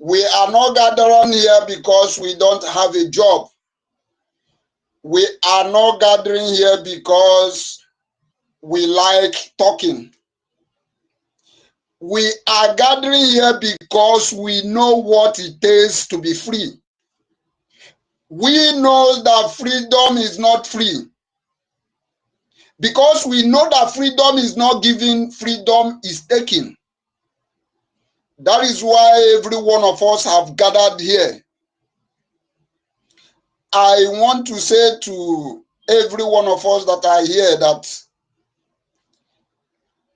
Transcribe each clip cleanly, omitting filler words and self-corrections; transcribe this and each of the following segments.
We are not gathering here because we don't have a job. We are not gathering here because we like talking. We are gathering here because we know what it is to be free. We know that freedom is not free. Because we know that freedom is not given, freedom is taken. That is why every one of us have gathered here. I want to say to every one of us that are here that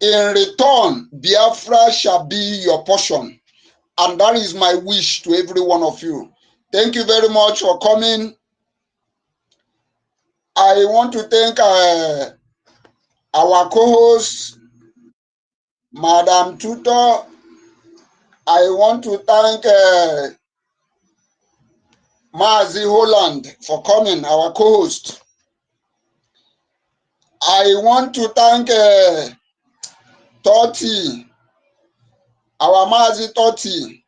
in return, Biafra shall be your portion. And that is my wish to every one of you. Thank you very much for coming. I want to thank our co-host, Madam Tutor. I want to thank Mazi Holland for coming, our co-host. I want to thank Toti, our Mazi Toti.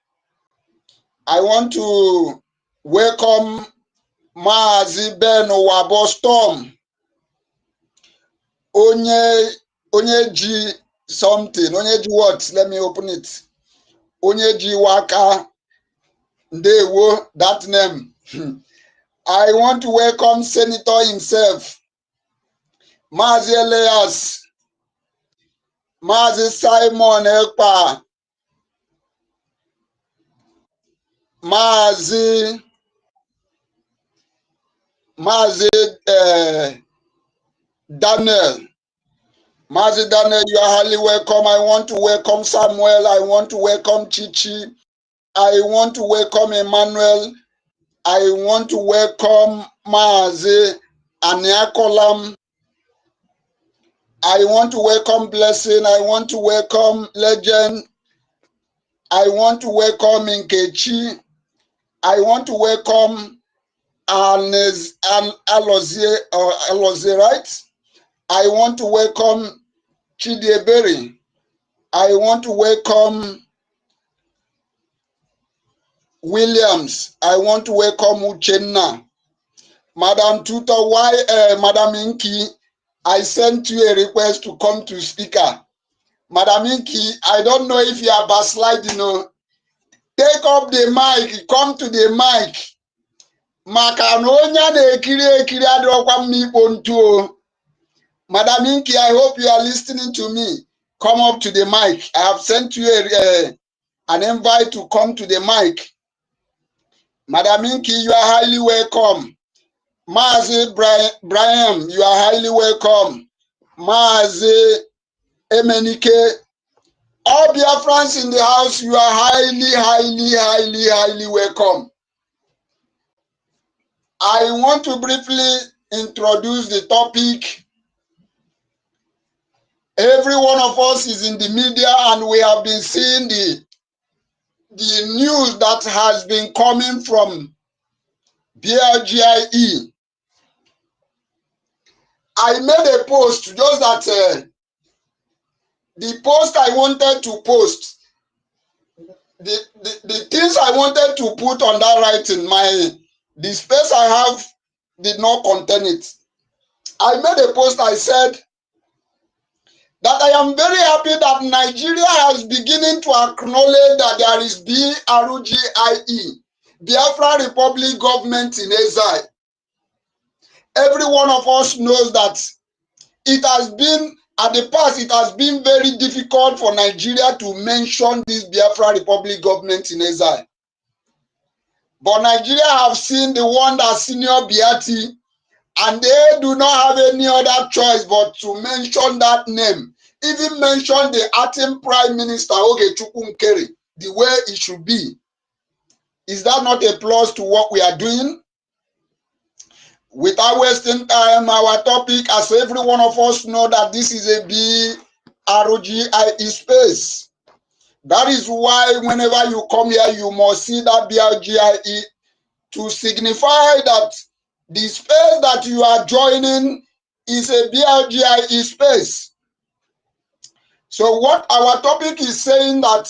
I want to welcome Mazi Ben Owabo Storm. Onye G something, Onye G what? Let me open it. Onye G Waka Ndewo, that name. I want to welcome Senator himself, Mazi Elias, Mazi Simon Ekpa, Mazi Daniel. Mazi Daniel, you are highly welcome. I want to welcome Samuel. I want to welcome Chichi. I want to welcome Emmanuel. I want to welcome Mazi Aniakolam. I want to welcome Blessing. I want to welcome Legend. I want to welcome Nkechi. I want to welcome Alozie, right? I want to welcome Chidiebere. I want to welcome Williams. I want to welcome Uchenna. Madam Tutor, why, Madam Inki, I sent you a request to come to speaker. Madam Inki, I don't know if you are backsliding, take up the mic, come to the mic. Madam Inki, I hope you are listening to me. Come up to the mic. I have sent you an invite to come to the mic. Madam Inki, you are highly welcome. Mazi Brian, you are highly welcome. Mazi Emenike, all Biafrans in the house, you are highly welcome. I want to briefly introduce the topic. Every one of us is in the media and we have been seeing the news that has been coming from BRGIE. I made a post, just that the post I wanted to post, the things I wanted to put on that writing, the space I have did not contain it. I made a post, I said that I am very happy that Nigeria is beginning to acknowledge that there is BRGIE, Biafra Republic Government in Exile. Every one of us knows that it has been, at the past, it has been very difficult for Nigeria to mention this Biafra Republic Government in Exile. But Nigeria have seen the one that Senior Biati, and they do not have any other choice but to mention that name. Even mention the acting Prime Minister, Ogechukwu Nkeri, the way it should be. Is that not a plus to what we are doing? Without wasting time, our topic, as every one of us know, that this is a BRGIE space. That is why whenever you come here, you must see that BRGIE to signify that the space that you are joining is a BRGIE space. So what our topic is saying that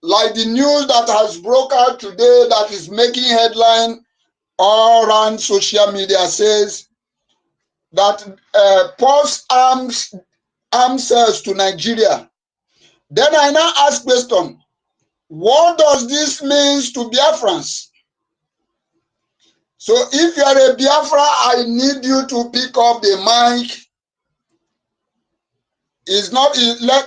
like the news that has broke out today that is making headline all around social media says that post arms sales to Nigeria. Then I now ask question, what does this mean to Biafrans? So if you are a Biafra, I need you to pick up the mic.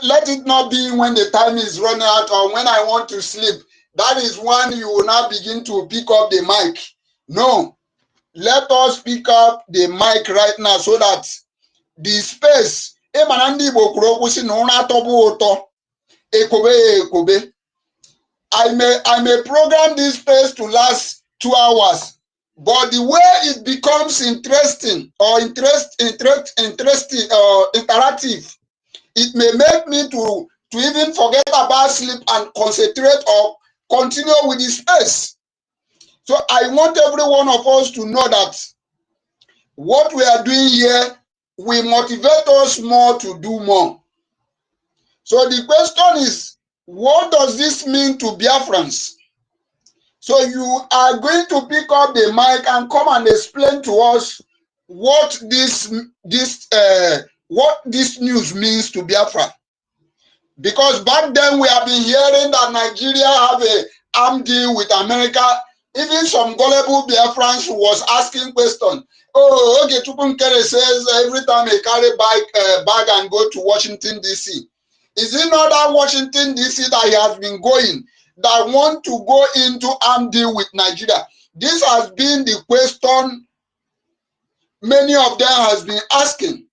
Let it not be when the time is running out or when I want to sleep. That is when you will now begin to pick up the mic. No, let us pick up the mic right now so that the space. I may program this space to last 2 hours, but the way it becomes interesting or interesting or interactive, it may make me to even forget about sleep and concentrate or continue with the space. So I want every one of us to know that what we are doing here will motivate us more to do more. So the question is, what does this mean to Biafrans? So you are going to pick up the mic and come and explain to us what this news means to Biafra. Because back then we have been hearing that Nigeria have a armed deal with America. Even some gullible Biafrans was asking questions. Oh, okay, Tupunkere says every time he carry bag and go to Washington, D.C. Is it not that Washington, D.C. that he has been going that want to go into armed deal with Nigeria? This has been the question many of them has been asking,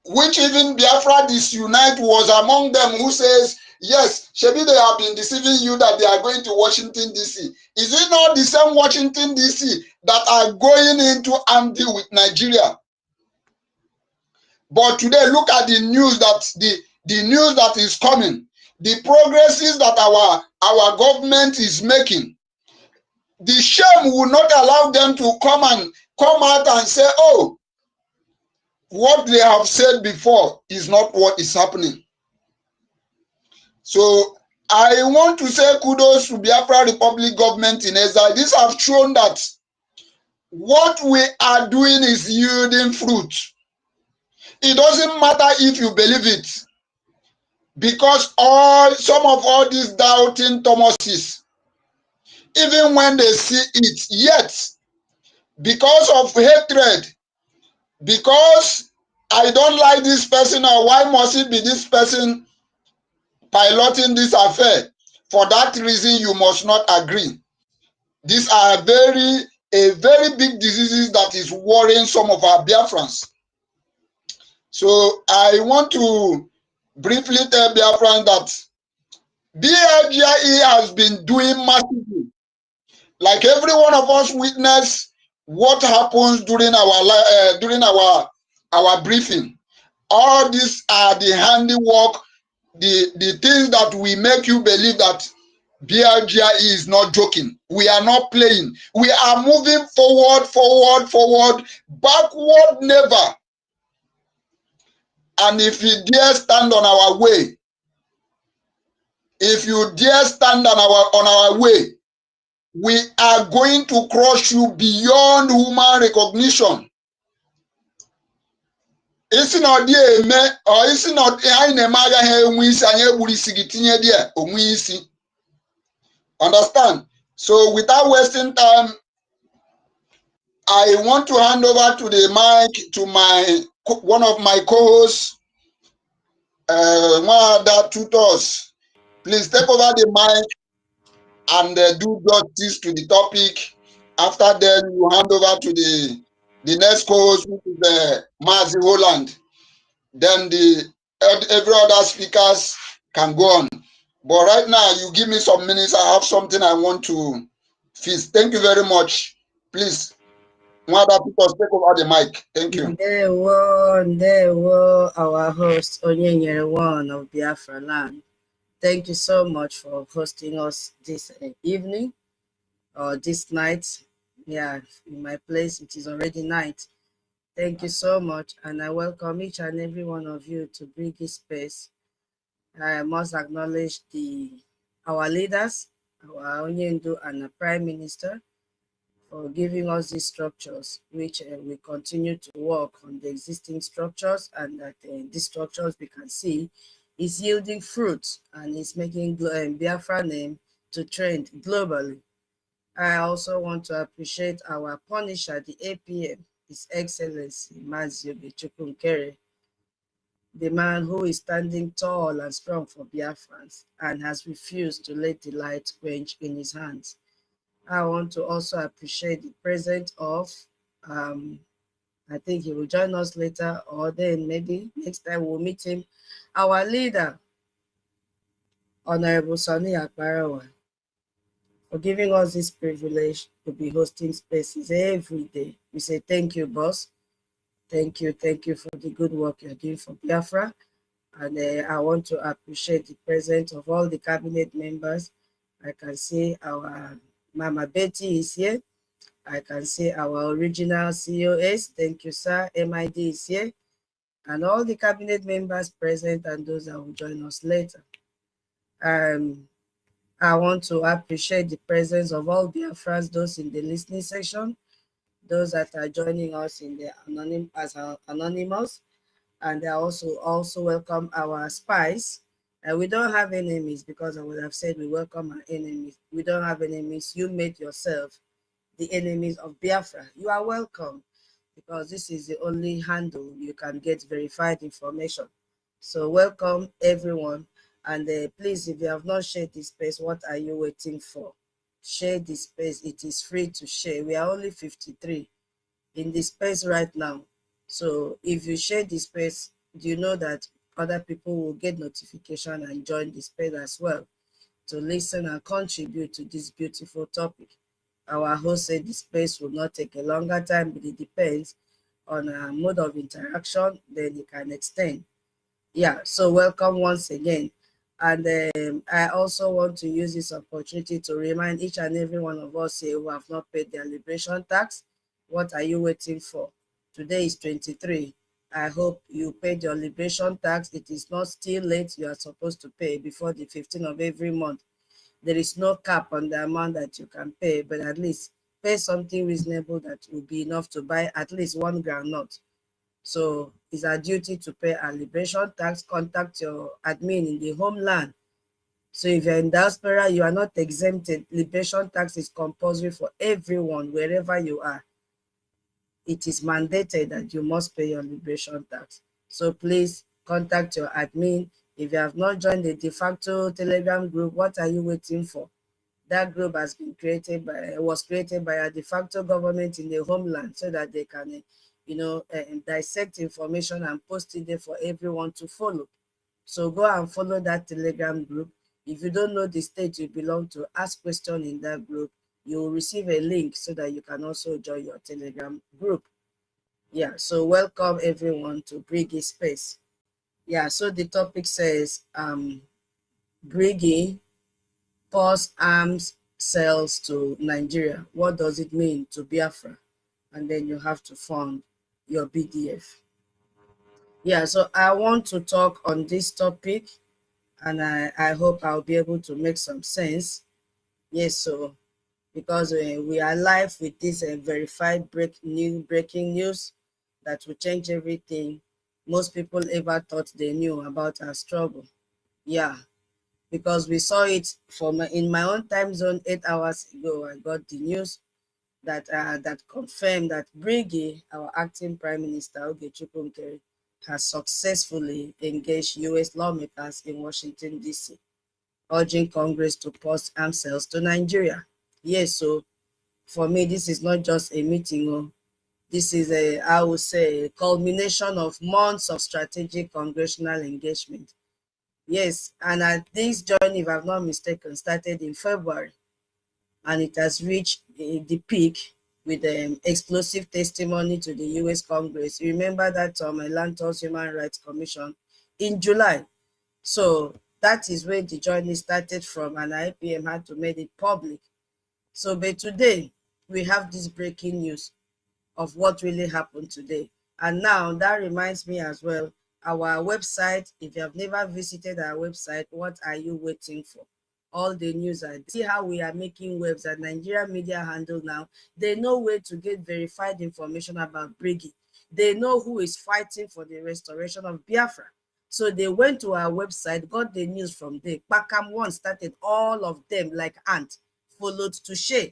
which even Biafra Disunite was among them who says, yes, Shebi, they have been deceiving you that they are going to Washington, D.C. Is it not the same Washington, D.C. that are going into armed deal with Nigeria? But today, look at the news the news that is coming, the progresses that our government is making. The shame will not allow them to come out and say, oh, what they have said before is not what is happening. So I want to say kudos to Biafra Republic government in exile. These have shown that what we are doing is yielding fruit. It doesn't matter if you believe it, because some of all these doubting Thomases, even when they see it, yet because of hatred, because I don't like this person, or why must it be this person piloting this affair? For that reason, you must not agree. These are a very big diseases that is worrying some of our Biafrans. So I want to briefly tell Biafrans that BRGIE has been doing massively. Like every one of us witnessed what happens during our briefing. All these are the handiwork, the things that will make you believe that BRGIE is not joking. We are not playing. We are moving forward, backward never. And if you dare stand on our way, if you dare stand on our way, we are going to crush you beyond human recognition. It's not the me, or it's not I nemaga he wisi anye buri sigitinye dia onwisi. Understand? So without wasting time, I want to hand over to the mic to one of my co-hosts, one of the tutors. Please take over the mic and do justice to the topic. After then, you hand over to the next co-host, which is Mazi Holland. Then every other speakers can go on. But right now, you give me some minutes. I have something I want to feast. Thank you very much. Please, one other people take over the mic. Thank you. There were our host, Onyenyere One of Biafra Land. Thank you so much for hosting us this evening or this night. Yeah, in my place, it is already night. Thank you so much, and I welcome each and every one of you to BRGIE Space. I must acknowledge our leaders, our Onyendu and the Prime Minister, for giving us these structures, which we continue to work on the existing structures, and that these structures we can see is yielding fruit and is making Biafra name to trend globally. I also want to appreciate our Punisher, the APM, His Excellency Mazi Ogechukwunkere, the man who is standing tall and strong for Biafrans and has refused to let the light quench in his hands. I want to also appreciate the presence of, I think he will join us later, or then maybe next time we'll meet him, our leader, Honorable Sonny Akbarawa, for giving us this privilege to be hosting spaces every day. We say thank you, boss. Thank you for the good work you're doing for Biafra. And I want to appreciate the presence of all the cabinet members. I can see our Mama Betty is here. I can see our original COS. Thank you, sir. MID is here. And all the cabinet members present and those that will join us later. I want to appreciate the presence of all Biafrans, those in the listening section, those that are joining us in the anonymous, and I also welcome our spies. We don't have enemies, because I would have said we welcome our enemies. We don't have enemies. You made yourself the enemies of Biafra. You are welcome, because this is the only handle you can get verified information. So welcome everyone, and please, if you have not shared this space, what are you waiting for? Share this space. It is free to share. We are only 53 in this space right now. So if you share this space, do you know that other people will get notification and join the space as well to listen and contribute to this beautiful topic? Our host said the space will not take a longer time, but it depends on a mode of interaction, then it can extend. Yeah, so welcome once again. And I also want to use this opportunity to remind each and every one of us here who have not paid their liberation tax. What are you waiting for? Today is 23. I hope you paid your liberation tax. It is not still late. You are supposed to pay before the 15th of every month. There is no cap on the amount that you can pay, but at least pay something reasonable that will be enough to buy at least 1 groundnut. So it's our duty to pay our liberation tax. Contact your admin in the homeland. So if you're in diaspora, you are not exempted. Liberation tax is compulsory for everyone, wherever you are. It is mandated that you must pay your liberation tax. So please contact your admin. If you have not joined the de facto Telegram group, what are you waiting for? That group was created by a de facto government in the homeland, so that they can, dissect information and post it there for everyone to follow. So go and follow that Telegram group. If you don't know the state you belong to, ask questions in that group. You will receive a link so that you can also join your Telegram group. Yeah, so welcome everyone to BRGIE Space. Yeah, so the topic says BRGIE pause arms sales to Nigeria. What does it mean to Biafra? And then you have to fund your BDF. Yeah, so I want to talk on this topic, and I hope I'll be able to make some sense. Yes, so because we are live with this verified breaking news that will change everything most people ever thought they knew about our struggle. Yeah, because we saw it in my own time zone 8 hours ago. I got the news that confirmed that BRGIE, our acting Prime Minister Ogechukwunkere, has successfully engaged U.S. lawmakers in Washington, D.C., urging Congress to pause arms sales to Nigeria. Yes, so for me, this is not just a meeting. This is I would say, a culmination of months of strategic congressional engagement. Yes, and this journey, if I'm not mistaken, started in February, and it has reached the peak with explosive testimony to the U.S. Congress. Remember that Lantos Human Rights Commission in July. So that is where the journey started from, and IPM had to make it public. So, but today, we have this breaking news of what really happened today. And now that reminds me as well our website. If you have never visited our website, what are you waiting for? All the news are, see how we are making waves at Nigeria Media Handle now. They know where to get verified information about BRGIE. They know who is fighting for the restoration of Biafra. So they went to our website, got the news from there. Pakam one started, all of them like ant, followed to share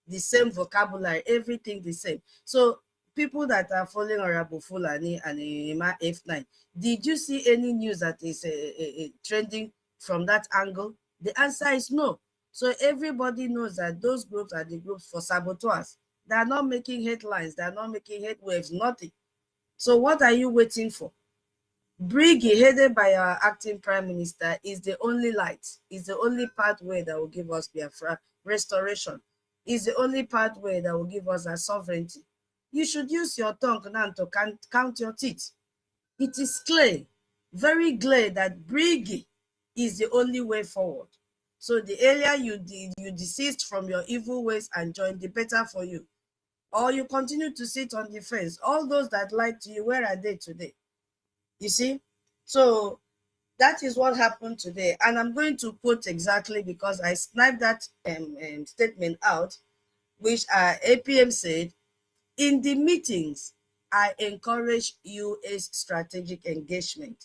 the same vocabulary, everything the same. So people that are following Honorable Fulani and Emma F9, did you see any news that is trending from that angle? The answer is no. So everybody knows that those groups are the groups for saboteurs. They are not making headlines. They are not making head waves, nothing. So what are you waiting for? BRGIE, headed by our acting prime minister, is the only light, is the only pathway that will give us Biafra restoration, is the only pathway that will give us our sovereignty. You should use your tongue now to count your teeth. It is clear, very clear, that BRGIE is the only way forward. So the earlier you desist from your evil ways and join, the better for you. Or you continue to sit on the fence. All those that lied to you, where are they today? You see? So that is what happened today. And I'm going to quote exactly, because I sniped that statement out, which APM said, in the meetings, I encourage U.S. strategic engagement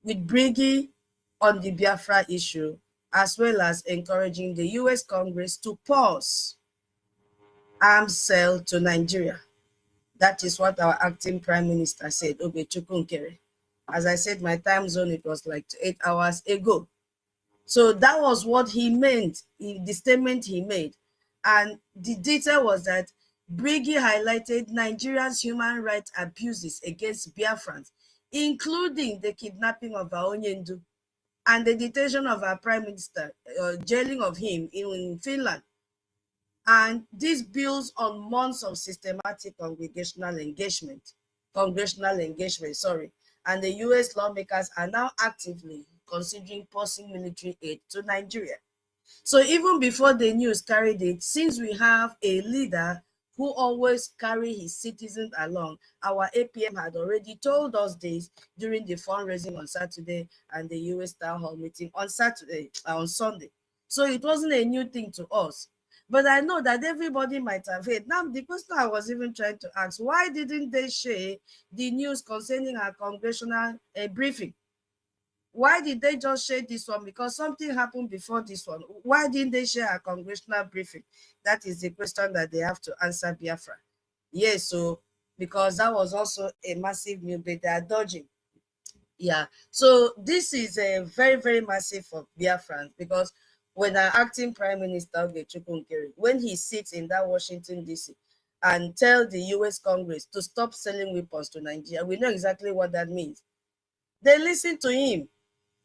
with BRGIE on the Biafra issue, as well as encouraging the U.S. Congress to pause arms sale to Nigeria. That is what our acting prime minister said, Ogechukwu Nkere. As I said, my time zone, it was like 8 hours ago. So that was what he meant in the statement he made. And the detail was that BRGIE highlighted Nigeria's human rights abuses against Biafrans, including the kidnapping of Aonyendu and the detention of our prime minister, jailing of him in Finland. And this builds on months of systematic congressional engagement, and the U.S. lawmakers are now actively considering pausing military aid to Nigeria. So even before the news carried it, since we have a leader who always carry his citizens along, our APM had already told us this during the fundraising on Saturday and the U.S. town hall meeting on Sunday. So it wasn't a new thing to us. But I know that everybody might have heard. Now, the question I was even trying to ask, why didn't they share the news concerning our congressional briefing? Why did they just share this one? Because something happened before this one. Why didn't they share a congressional briefing? That is the question that they have to answer, Biafra. Yes, so because that was also a massive news, but they are dodging. Yeah, so this is a very, very massive for Biafrans, because when our acting prime minister, Ogechukwu Nkere, when he sits in that Washington, D.C., and tell the U.S. Congress to stop selling weapons to Nigeria, we know exactly what that means. They listen to him,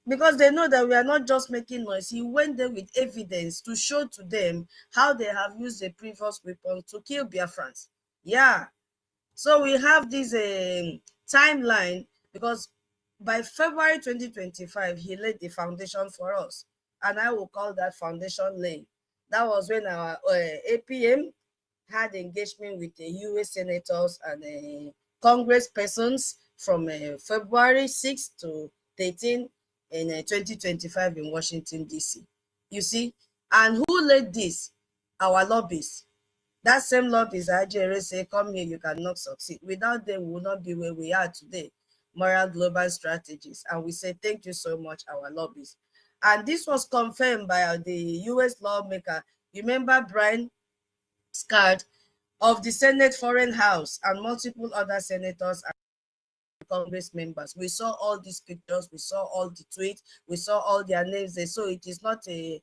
because they know that we are not just making noise. He went there with evidence to show to them how they have used the previous weapons to kill Biafrans. Yeah. So we have this timeline, because by February 2025, he laid the foundation for us. And I will call that foundation laying. That was when our APM had engagement with the US senators and congresspersons from February 6 to 13 in 2025 in Washington, D.C. You see? And who led this? Our lobbies. That same lobbies, Ajere say, come here, you cannot succeed. Without them, we will not be where we are today. Moral Global Strategies. And we say, thank you so much, our lobbies. And this was confirmed by the U.S. lawmaker. You remember Brian Scott of the Senate Foreign House and multiple other senators and Congress members. We saw all these pictures, we saw all the tweets, we saw all their names there. So it is not a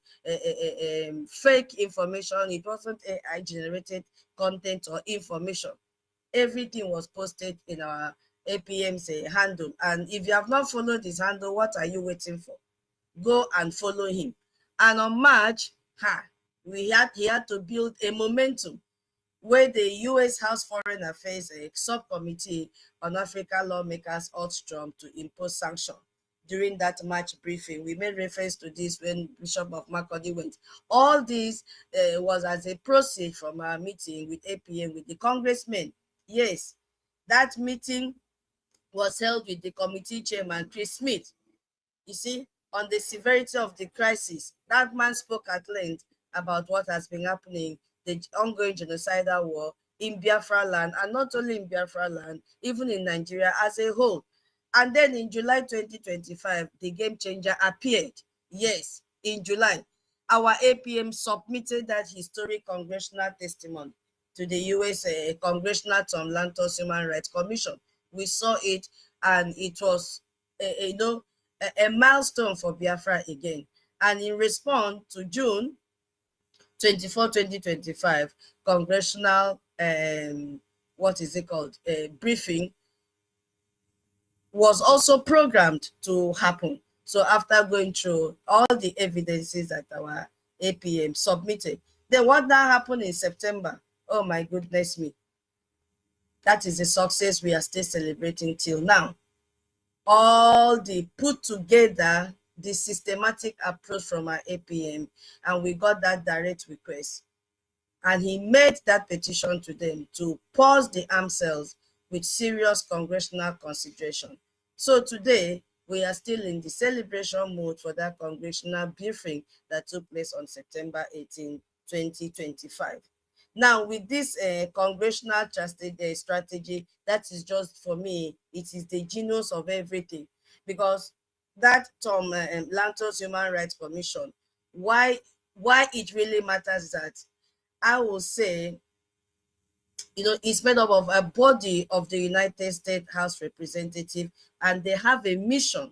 fake information. It wasn't AI generated content or information. Everything was posted in our APM's handle. And if you have not followed his handle, what are you waiting for? Go and follow him. And on March, he had to build a momentum where the U.S. House Foreign Affairs Subcommittee on African Lawmakers urged Trump to impose sanctions. During that March briefing, we made reference to this when Bishop of Makurdi went. All this was as a proceed from our meeting with APM, with the congressmen. Yes, that meeting was held with the committee chairman, Chris Smith. You see, on the severity of the crisis, that man spoke at length about what has been happening, the ongoing genocidal war in Biafra land, and not only in Biafra land, even in Nigeria as a whole. And then in July 2025, the game changer appeared. Yes, in July, our APM submitted that historic congressional testimony to the U.S. Congressional Tom Lantos Human Rights Commission. We saw it, and it was, a milestone for Biafra again. And in response to June 24, 2025, congressional, what is it called, briefing was also programmed to happen. So after going through all the evidences that our APM submitted, then what now happened in September? Oh my goodness me. That is a success we are still celebrating till now. All the put together, the systematic approach from our APM, and we got that direct request. And he made that petition to them to pause the arms sales with serious congressional consideration. So today, we are still in the celebration mode for that congressional briefing that took place on September 18, 2025. Now, with this congressional strategy, that is just, for me, it is the genius of everything. Because that Tom Lantos Human Rights Commission, why it really matters that I will say, it's made up of a body of the United States House Representative, and they have a mission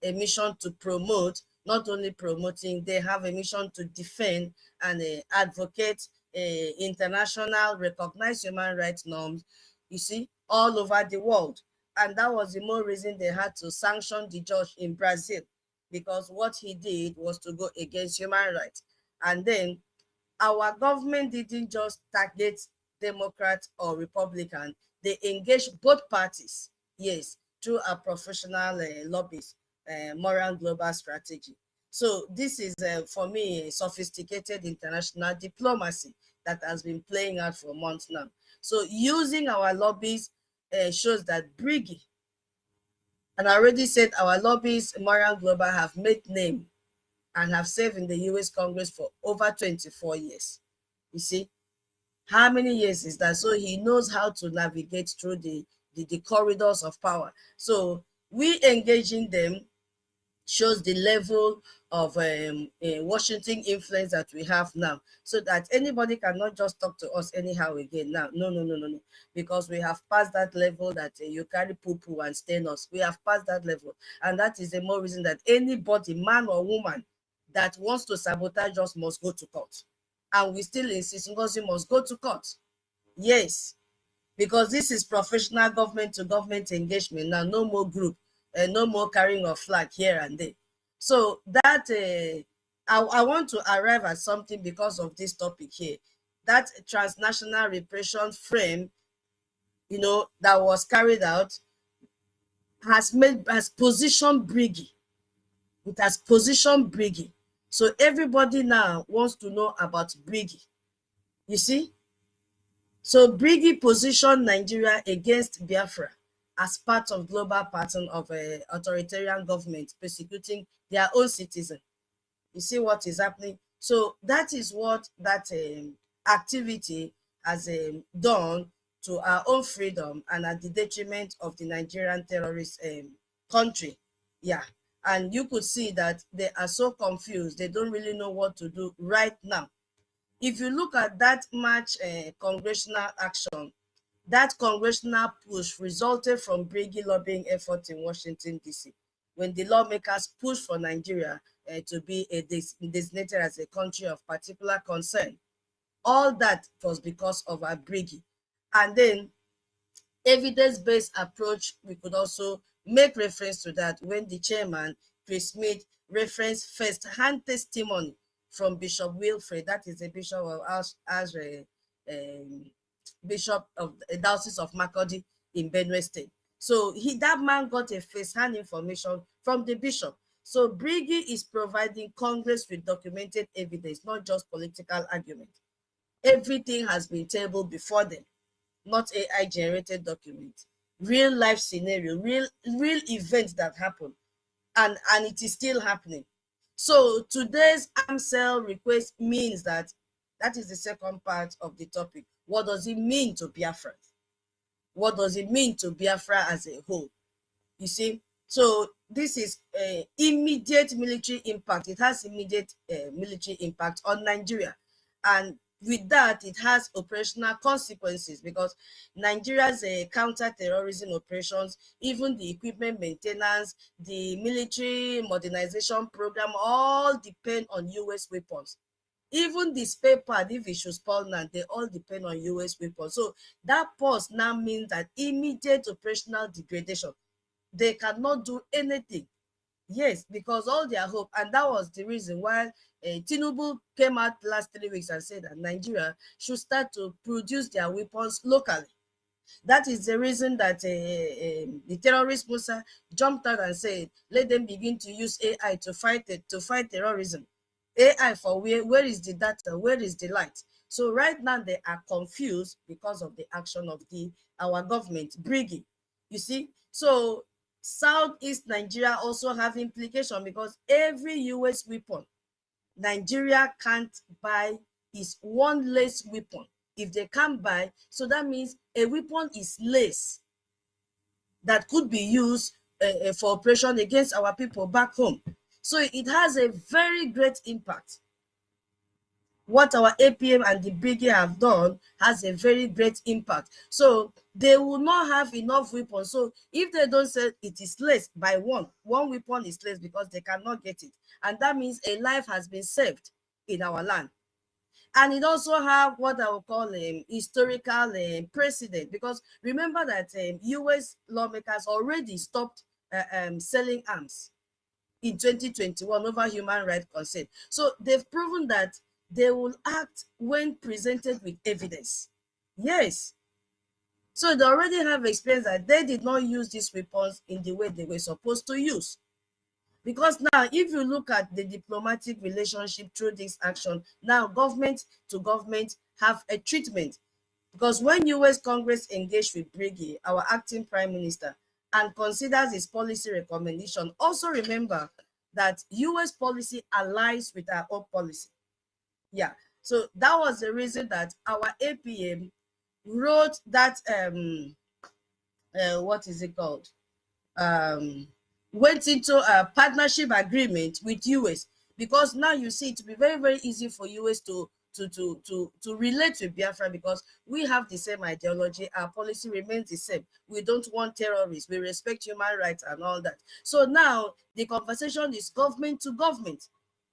to promote, not only promoting, they have a mission to defend and advocate international recognized human rights norms, you see, all over the world. And that was the more reason they had to sanction the judge in Brazil, because what he did was to go against human rights. And then our government didn't just target Democrat or Republican. They engaged both parties, yes, through a professional lobbies, moral global strategy. So this is, for me, a sophisticated international diplomacy that has been playing out for months now. So using our lobbies shows that BRGIE, and I already said our lobbies, moral global, have made name and have served in the US Congress for over 24 years. You see, how many years is that? So he knows how to navigate through the corridors of power. So we engaging them shows the level of Washington influence that we have now, so that anybody cannot just talk to us anyhow again now. No. Because we have passed that level that you carry poo-poo and stain us. We have passed that level. And that is the more reason that anybody, man or woman, that wants to sabotage us must go to court. And we still insist NGOZI must go to court. Yes, because this is professional government to government engagement now. No more group, no more carrying of flag here and there. So that I want to arrive at something because of this topic here. That transnational repression frame, that was carried out has positioned BRGIE. It has positioned BRGIE. So everybody now wants to know about BRGIE. You see? So BRGIE positioned Nigeria against Biafra as part of global pattern of authoritarian government persecuting their own citizens. You see what is happening? So that is what that activity has done to our own freedom and at the detriment of the Nigerian terrorist country. Yeah. And you could see that they are so confused. They don't really know what to do right now. If you look at that much congressional action, that congressional push resulted from BRGIE lobbying efforts in Washington, D.C., when the lawmakers pushed for Nigeria to be designated as a country of particular concern. All that was because of our BRGIE. And then evidence-based approach, we could also make reference to that when the chairman, Chris Smith, referenced first-hand testimony from Bishop Wilfred, that is a bishop of Bishop of the Diocese of Makurdi in Benue State. So that man got a first-hand information from the bishop. So BRGIE is providing Congress with documented evidence, not just political argument. Everything has been tabled before them, not AI-generated documents. real life scenario, real events that happen, and it is still happening. So today's arms sale request means that is the second part of the topic. What does it mean to Biafra? What does it mean to Biafra as a whole? You see, so this is immediate military impact. It has immediate military impact on Nigeria, and with that, it has operational consequences, because Nigeria's counter-terrorism operations, even the equipment maintenance, the military modernization program, all depend on US weapons. Even the spare part, if it should spoil now, they all depend on US weapons. So that pause now means that immediate operational degradation. They cannot do anything. Yes, because all their hope, and that was the reason why Tinubu came out last 3 weeks and said that Nigeria should start to produce their weapons locally. That is the reason that the terrorist Musa jumped out and said, let them begin to use AI to fight terrorism. AI for where is the data? Where is the light? So right now they are confused because of the action of our government, BRGIE. You see, so Southeast Nigeria also have implication, because every US weapon Nigeria can't buy is one less weapon. If they can't buy, so that means a weapon is less that could be used for operation against our people back home. So it has a very great impact. What our APM and the BRGIE have done has a very great impact. So they will not have enough weapons. So if they don't say it is less by one weapon is less because they cannot get it. And that means a life has been saved in our land. And it also have what I will call historical precedent, because remember that US lawmakers already stopped selling arms in 2021 over human rights concern. So they've proven that they will act when presented with evidence. Yes. So they already have experience that they did not use these weapons in the way they were supposed to use. Because now, if you look at the diplomatic relationship through this action, now government to government have a treatment. Because when US Congress engaged with BRGIE, our acting prime minister, and considers his policy recommendation, also remember that US policy aligns with our own policy. Yeah, so that was the reason that our APM wrote that, what is it called? Went into a partnership agreement with US, because now you see it to be very, very easy for US to relate to Biafra, because we have the same ideology. Our policy remains the same. We don't want terrorists. We respect human rights and all that. So now the conversation is government to government.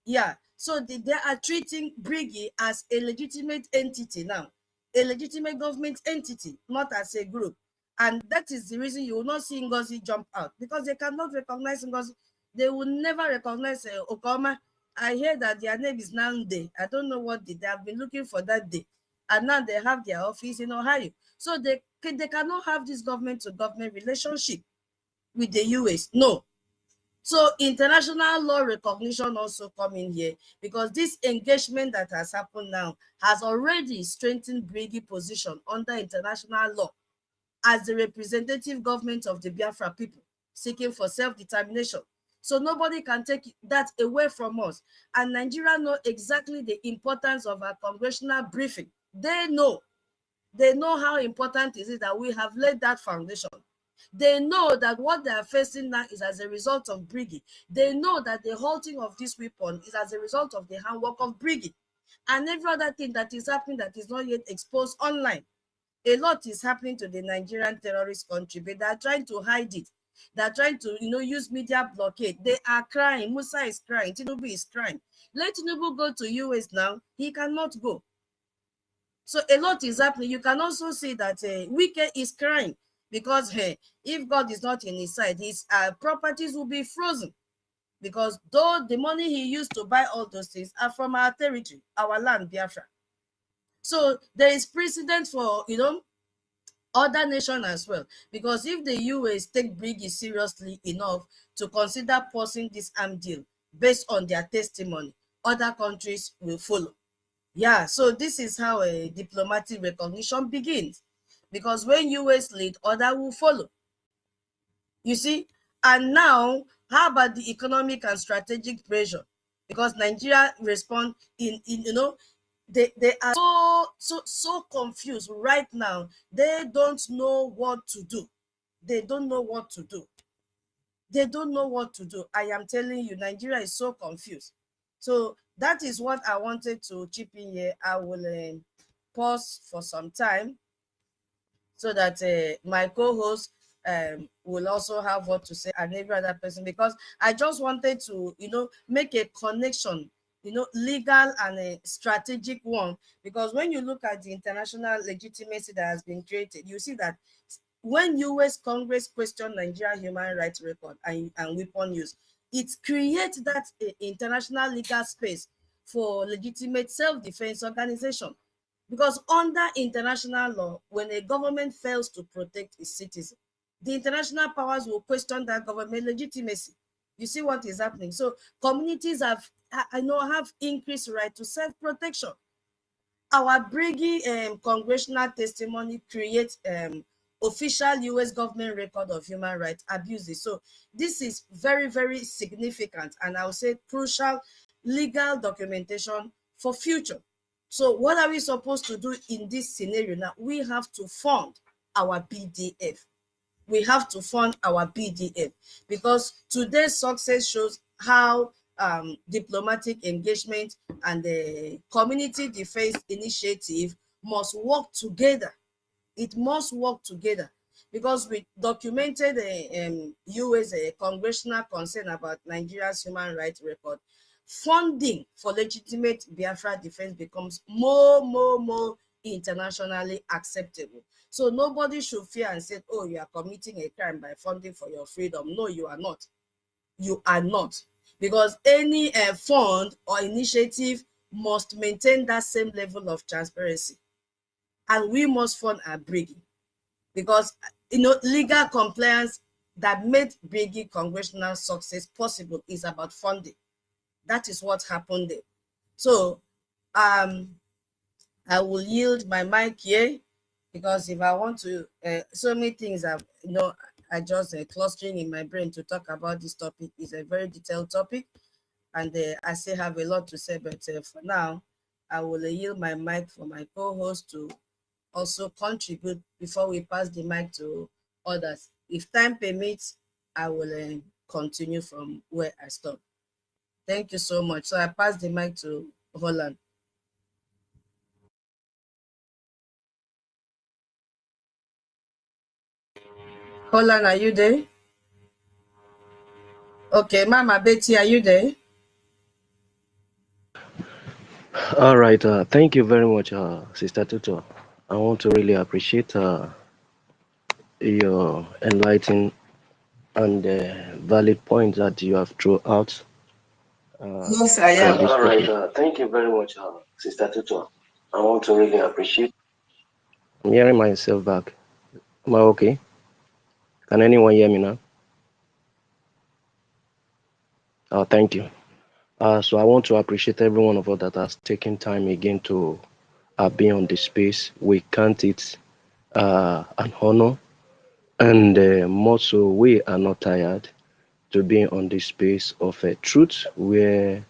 Yeah, so they are treating BRGIE as a legitimate entity now, a legitimate government entity, not as a group. And that is the reason you will not see NGOZI jump out, because they cannot recognize NGOZI. They will never recognize Okoma. I hear that their name is Nande. I don't know what they have been looking for that day. And now they have their office in Ohio. So they cannot have this government to government relationship with the US. No. So international law recognition also come in here, because this engagement that has happened now has already strengthened BRGIE position under international law as the representative government of the Biafra people seeking for self-determination. So nobody can take that away from us. And Nigeria know exactly the importance of our congressional briefing. They know how important it is that we have laid that foundation. They know that what they are facing now is as a result of BRGIE. They know that the halting of this weapon is as a result of the handwork of BRGIE. And every other thing that is happening that is not yet exposed online. A lot is happening to the Nigerian terrorist country, but they are trying to hide it. They are trying to, use media blockade. They are crying. Musa is crying. Tinubu is crying. Let Tinubu go to US now. He cannot go. So a lot is happening. You can also see that Wike is crying, because if God is not in his side, his properties will be frozen. Because though the money he used to buy all those things are from our territory, our land, Biafra. So there is precedent for, other nations as well. Because if the US take BRGIE seriously enough to consider pausing this arm deal based on their testimony, other countries will follow. Yeah, so this is how a diplomatic recognition begins. Because when US lead, other will follow. You see, and now, how about the economic and strategic pressure? Because Nigeria respond in you know, they are so confused right now. They don't know what to do. They don't know what to do. They don't know what to do. I am telling you, Nigeria is so confused. So that is what I wanted to chip in here. I will pause for some time so that my co-host will also have what to say, and every other person, because I just wanted to, make a connection, legal and a strategic one, because when you look at the international legitimacy that has been created, you see that when US Congress questioned Nigeria human rights record and weapon use, it creates that international legal space for legitimate self-defense organization. Because under international law, when a government fails to protect its citizens, the international powers will question that government legitimacy. You see what is happening. So communities have increased right to self-protection. Our BRGIE congressional testimony creates official US government record of human rights abuses. So this is very, very significant, and I would say crucial legal documentation for future. So what are we supposed to do in this scenario now? We have to fund our BDF. We have to fund our BDF, because today's success shows how diplomatic engagement and the community defense initiative must work together. It must work together, because we documented US congressional concern about Nigeria's human rights record. Funding for legitimate Biafra defense becomes more internationally acceptable. So nobody should fear and say, oh, you are committing a crime by funding for your freedom. No, you are not. You are not. Because any fund or initiative must maintain that same level of transparency. And we must fund our BRGIE. Because, legal compliance that made BRGIE congressional success possible is about funding. That is what happened there. So I will yield my mic here, because if I want to, so many things are just clustering in my brain to talk about this topic. Is a very detailed topic, and I still have a lot to say, but for now, I will yield my mic for my co-host to also contribute before we pass the mic to others. If time permits, I will continue from where I stopped. Thank you so much. So I pass the mic to Holland. Holland, are you there? Okay, Mama Betty, are you there? All right. Thank you very much, Sister Tuto. I want to really appreciate your enlightening and valid points that you have thrown out. Yes, I am. All right. Thank you very much, Sister Tuto. I want to really appreciate. I'm hearing myself back. Am I okay? Can anyone hear me now? Oh, thank you. So I want to appreciate every one of us that has taken time again to be on this space. We count it an honor, and more so, we are not tired to be on this space of truth, where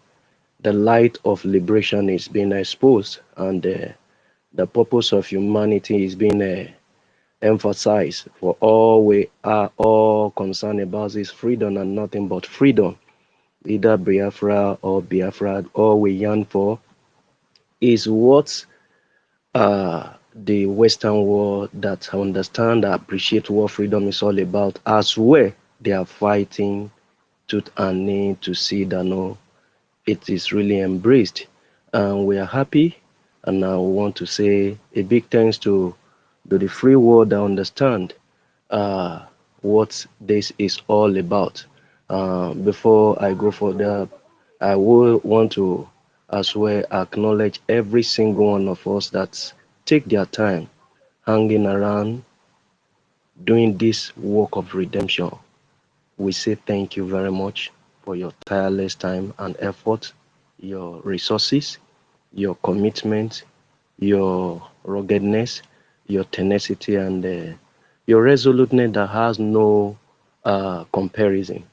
the light of liberation is being exposed, and the purpose of humanity is being emphasized. For all we are all concerned about is freedom and nothing but freedom. Either Biafra or Biafra, all we yearn for is what the Western world that understand, appreciate what freedom is all about, as well they are fighting tooth and nail to see that no, it is really embraced. And we are happy, and I want to say a big thanks to the free world that understand what this is all about. Before I go further, I will want to as well acknowledge every single one of us that take their time hanging around doing this work of redemption. We say thank you very much for your tireless time and effort, your resources, your commitment, your ruggedness, your tenacity, and your resoluteness that has no comparison.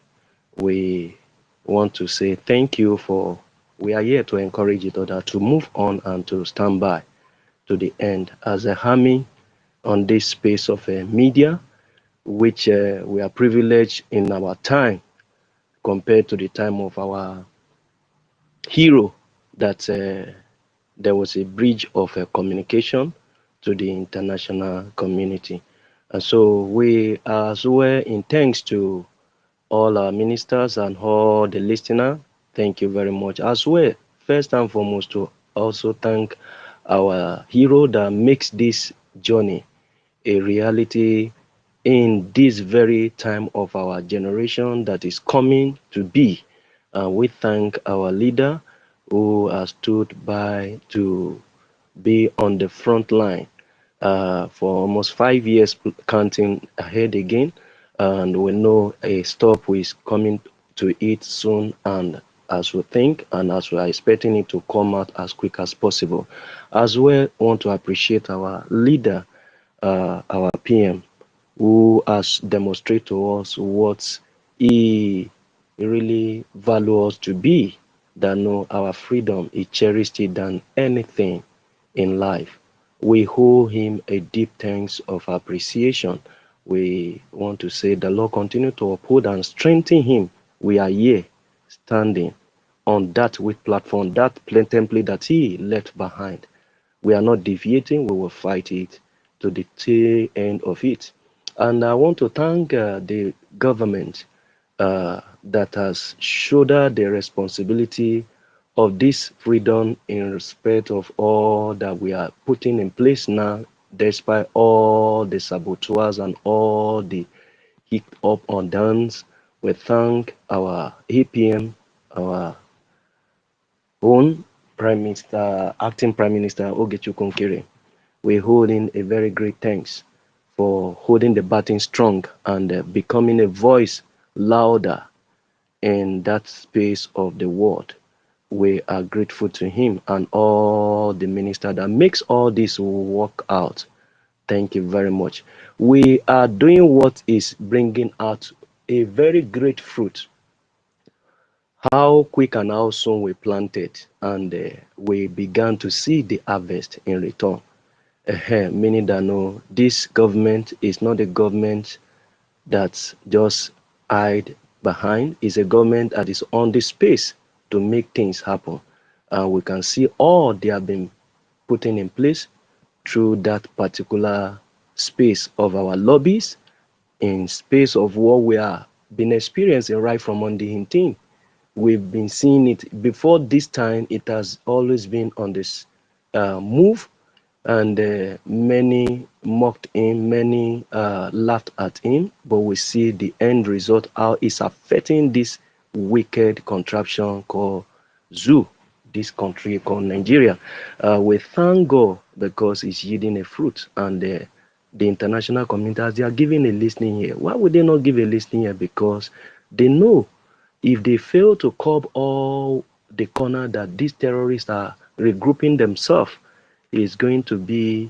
We want to say thank you for, we are here to encourage each other to move on and to stand by to the end as a army on this space of media, which we are privileged in our time compared to the time of our hero, that there was a bridge of communication to the international community. And so we are as well in thanks to all our ministers and all the listeners. Thank you very much as well. First and foremost, to also thank our hero that makes this journey a reality in this very time of our generation that is coming to be. We thank our leader who has stood by to be on the front line for almost 5 years, counting ahead again. And we know a stop is coming to it soon, and as we think and as we are expecting it to come out as quick as possible. As well, want to appreciate our leader, our PM, who has demonstrated to us what he really values us to be, that know our freedom is cherished than anything in life. We owe him a deep thanks of appreciation. We want to say the Lord continue to uphold and strengthen him. We are here standing on that weak platform, that template that he left behind. We are not deviating, we will fight it to the tail end of it. And I want to thank the government that has shouldered the responsibility of this freedom in respect of all that we are putting in place now, despite all the saboteurs and all the hit up on downs. We thank our APM, our own Prime Minister, Acting Prime Minister Ogechukwunkere. We're holding a very great thanks for holding the baton strong and becoming a voice louder in that space of the world. We are grateful to him and all the minister that makes all this work out. Thank you very much. We are doing what is bringing out a very great fruit. How quick and how soon we planted, and we began to see the harvest in return. Meaning that no, this government is not a government that's just hide behind. It's a government that is on the space to make things happen. And we can see all they have been putting in place through that particular space of our lobbies, in space of what we are been experiencing right from on the 18th. We've been seeing it before this time. It has always been on this move, and many mocked him, many laughed at him, but we see the end result, how it's affecting this wicked contraption called zoo, this country called Nigeria. We thank God because it's yielding a fruit, and the international community, they are giving a listening here. Why would they not give a listening here? Because they know if they fail to curb all the corner that these terrorists are regrouping themselves, is going to be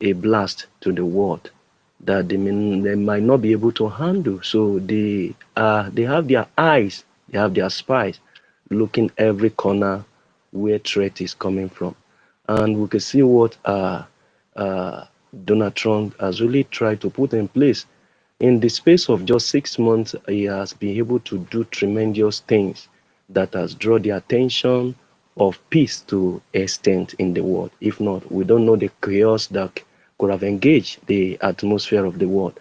a blast to the world that they might not be able to handle. So they have their eyes, they have their spies looking every corner where threat is coming from. And we can see what Donald Trump has really tried to put in place. In the space of just 6 months, he has been able to do tremendous things that has drawn the attention of peace to extent in the world. If not, we don't know the chaos that could have engaged the atmosphere of the world.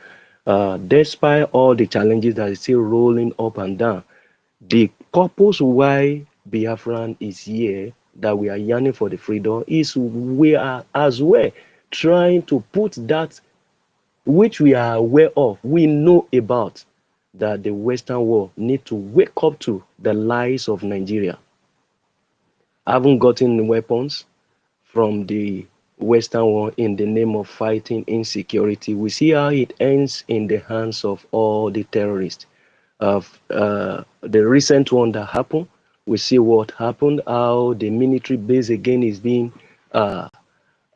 Despite all the challenges that is still rolling up and down, the purpose why Biafran is here, that we are yearning for the freedom, is we are as well trying to put that which we are aware of, we know about, that the Western world need to wake up to the lies of Nigeria. Haven't gotten weapons from the Western world in the name of fighting insecurity. We see how it ends in the hands of all the terrorists. The recent one that happened, we see what happened, how the military base again is being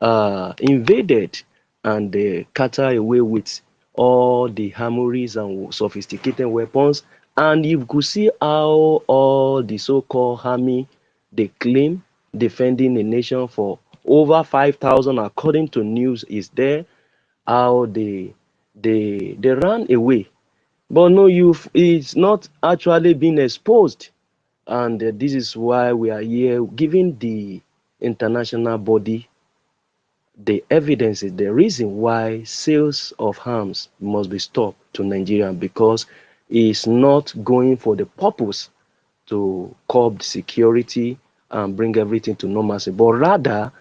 invaded and they cater away with all the armories and sophisticated weapons. And you could see how all the so-called army, they claim defending a nation for over 5,000, according to news, is there, how they ran away. But no, it's not actually being exposed. And this is why we are here giving the international body the evidence, is the reason why sales of arms must be stopped to Nigeria, because it's not going for the purpose to curb security and bring everything to normalcy, but rather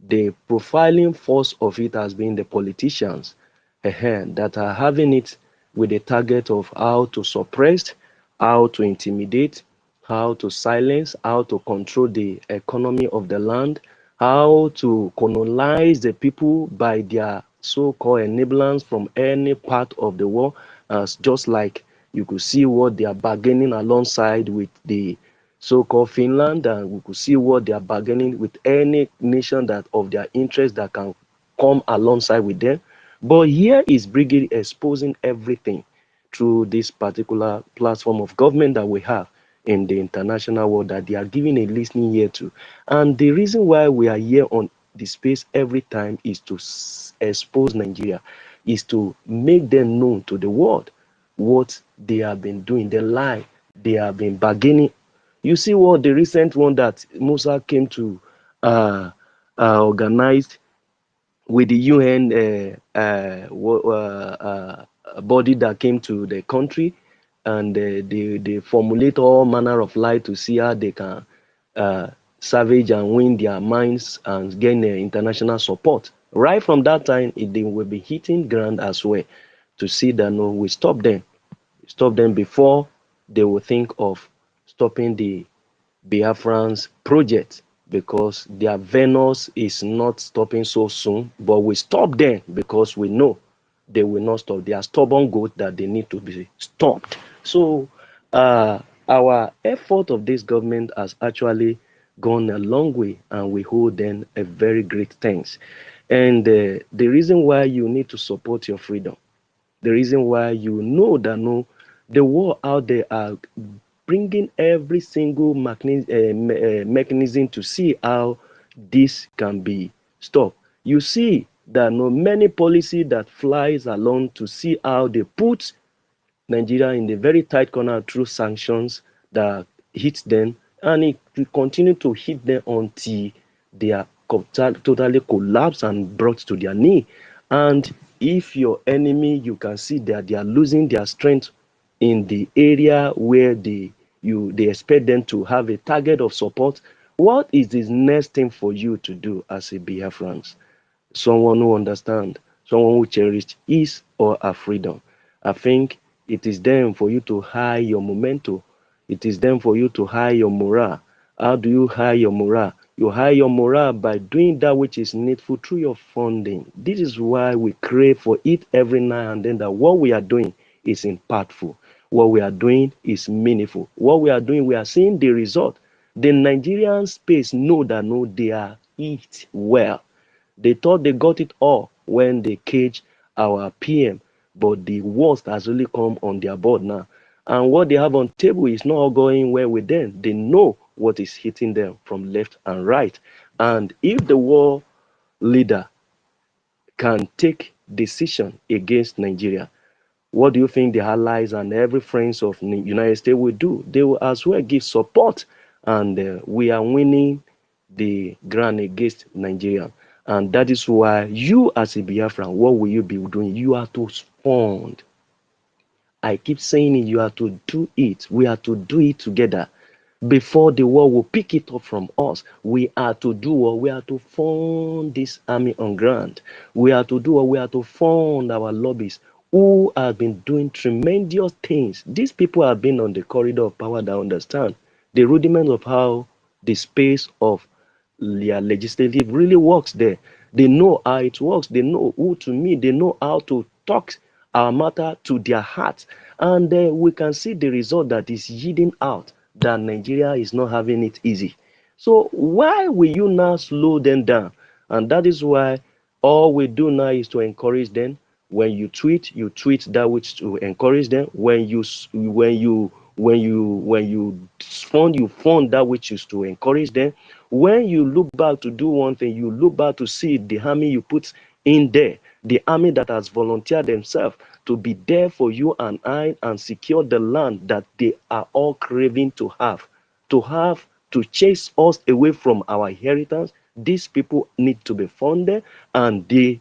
the profiling force of it has been the politicians that are having it with the target of how to suppress, how to intimidate, how to silence, how to control the economy of the land, how to colonize the people by their so-called enablers from any part of the world, as just like you could see what they are bargaining alongside with the so-called Finland, and we could see what they are bargaining with any nation that of their interest that can come alongside with them. But here is BRGIE exposing everything through this particular platform of government that we have in the international world, that they are giving a listening ear to. And the reason why we are here on the space every time is to expose Nigeria, is to make them known to the world what they have been doing, the lie they have been bargaining. You see what the recent one that Musa came to organize with the UN body that came to the country, and they formulate all manner of lie to see how they can savage and win their minds and gain international support. Right from that time, they will be hitting ground as well to see that no, we stop them before they will think of stopping the BIAFRANS project, because their Venus is not stopping so soon, but we stop them because we know they will not stop. They are stubborn goats that they need to be stopped. So our effort of this government has actually gone a long way, and we hold them a very great thanks. And the reason why you need to support your freedom, the reason why you know that no, the war out there are bringing every single mechanism to see how this can be stopped. You see that no many policy that flies along to see how they put Nigeria in the very tight corner through sanctions that hit them, and it will continue to hit them until they are totally collapsed and brought to their knee. And if your enemy, you can see that they are losing their strength in the area where they expect them to have a target of support, what is the next thing for you to do as a Biafrans? Someone who understands, someone who cherishes his or her freedom. I think it is then for you to high your momentum. It is then for you to high your morale. How do you high your morale? You high your morale by doing that which is needful through your funding. This is why we crave for it every now and then, that what we are doing is impactful. What we are doing is meaningful. What we are doing, we are seeing the result. The Nigerian space know that no, they are eat well. They thought they got it all when they caged our PM, but the worst has really come on their board now. And what they have on table is not all going well with them. They know what is hitting them from left and right. And if the war leader can take decision against Nigeria, what do you think the allies and every friends of the United States will do? They will as well give support, and we are winning the ground against Nigeria. And that is why you as a Biafran, what will you be doing? You are to fund. I keep saying it, you are to do it. We are to do it together. Before the war will pick it up from us, we are to do what? We are to fund this army on ground. We are to do what? We are to fund our lobbies who have been doing tremendous things. These people have been on the corridor of power that understand the rudiments of how the space of their legislative really works there. They know how it works. They know who to meet. They know how to talk our matter to their heart. And we can see the result that is yielding out, that Nigeria is not having it easy. So why will you now slow them down? And that is why all we do now is to encourage them. When you tweet that which to encourage them. When you fund, you fund that which is to encourage them. When you look back to do one thing, you look back to see the army you put in there, the army that has volunteered themselves to be there for you and I and secure the land that they are all craving to have, to chase us away from our inheritance. These people need to be funded, and they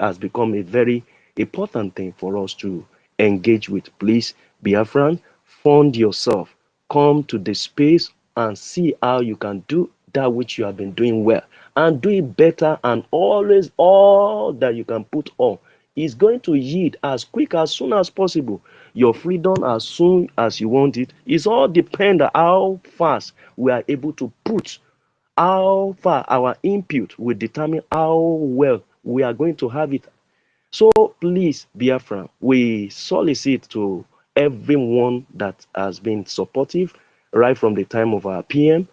has become a very important thing for us to engage with. Please, Biafran, fund yourself. Come to the space and see how you can do that which you have been doing well, and do it better, and always all that you can put on is going to yield as quick, as soon as possible. Your freedom as soon as you want it. It's all depend on how fast we are able to put, how far our input will determine how well we are going to have it. So please, Biafra, we solicit to everyone that has been supportive right from the time of our PM.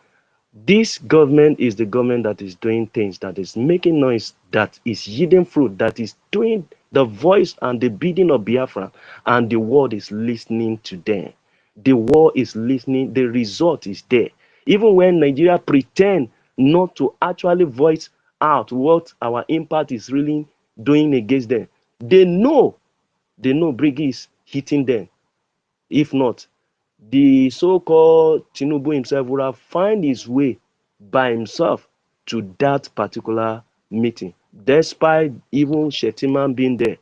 This government is the government that is doing things, that is making noise, that is yielding fruit, that is doing the voice and the bidding of Biafra, and the world is listening to them. The world is listening. The result is there. Even when Nigeria pretend not to actually voice out what our impact is really doing against them, they know BRGIE is hitting them. If not, the so-called Tinubu himself would have found his way by himself to that particular meeting. Despite even Shettima being there,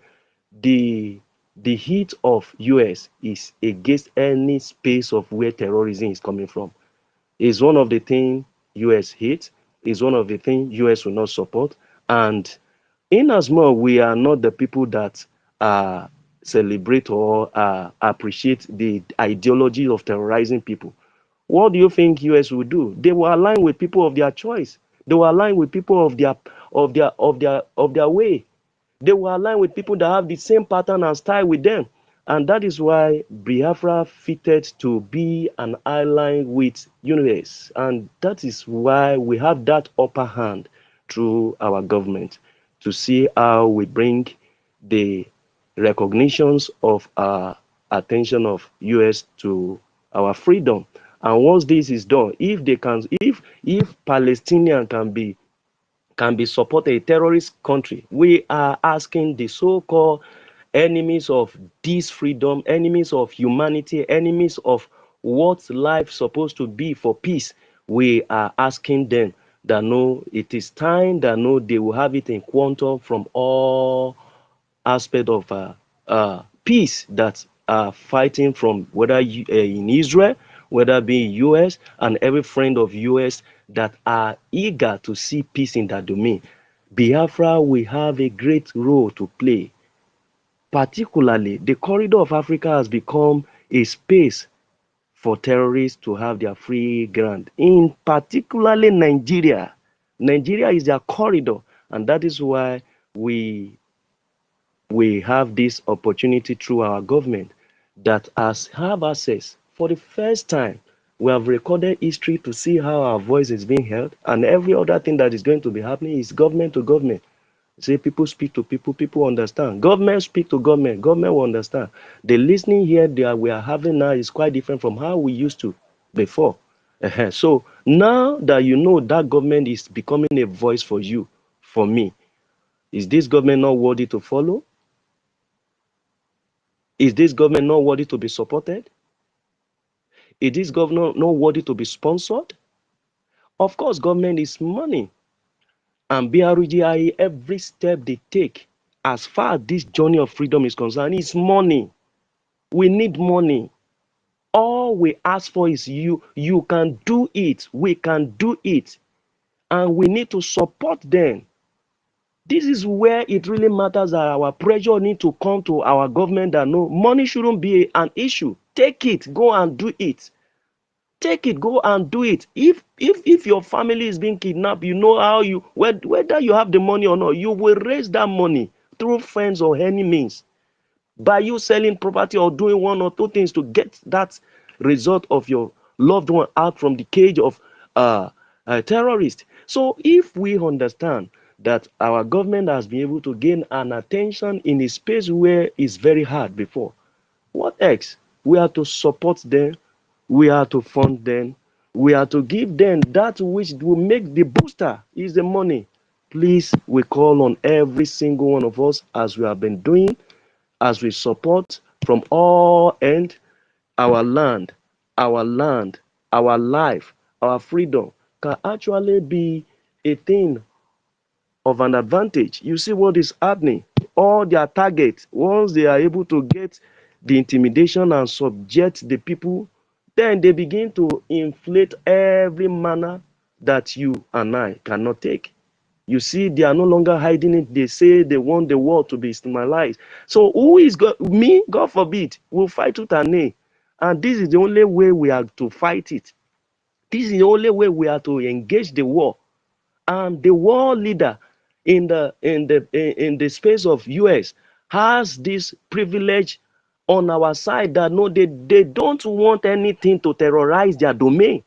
the heat of US is against any space of where terrorism is coming from. Is one of the things US hate, is one of the things US will not support. And in as much we are not the people that celebrate or appreciate the ideology of terrorizing people, what do you think US will do? They will align with people of their choice. They will align with people of their way. They will align with people that have the same pattern and style with them. And that is why Biafra fitted to be an ally with US. And that is why we have that upper hand through our government to see how we bring the recognitions of our attention of US to our freedom. And once this is done, if Palestinian can be support a terrorist country, we are asking the so-called enemies of this freedom, enemies of humanity, enemies of what life supposed to be for peace. We are asking them that no, it is time, that no, they will have it in quantum from all aspect of peace that are fighting from, whether in Israel, whether being US, and every friend of US that are eager to see peace in that domain. Biafra will have a great role to play. Particularly, the corridor of Africa has become a space for terrorists to have their free ground. In particularly Nigeria. Nigeria is their corridor, and that is why we have this opportunity through our government that has have access. For the first time, we have recorded history to see how our voice is being held, and every other thing that is going to be happening is government to government. Say people speak to people, people understand. Government speak to government, government will understand. The listening here that we are having now is quite different from how we used to before. So now that you know that government is becoming a voice for you, for me, is this government not worthy to follow? Is this government not worthy to be supported? Is this government not worthy to be sponsored? Of course, government is money. And BRGIE, every step they take, as far as this journey of freedom is concerned, is money. We need money. All we ask for is you can do it. We can do it. And we need to support them. This is where it really matters that our pressure need to come to our government that no, money shouldn't be an issue. Take it, go and do it. Take it, go and do it. If your family is being kidnapped, you know how you, whether you have the money or not, you will raise that money through friends or any means. By you selling property or doing one or two things to get that result of your loved one out from the cage of terrorists. So if we understand that our government has been able to gain an attention in a space where it's very hard before. What else? We are to support them. We are to fund them. We are to give them that which will make the booster is the money. Please, we call on every single one of us, as we have been doing, as we support from all ends, our land, our life, our freedom can actually be a thing of an advantage. You see what is happening. All their targets, once they are able to get the intimidation and subject the people, then they begin to inflate every manner that you and I cannot take. You see, they are no longer hiding it. They say they want the world to be stigmatized. So who is God? Me, God forbid, will fight with an nail. And this is the only way we are to fight it. This is the only way we are to engage the war. And the war leader in the space of US has this privilege on our side that no, they don't want anything to terrorize their domain.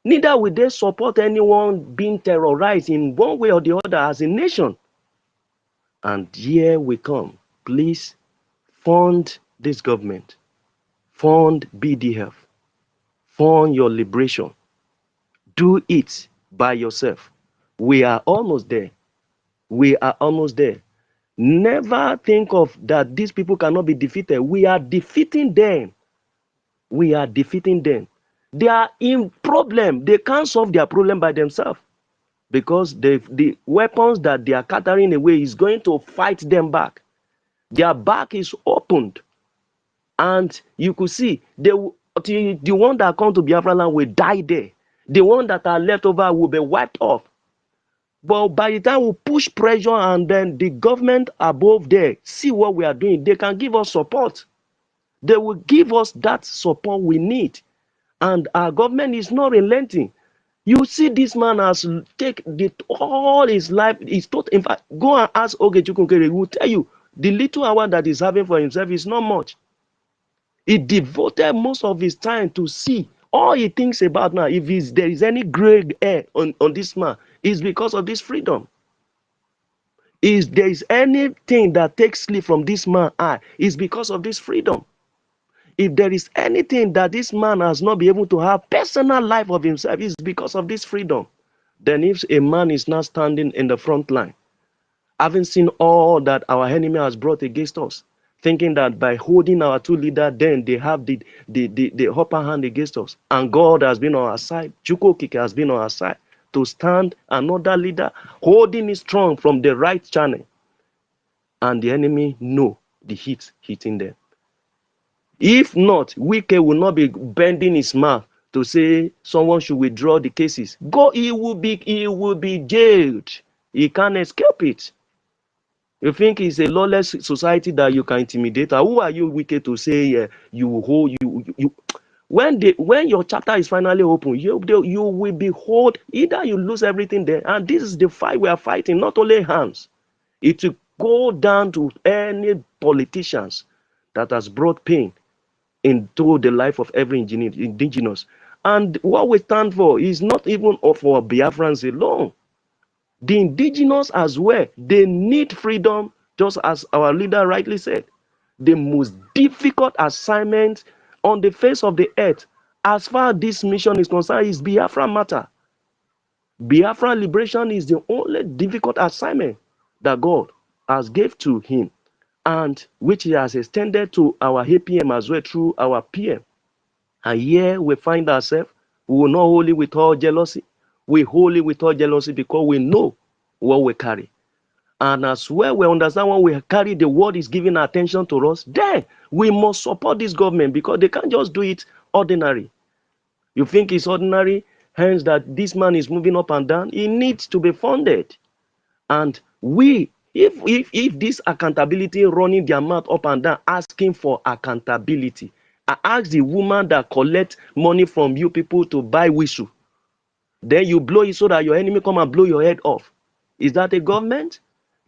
Neither will they support anyone being terrorized in one way or the other as a nation. And here we come. Please fund this government. Fund BDF. Fund your liberation. Do it by yourself. We are almost there. We are almost there. Never think of that these people cannot be defeated. We are defeating them. We are defeating them. They are in problem. They can't solve their problem by themselves because the weapons that they are catering away is going to fight them back. Their back is opened. And you could see the one that come to Biafra land will die there. The one that are left over will be wiped off. But by the time we push pressure and then the government above there see what we are doing, they can give us support. They will give us that support we need. And our government is not relenting. You see, this man has taken all his life. He's taught, in fact, go and ask OGOJA. He will tell you the little hour that he's having for himself is not much. He devoted most of his time to see. All he thinks about now, if there is any gray hair on this man, is because of this freedom. If there is anything that takes sleep from this man's eye, is because of this freedom. If there is anything that this man has not been able to have personal life of himself, is because of this freedom. Then if a man is not standing in the front line, having seen all that our enemy has brought against us, thinking that by holding our two leaders, then they have the upper hand against us. And God has been on our side. Chukokike has been on our side to stand another leader, holding it strong from the right channel. And the enemy know the heat hitting them. If not, Wike will not be bending his mouth to say someone should withdraw the cases. He will be jailed. He can't escape it. You think it's a lawless society that you can intimidate? Who are you, Wike, to say you will hold you? When your chapter is finally open, you will be hold. Either you lose everything there, and this is the fight we are fighting. Not only hands, it will go down to any politicians that has brought pain into the life of every indigenous. And what we stand for is not even for Biafrans alone. The indigenous as well, they need freedom, just as our leader rightly said. The most difficult assignment on the face of the earth, as far as this mission is concerned, is Biafra matter. Biafra liberation is the only difficult assignment that God has gave to him, and which he has extended to our APM as well through our PM. And here we find ourselves, we will not hold it with all jealousy. We hold it with all jealousy because we know what we carry. And as well, we understand when we carry, the world is giving attention to us, then we must support this government because they can't just do it ordinary. You think it's ordinary, hence that this man is moving up and down? He needs to be funded. And if this accountability running their mouth up and down, asking for accountability, I ask the woman that collect money from you people to buy whistle, then you blow it so that your enemy come and blow your head off. Is that a government?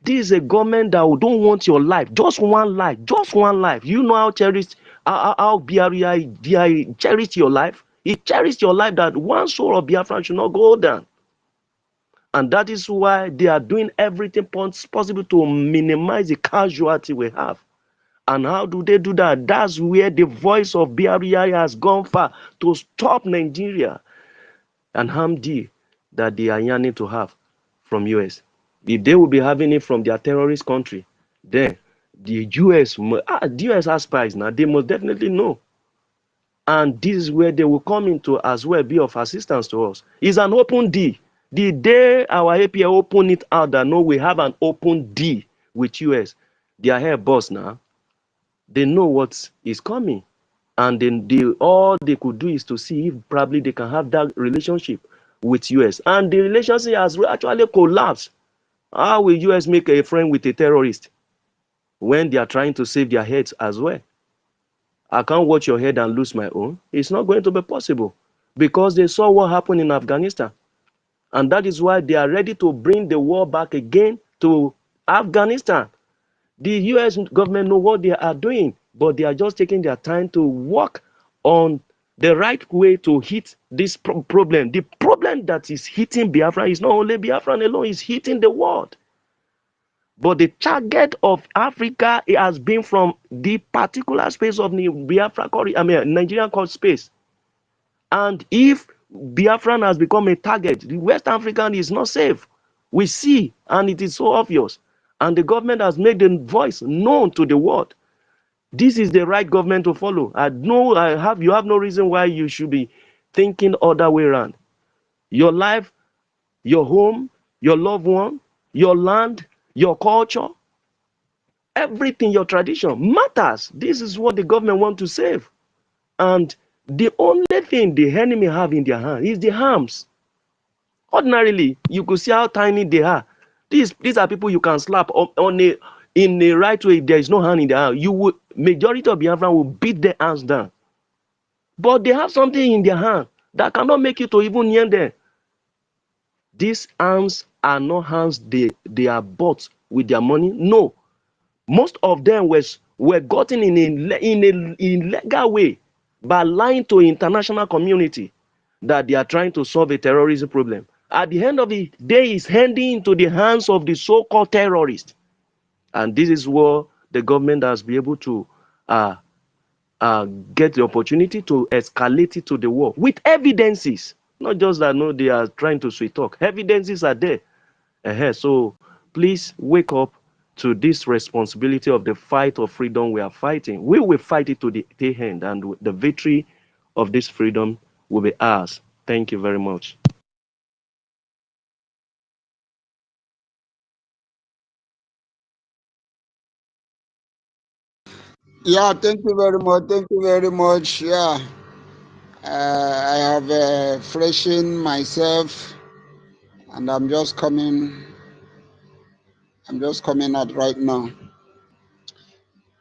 This is a government that don't want your life, just one life, just one life. You know how cherished, how BRGIE cherished your life. It cherished your life that one soul of Biafra should not go down. And that is why they are doing everything possible to minimize the casualty we have. And how do they do that? That's where the voice of BRGIE has gone far to stop Nigeria and Hamdi that they are yearning to have from US. If they will be having it from their terrorist country, then the US has spies now. They must definitely know. And this is where they will come into as well, be of assistance to us. It's an open deal. The day our APA open it out that no, we have an open deal with US, their hair boss now, they know what is coming. And then all they could do is to see if probably they can have that relationship with US. And the relationship has actually collapsed. How will US make a friend with a terrorist when they are trying to save their heads as well? I can't watch your head and lose my own. It's not going to be possible because they saw what happened in Afghanistan. And that is why they are ready to bring the war back again to Afghanistan. The US government know what they are doing, but they are just taking their time to work on the right way to hit this problem. The problem that is hitting Biafra is not only Biafra alone, it's hitting the world. But the target of Africa has been from the particular space of the Nigerian core space. And if Biafran has become a target, the West African is not safe. We see, and it is so obvious. And the government has made the voice known to the world. This is the right government to follow. You have no reason why you should be thinking other way around. Your life, your home, your loved one, your land, your culture, everything, your tradition matters. This is what the government wants to save. And the only thing the enemy have in their hand is the arms. Ordinarily, you could see how tiny they are. These are people you can slap in the right way. If there is no hand in their hand, majority of Biafran will beat their hands down. But they have something in their hand that cannot make you to even near them. These hands are not hands they are bought with their money. No. Most of them were gotten in a illegal way by lying to international community that they are trying to solve a terrorism problem. At the end of the day, it's handing into the hands of the so-called terrorists. And this is where the government has been able to get the opportunity to escalate it to the war with evidences. Not just that, no, they are trying to sweet talk. Evidences are there. So please wake up to this responsibility of the fight of freedom we are fighting. We will fight it to the end, and the victory of this freedom will be ours. Thank you very much. Yeah, thank you very much. Thank you very much. Yeah, I have freshened myself, and I'm just coming out right now.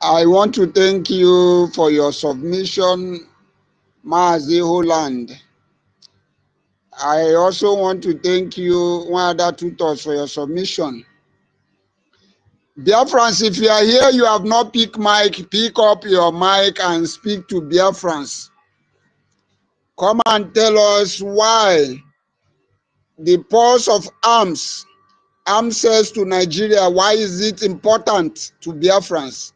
I want to thank you for your submission, Maazi Holland. I also want to thank you, one other tutors, for your submission. Biafrans, if you are here, you have not picked mic, pick up your mic and speak to Biafrans. Come and tell us why the purse of arms sales to Nigeria, why is it important to Biafrans?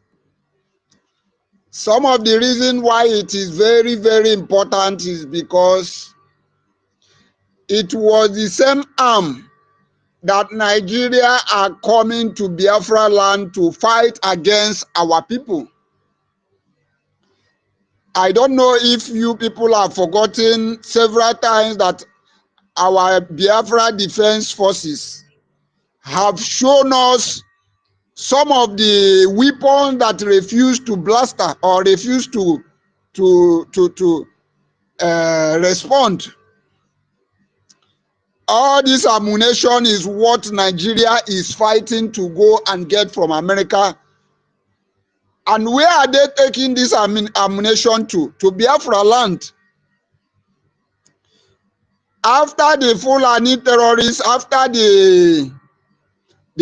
Some of the reason why it is very, very important is because it was the same arm that Nigeria are coming to Biafra land to fight against our people. I don't know if you people have forgotten several times that our Biafra Defense Forces have shown us some of the weapons that refuse to blaster or refuse to respond. All this ammunition is what Nigeria is fighting to go and get from America. And where are they taking this ammunition to? To Biafra land. After the Fulani terrorists, after the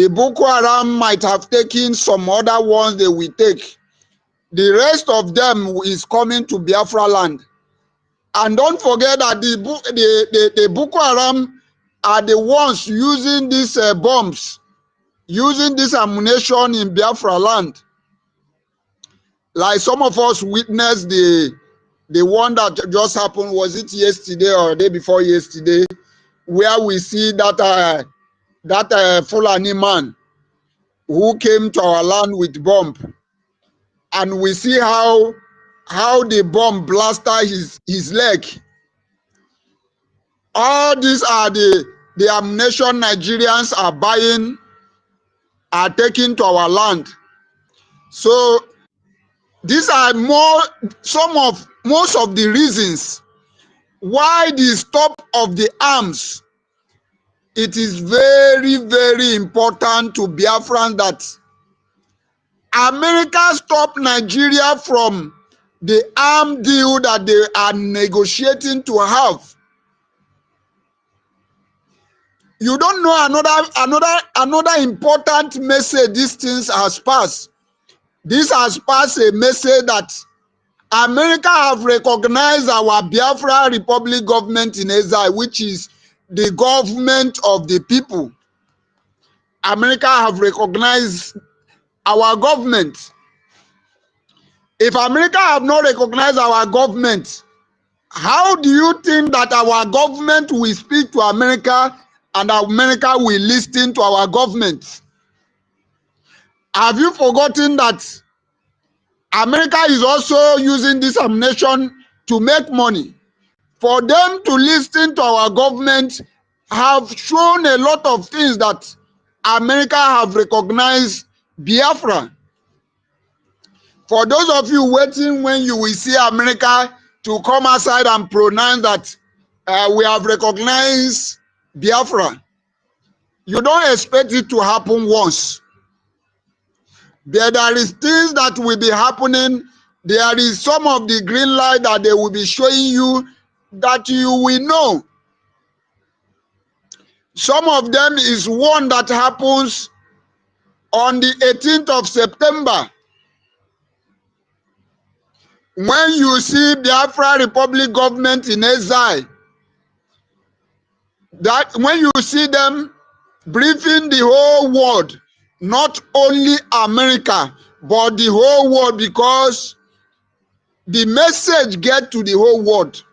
Boko Haram might have taken some other ones they will take, the rest of them is coming to Biafra land. And don't forget that the Boko Haram are the ones using these bombs, using this ammunition in Biafra land. Like some of us witnessed the one that just happened, was it yesterday or the day before yesterday, where we see that Fulani man who came to our land with bomb, and we see how the bomb blasted his leg. All these are the ammunition Nigerians are buying, are taking to our land. So these are most of the reasons why the stop of the arms. It is very, very important to Biafrans that America stop Nigeria from the arm deal that they are negotiating to have. You don't know another important message these things has passed. This has passed a message that America have recognized our Biafra Republic government in exile, which is the government of the people. America have recognized our government. If America have not recognized our government, how do you think that our government will speak to America and America will listen to our government? Have you forgotten that America is also using this ammunition to make money? For them to listen to our government have shown a lot of things that America have recognized Biafra. For those of you waiting when you will see America to come outside and pronounce that we have recognized Biafra, you don't expect it to happen once. There is things that will be happening. There is some of the green light that they will be showing you that you will know. Some of them is one that happens on the 18th of September. When you see Biafra Republic government in exile, that when you see them briefing the whole world, not only America, but the whole world, because the message get to the whole world,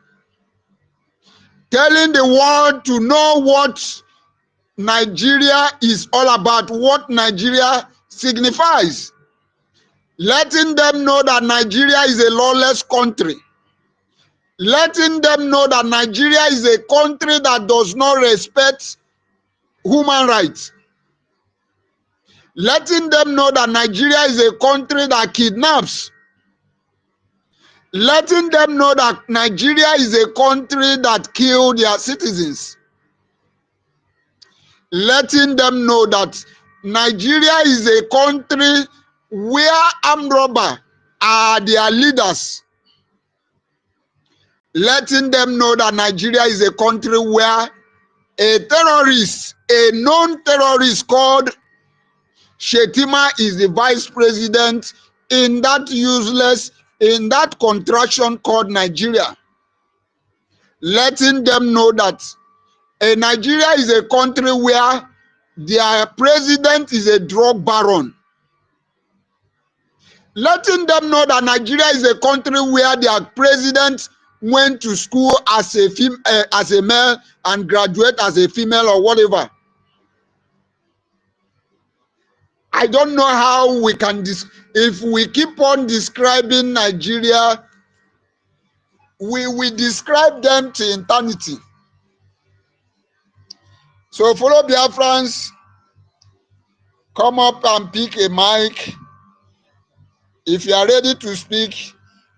telling the world to know what Nigeria is all about, what Nigeria signifies, letting them know that Nigeria is a lawless country, letting them know that Nigeria is a country that does not respect human rights, letting them know that Nigeria is a country that kidnaps, letting them know that Nigeria is a country that kills their citizens, letting them know that Nigeria is a country where armed robbers are their leaders, letting them know that Nigeria is a country where a terrorist, a known terrorist called Shetima is the vice president in that contraction called Nigeria, letting them know that Nigeria is a country where their president is a drug baron, letting them know that Nigeria is a country where their president went to school as a male and graduate as a female or whatever. I don't know how we can, if we keep on describing Nigeria, we will describe them to eternity. So follow Biafrans, come up and pick a mic. If you are ready to speak,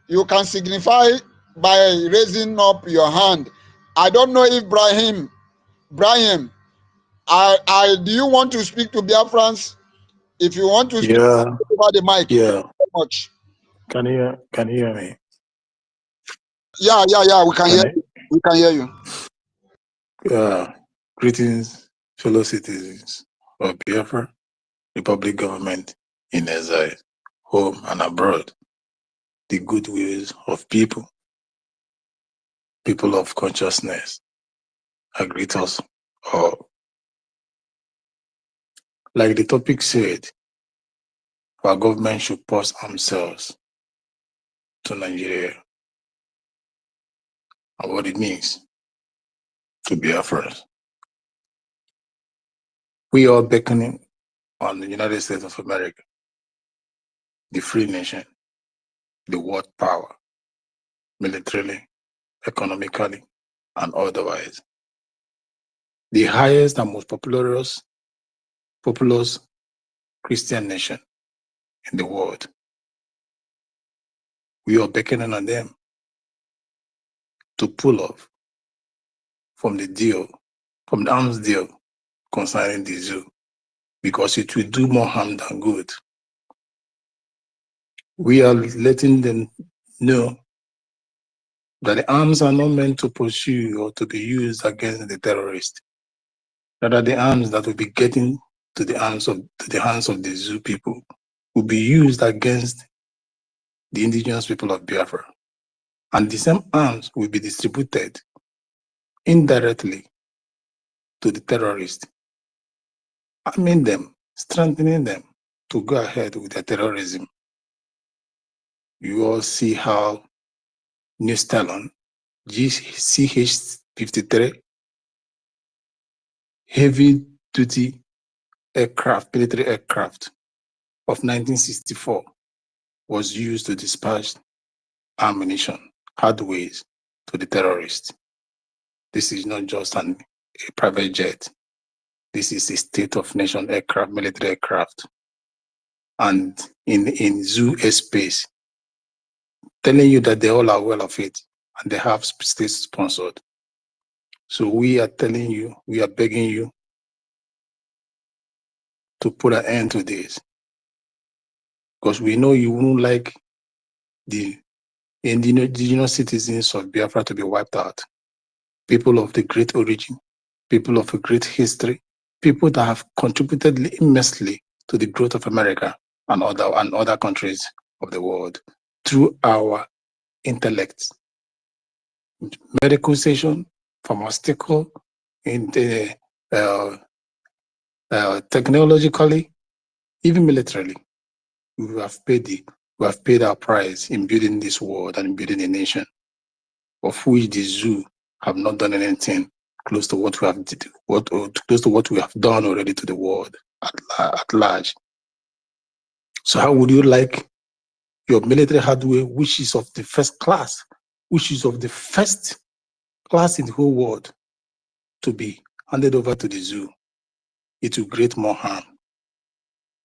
you can signify by raising up your hand. I don't know if Brian, do you want to speak to Biafrans? If you want to speak, over the mic. Yeah. So much. Can you hear me? Yeah. We can hear you. We can hear you. Greetings, fellow citizens of Biafra Republic government in exile, home and abroad. The good wills of people of consciousness. I greet us or like the topic said, our government should pause arms sales to Nigeria and what it means to BIAFRANS. We are beckoning on the United States of America, the free nation, the world power, militarily, economically, and otherwise. The highest and most populous Christian nation in the world. We are beckoning on them to pull off from the deal, from the arms deal concerning the zoo, because it will do more harm than good. We are letting them know that the arms are not meant to pursue or to be used against the terrorists. Rather, the arms that will be getting to the hands of the zoo people will be used against the indigenous people of Biafra. And the same arms will be distributed indirectly to the terrorists, arming them, strengthening them to go ahead with their terrorism. You all see how New Stallion, GCH-53, heavy-duty aircraft, military aircraft of 1964 was used to dispatch ammunition, hardways to the terrorists. This is not just a private jet. This is a state-of-nation aircraft, military aircraft. And in zoo airspace, telling you that they all are well of it and they have state-sponsored. So we are telling you, we are begging you to put an end to this. Because we know you won't like the indigenous citizens of Biafra to be wiped out. People of the great origin, people of a great history, people that have contributed immensely to the growth of America and other countries of the world through our intellect, medical station, pharmaceutical, technologically, even militarily. We have paid our price in building this world and in building a nation, of which the zoo have not done anything close to what we have done already to the world at large. So how would you like your military hardware, which is of the first class, which is of the first class in the whole world, to be handed over to the zoo? It will create more harm.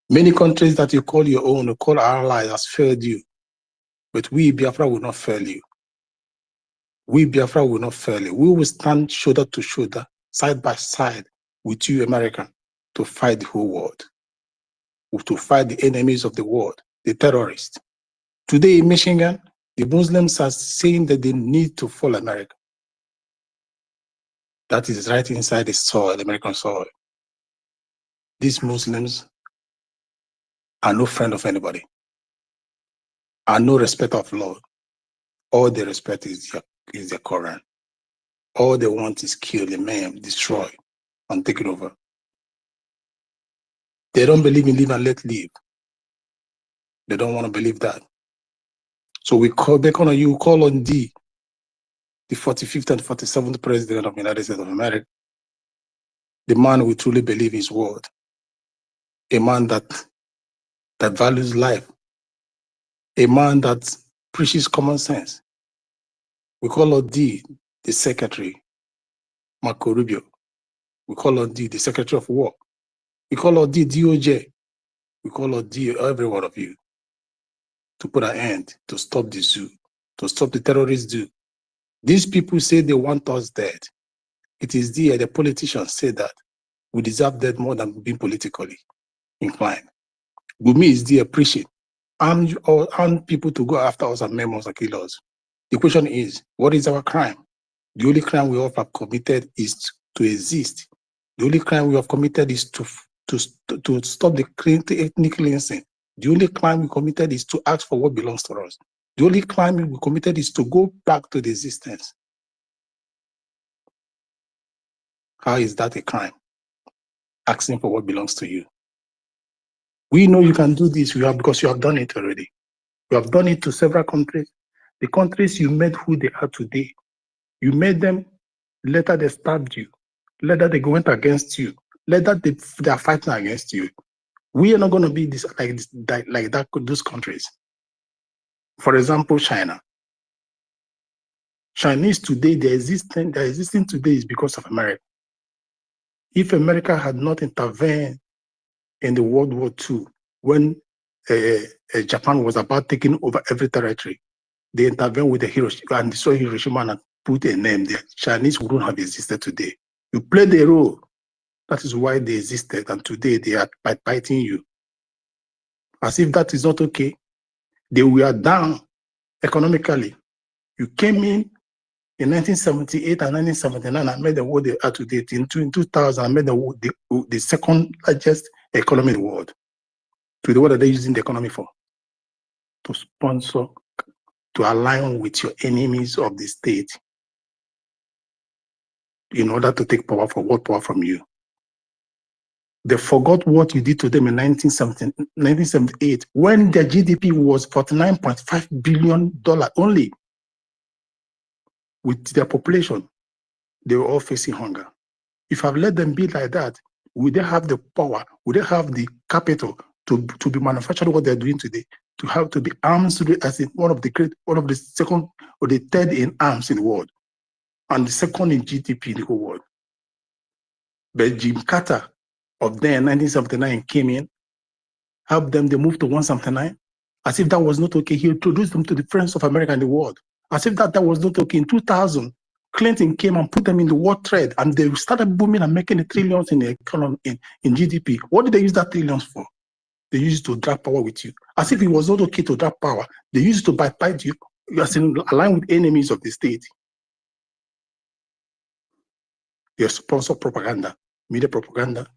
Many countries that you call your own, or call our allies, has failed you. But we, Biafra, will not fail you. We, Biafra, will not fail you. We will stand shoulder to shoulder, side by side with you, America, to fight the whole world, to fight the enemies of the world, the terrorists. Today in Michigan, the Muslims are saying that they need to follow America. That is right inside the soil, the American soil. These Muslims are no friend of anybody, are no respect of law. All they respect is their Quran. All they want is kill, maim, destroy, and take it over. They don't believe in live and let live. They don't want to believe that. So we call back on you, call on the 45th and 47th President of the United States of America, the man who truly believes his word, a man that values life, a man that preaches common sense. We call on the Secretary, Marco Rubio. We call on the Secretary of War. We call on the DOJ. We call on every one of you to put an end, to stop the zoo, to stop the terrorists zoo. These people say they want us dead. It is the politicians say that we deserve death more than being politically inclined. Gumi is there preaching, arm people to go after us and maim us and kill us. The question is, what is our crime? The only crime we all have committed is to exist. The only crime we have committed is to stop the ethnic cleansing. The only crime we committed is to ask for what belongs to us. The only crime we committed is to go back to the existence. How is that a crime? Asking for what belongs to you. We know you can do this because you have done it already. You have done it to several countries. The countries you made who they are today, you made them, later they stabbed you, later they went against you, later they are fighting against you. We are not going to be like that. Those countries. For example, China. Chinese today, they're existing today is because of America. If America had not intervened in the World War II, when Japan was about taking over every territory, they intervened with the Hiroshima and destroyed Hiroshima and put a name there. Chinese wouldn't have existed today. You played a role. That is why they existed, and today they are fighting you. As if that is not okay. They were down economically. You came in 1978 and 1979 and made the world they are today. In 2000, I made the second largest economy in the world. Today, what are they using the economy for? To sponsor, to align with your enemies of the state in order to take power from you. They forgot what you did to them in 1978 when their GDP was $49.5 billion only. With their population, they were all facing hunger. If I've let them be like that, would they have the power? Would they have the capital to be manufacturing what they're doing today? To be arms as in one of the second or the third in arms in the world, and the second in GDP in the whole world. But Jim Carter of then 1979 came in, helped them, they moved to 179, as if that was not okay. He introduced them to the friends of America in the world, as if that was not okay. In 2000, Clinton came and put them in the world trade, and they started booming and making the trillions in the economy, in GDP. What did they use that trillions for? They used it to drag power with you. As if it was not okay to drag power. They used it to bypass you, as in align with enemies of the state. They sponsor propaganda, media propaganda.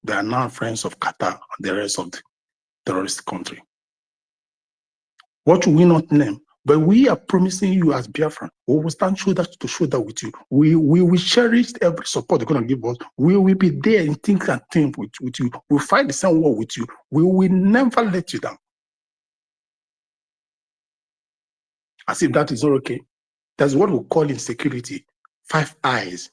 They are now friends of Qatar and the rest of the terrorist country. What should we not name? But we are promising you as Biafran, we will stand shoulder to shoulder with you. We will cherish every support they're going to give us. We will be there in think and think with you. We'll fight the same war with you. We will never let you down. As if that is not okay. That's what we call in security 5 eyes.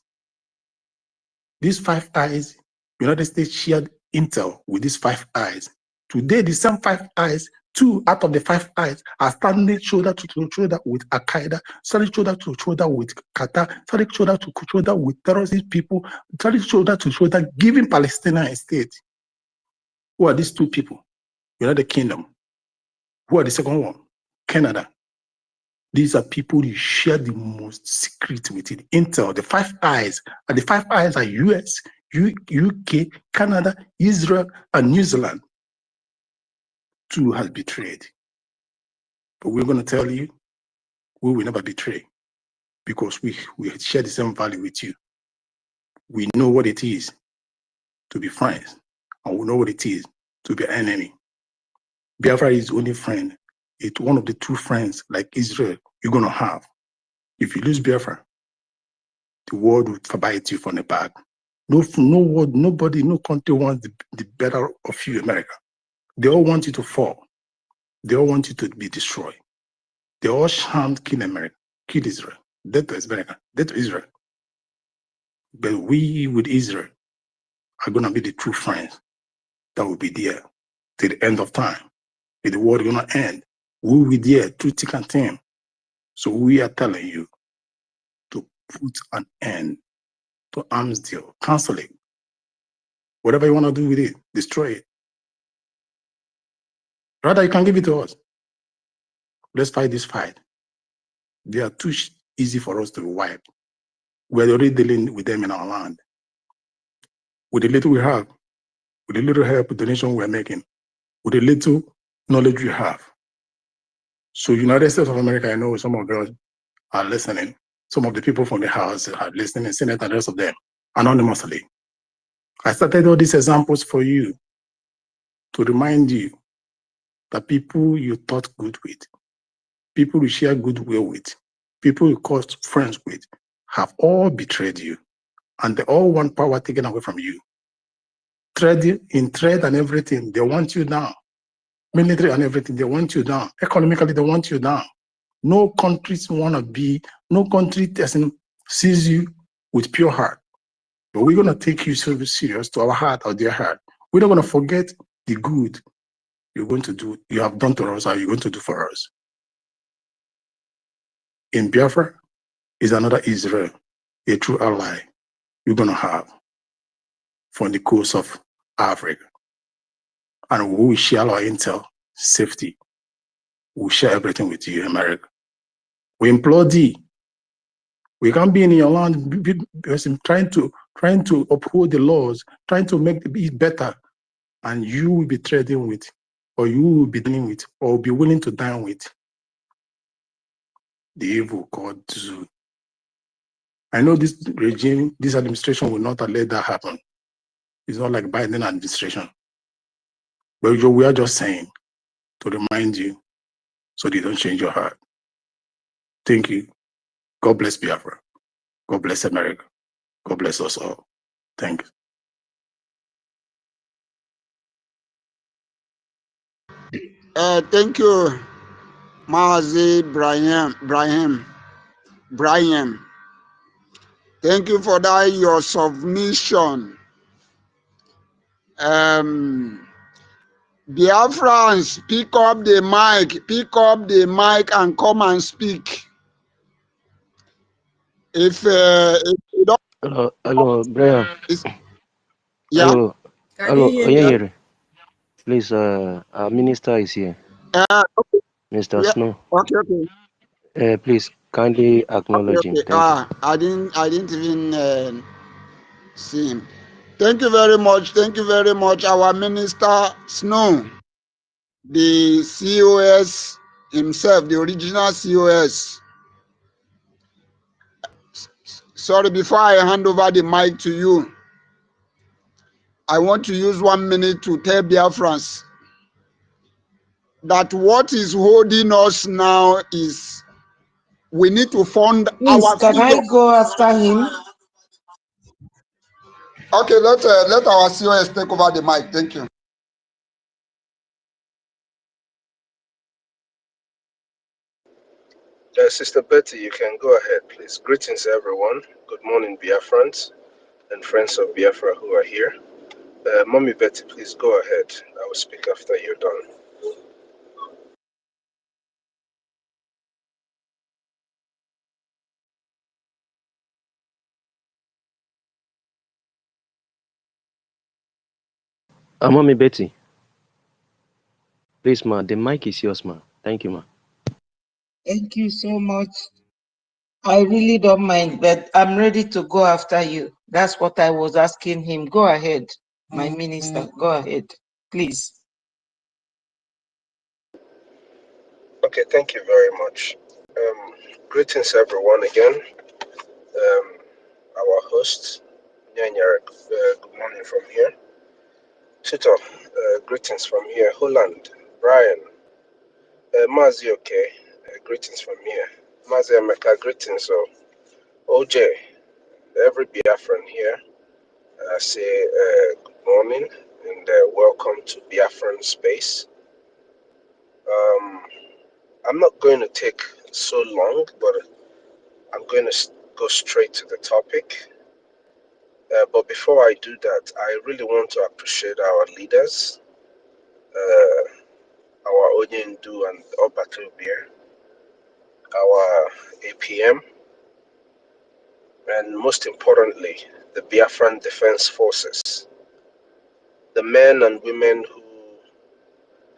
These 5 eyes, United States shared intel with these 5 eyes. Today, the same 5 eyes, 2 out of the 5 eyes are standing shoulder to shoulder with Al-Qaeda, standing shoulder to shoulder with Qatar, standing shoulder to shoulder with terrorist people, standing shoulder to shoulder giving Palestine a state. Who are these 2 people? United Kingdom. Who are the second one? Canada. These are people you share the most secret with it. Intel, the 5 eyes, and the 5 eyes are US, UK, Canada, Israel, and New Zealand. 2 has betrayed. But we're going to tell you, we will never betray, because we share the same value with you. We know what it is to be friends, and we know what it is to be an enemy. Biafra is the only friend. It's one of the 2 friends like Israel you're going to have. If you lose Biafra, the world will forbid you from the back. Nobody, no country wants the better of you, America. They all want you to fall. They all want you to be destroyed. They all shammed kill America, kill Israel, death to America, death to Israel. But we with Israel are going to be the true friends that will be there till the end of time. If the world is going to end, we will be there through thick and thin. So we are telling you to put an end to arms deal, cancel it. Whatever you want to do with it, destroy it. Rather, you can give it to us. Let's fight this fight. They are too easy for us to wipe. We're already dealing with them in our land. With the little we have, with the little help, donation we're making, with the little knowledge we have. So United States of America, I know some of them are listening. Some of the people from the House are listening, Senate and the rest of them, anonymously. I started all these examples for you to remind you that people you thought good with, people you share goodwill with, people you caused friends with, have all betrayed you, and they all want power taken away from you. Trade and everything, they want you down. Military and everything, they want you down. Economically, they want you down. No countries want to be, no country sees you with pure heart. But we're going to take you so serious to our heart or their heart. We're not going to forget the good you're going to do, you have done to us, or you're going to do for us. In Biafra is another Israel, a true ally you're going to have for the coast of Africa. And we will share our intel, safety. We'll share everything with you, America. We implore thee. We can't be in your land trying to uphold the laws, trying to make it better, and you will be trading with, or you will be dealing with, or be willing to dine with the evil called Zoo. I know this regime, this administration will not let that happen. It's not like Biden administration. But we are just saying to remind you so they don't change your heart. Thank you. God bless Biafra. God bless America. God bless us all. Thank you. Thank you, Mazi Brian. Thank you for that, your submission. Biafrans, pick up the mic and come and speak. If you don't, Hello, Brian. yeah. Can you hear me? Here. Please, our minister is here. Okay, Mr. yeah, Snow. okay. Please kindly acknowledge him. Thank you. I didn't even see him. Thank you very much. Thank you very much, our minister Snow, the COS himself, the original COS. Sorry, before I hand over the mic to you, I want to use 1 minute to tell Biafrans that what is holding us now is we need to fund Please, our can freedom. I go after him? Okay, let our COS take over the mic. Thank you. Sister Betty, you can go ahead, please. Greetings, everyone. Good morning, Biafrans and friends of Biafra who are here. Mommy Betty, please go ahead. I will speak after you're done. Mommy Betty, please, ma, the mic is yours, ma. Thank you, ma. Thank you so much. I really don't mind, but I'm ready to go after you. That's what I was asking him. Go ahead, my minister. Go ahead, please. Okay, thank you very much. Greetings, everyone, again. Our host, Nyanyar, good morning from here. Tutor, greetings from here. Holland, Brian, Mazi, okay, greetings from here. Mazi Emeka, greetings. So, OJ, every Biafran here, I say good morning and welcome to Biafran Space. I'm not going to take so long, but I'm going to go straight to the topic. But before I do that, I really want to appreciate our leaders, our Onyendu and Obatubir, our APM, and most importantly, the Biafran Defense Forces, the men and women who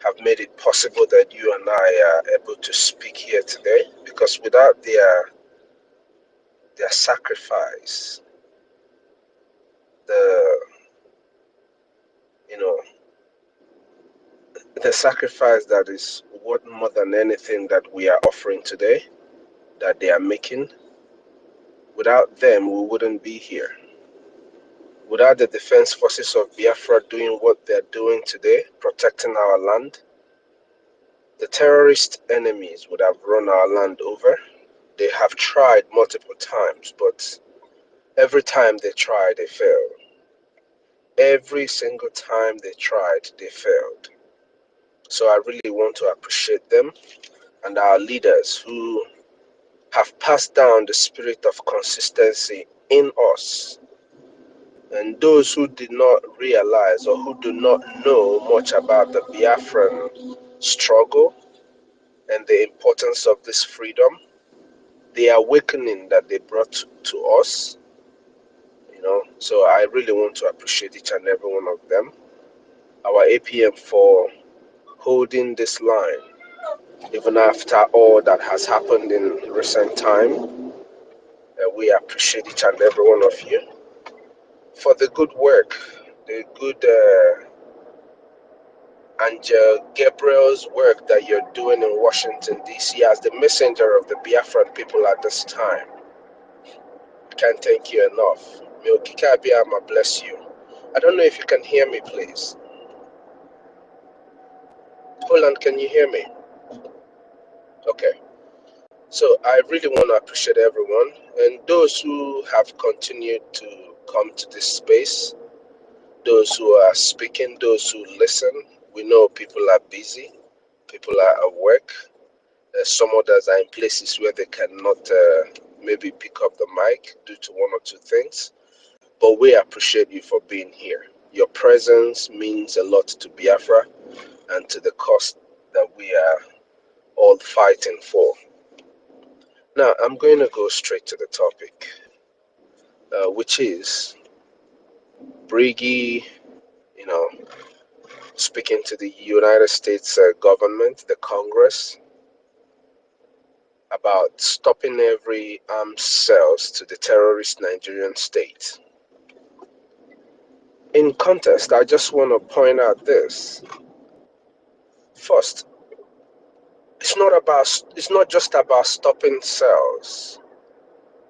have made it possible that you and I are able to speak here today, because without their sacrifice, the sacrifice that is worth more than anything that we are offering today, that they are making, without them, we wouldn't be here. Without the defense forces of Biafra doing what they're doing today, protecting our land, the terrorist enemies would have run our land over, They have tried multiple times, but every time they try, they fail. Every single time they tried, they failed. So I really want to appreciate them and our leaders who have passed down the spirit of consistency in us. And those who did not realize or who do not know much about the Biafran struggle and the importance of this freedom, the awakening that they brought to us, so I really want to appreciate each and every one of them. Our APM for holding this line, even after all that has happened in recent time. We appreciate each and every one of you for the good work, the good Angel Gabriel's work that you're doing in Washington, D.C. as the messenger of the Biafran people at this time. Can't thank you enough. May EKID bless you. I don't know if you can hear me, please. Poland, can you hear me? Okay. So I really want to appreciate everyone and those who have continued to come to this space, those who are speaking, those who listen. We know people are busy, people are at work. Some others are in places where they cannot maybe pick up the mic due to one or two things. But we appreciate you for being here. Your presence means a lot to Biafra and to the cause that we are all fighting for. Now, I'm going to go straight to the topic, which is BRGIE, speaking to the United States government, the Congress, about stopping every armed sales to the terrorist Nigerian state. In context, I just want to point out this. First, it's not just about stopping sales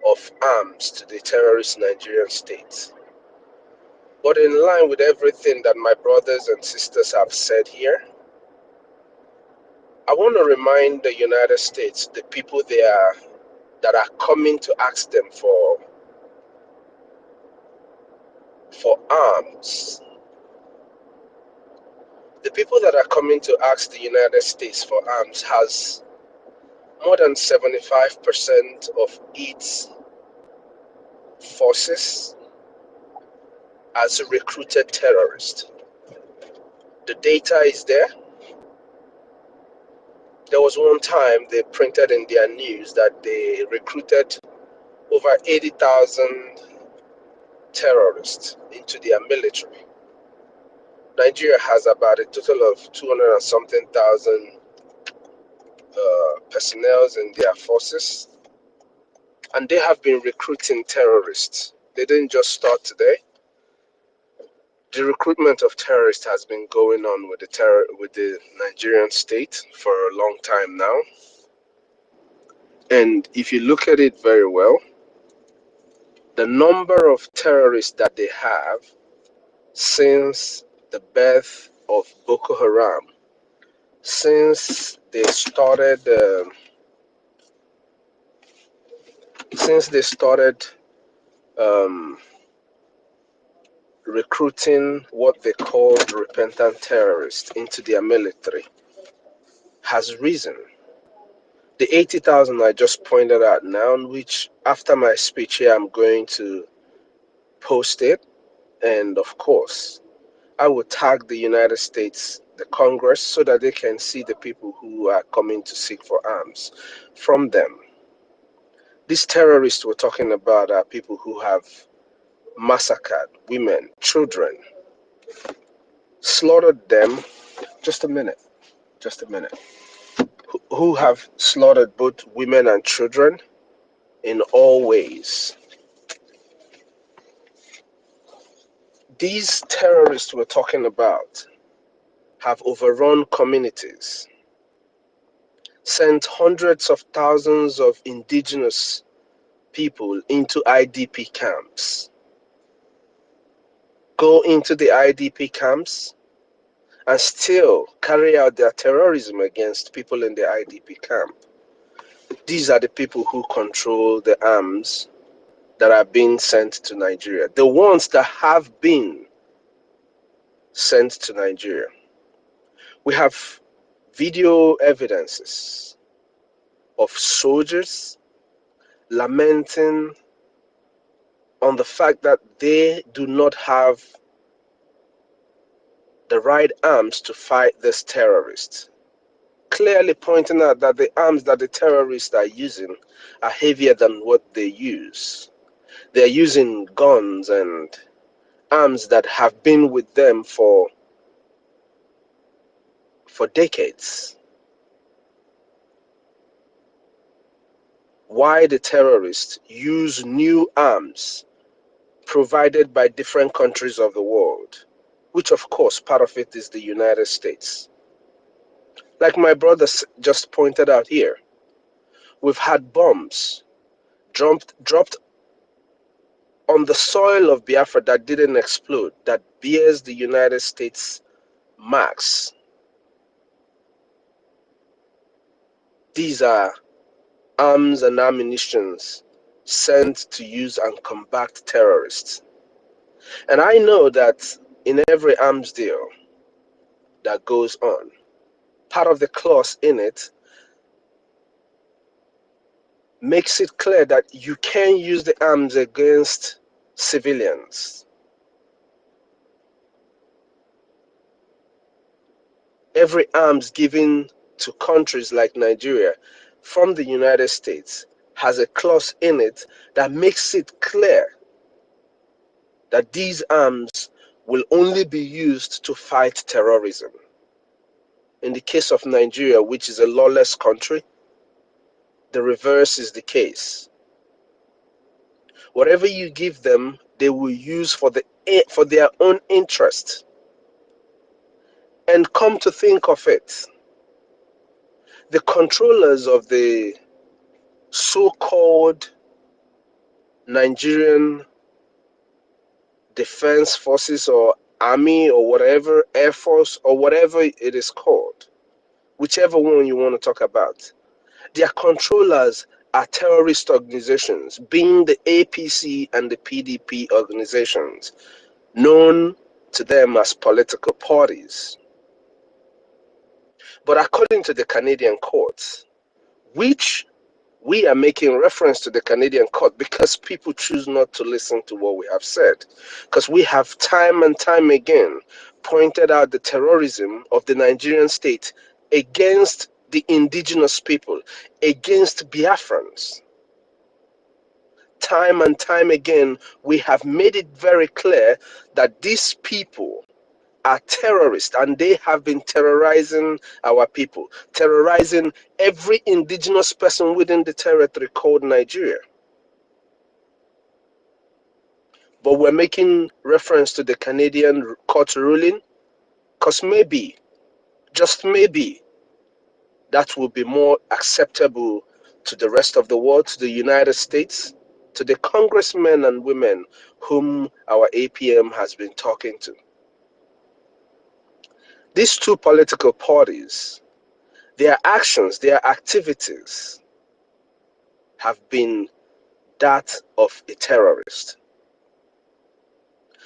of arms to the terrorist Nigerian state. But in line with everything that my brothers and sisters have said here, I want to remind the United States, the people there that are coming to ask them for arms, the people that are coming to ask the United States for arms has more than 75% of its forces as recruited terrorists. The data is there. There was one time they printed in their news that they recruited over 80,000 terrorists into their military. Nigeria has about a total of 200 and something thousand personnel in their forces, and they have been recruiting terrorists. They didn't just start today. The recruitment of terrorists has been going on with the Nigerian state for a long time now. And if you look at it very well, the number of terrorists that they have since the birth of Boko Haram, since they started recruiting what they call repentant terrorists into their military, has risen. The 80,000 I just pointed out now, which after my speech here, I'm going to post it. And of course, I will tag the United States, the Congress, so that they can see the people who are coming to seek for arms from them. These terrorists we're talking about are people who have massacred women, children, slaughtered them. Just a minute. Who have slaughtered both women and children in all ways. These terrorists we're talking about have overrun communities, sent hundreds of thousands of indigenous people into IDP camps, go into the IDP camps and still carry out their terrorism against people in the IDP camp. These are the people who control the arms that are being sent to Nigeria. The ones that have been sent to Nigeria. We have video evidences of soldiers lamenting on the fact that they do not have the right arms to fight this terrorist, clearly pointing out that the arms that the terrorists are using are heavier than what they use. They're using guns and arms that have been with them for decades. Why the terrorists use new arms provided by different countries of the world, which of course part of it is the United States. Like my brother just pointed out here, we've had bombs dropped on the soil of Biafra that didn't explode, that bears the United States marks. These are arms and ammunitions sent to use and combat terrorists. And I know that in every arms deal that goes on, part of the clause in it makes it clear that you can use the arms against civilians. Every arms given to countries like Nigeria from the United States has a clause in it that makes it clear that these arms will only be used to fight terrorism. In the case of Nigeria, which is a lawless country, the reverse is the case. Whatever you give them, they will use for their own interest. And come to think of it, the controllers of the so-called Nigerian Defense Forces or Army or whatever, Air Force or whatever it is called, whichever one you want to talk about, their controllers are terrorist organizations, being the APC and the PDP organizations, known to them as political parties. But according to the Canadian courts, which we are making reference to the Canadian court because people choose not to listen to what we have said, because we have time and time again pointed out the terrorism of the Nigerian state against the indigenous people, against Biafrans. Time and time again, we have made it very clear that these people are terrorists and they have been terrorizing our people, terrorizing every indigenous person within the territory called Nigeria. But we're making reference to the Canadian court ruling because maybe, just maybe, that will be more acceptable to the rest of the world, to the United States, to the congressmen and women whom our APM has been talking to. These two political parties, their actions, their activities have been that of a terrorist.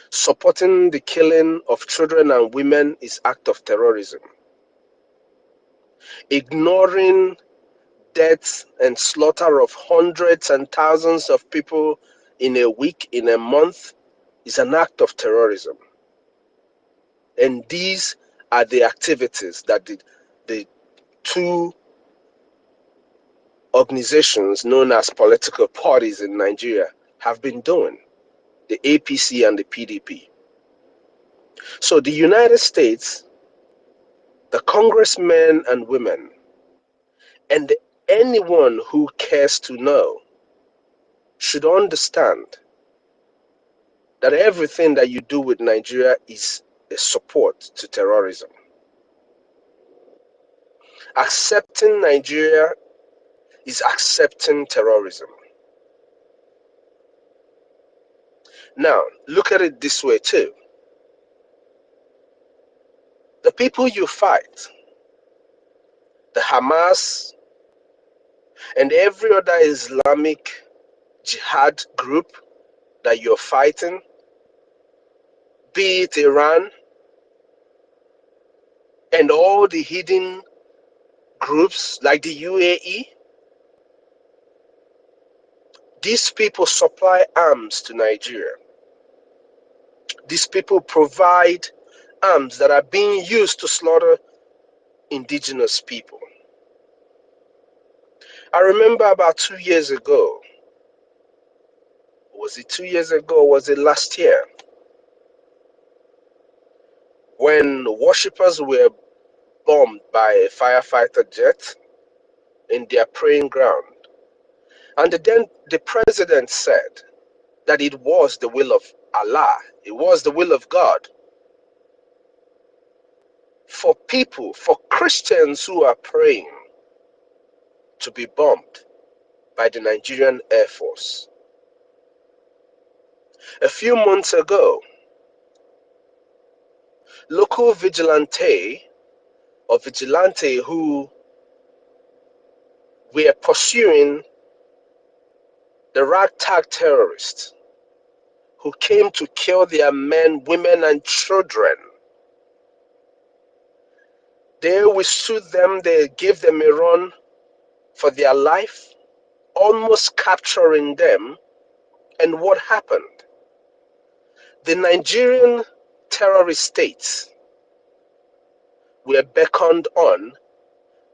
Supporting the killing of children and women is act of terrorism. Ignoring deaths and slaughter of hundreds and thousands of people in a week, in a month, is an act of terrorism. And these are the activities that the two organizations known as political parties in Nigeria have been doing, the APC and the PDP. So the United States, the congressmen and women, and anyone who cares to know should understand that everything that you do with Nigeria is a support to terrorism. Accepting Nigeria is accepting terrorism. Now, look at it this way too. The people you fight, the Hamas, And every other Islamic jihad group that you're fighting, be it Iran and all the hidden groups like the UAE, these people supply arms to Nigeria. These people provide arms that are being used to slaughter indigenous people. I remember about 2 years ago, was it 2 years ago or was it last year, when worshippers were bombed by a firefighter jet in their praying ground. And then the president said that it was the will of Allah, it was the will of God for people, for Christians who are praying, to be bombed by the Nigerian Air Force. A few months ago, local vigilante who were pursuing the ragtag terrorists who came to kill their men, women, and children. They withstood them, they gave them a run for their life, almost capturing them. And what happened? The Nigerian terrorist states were beckoned on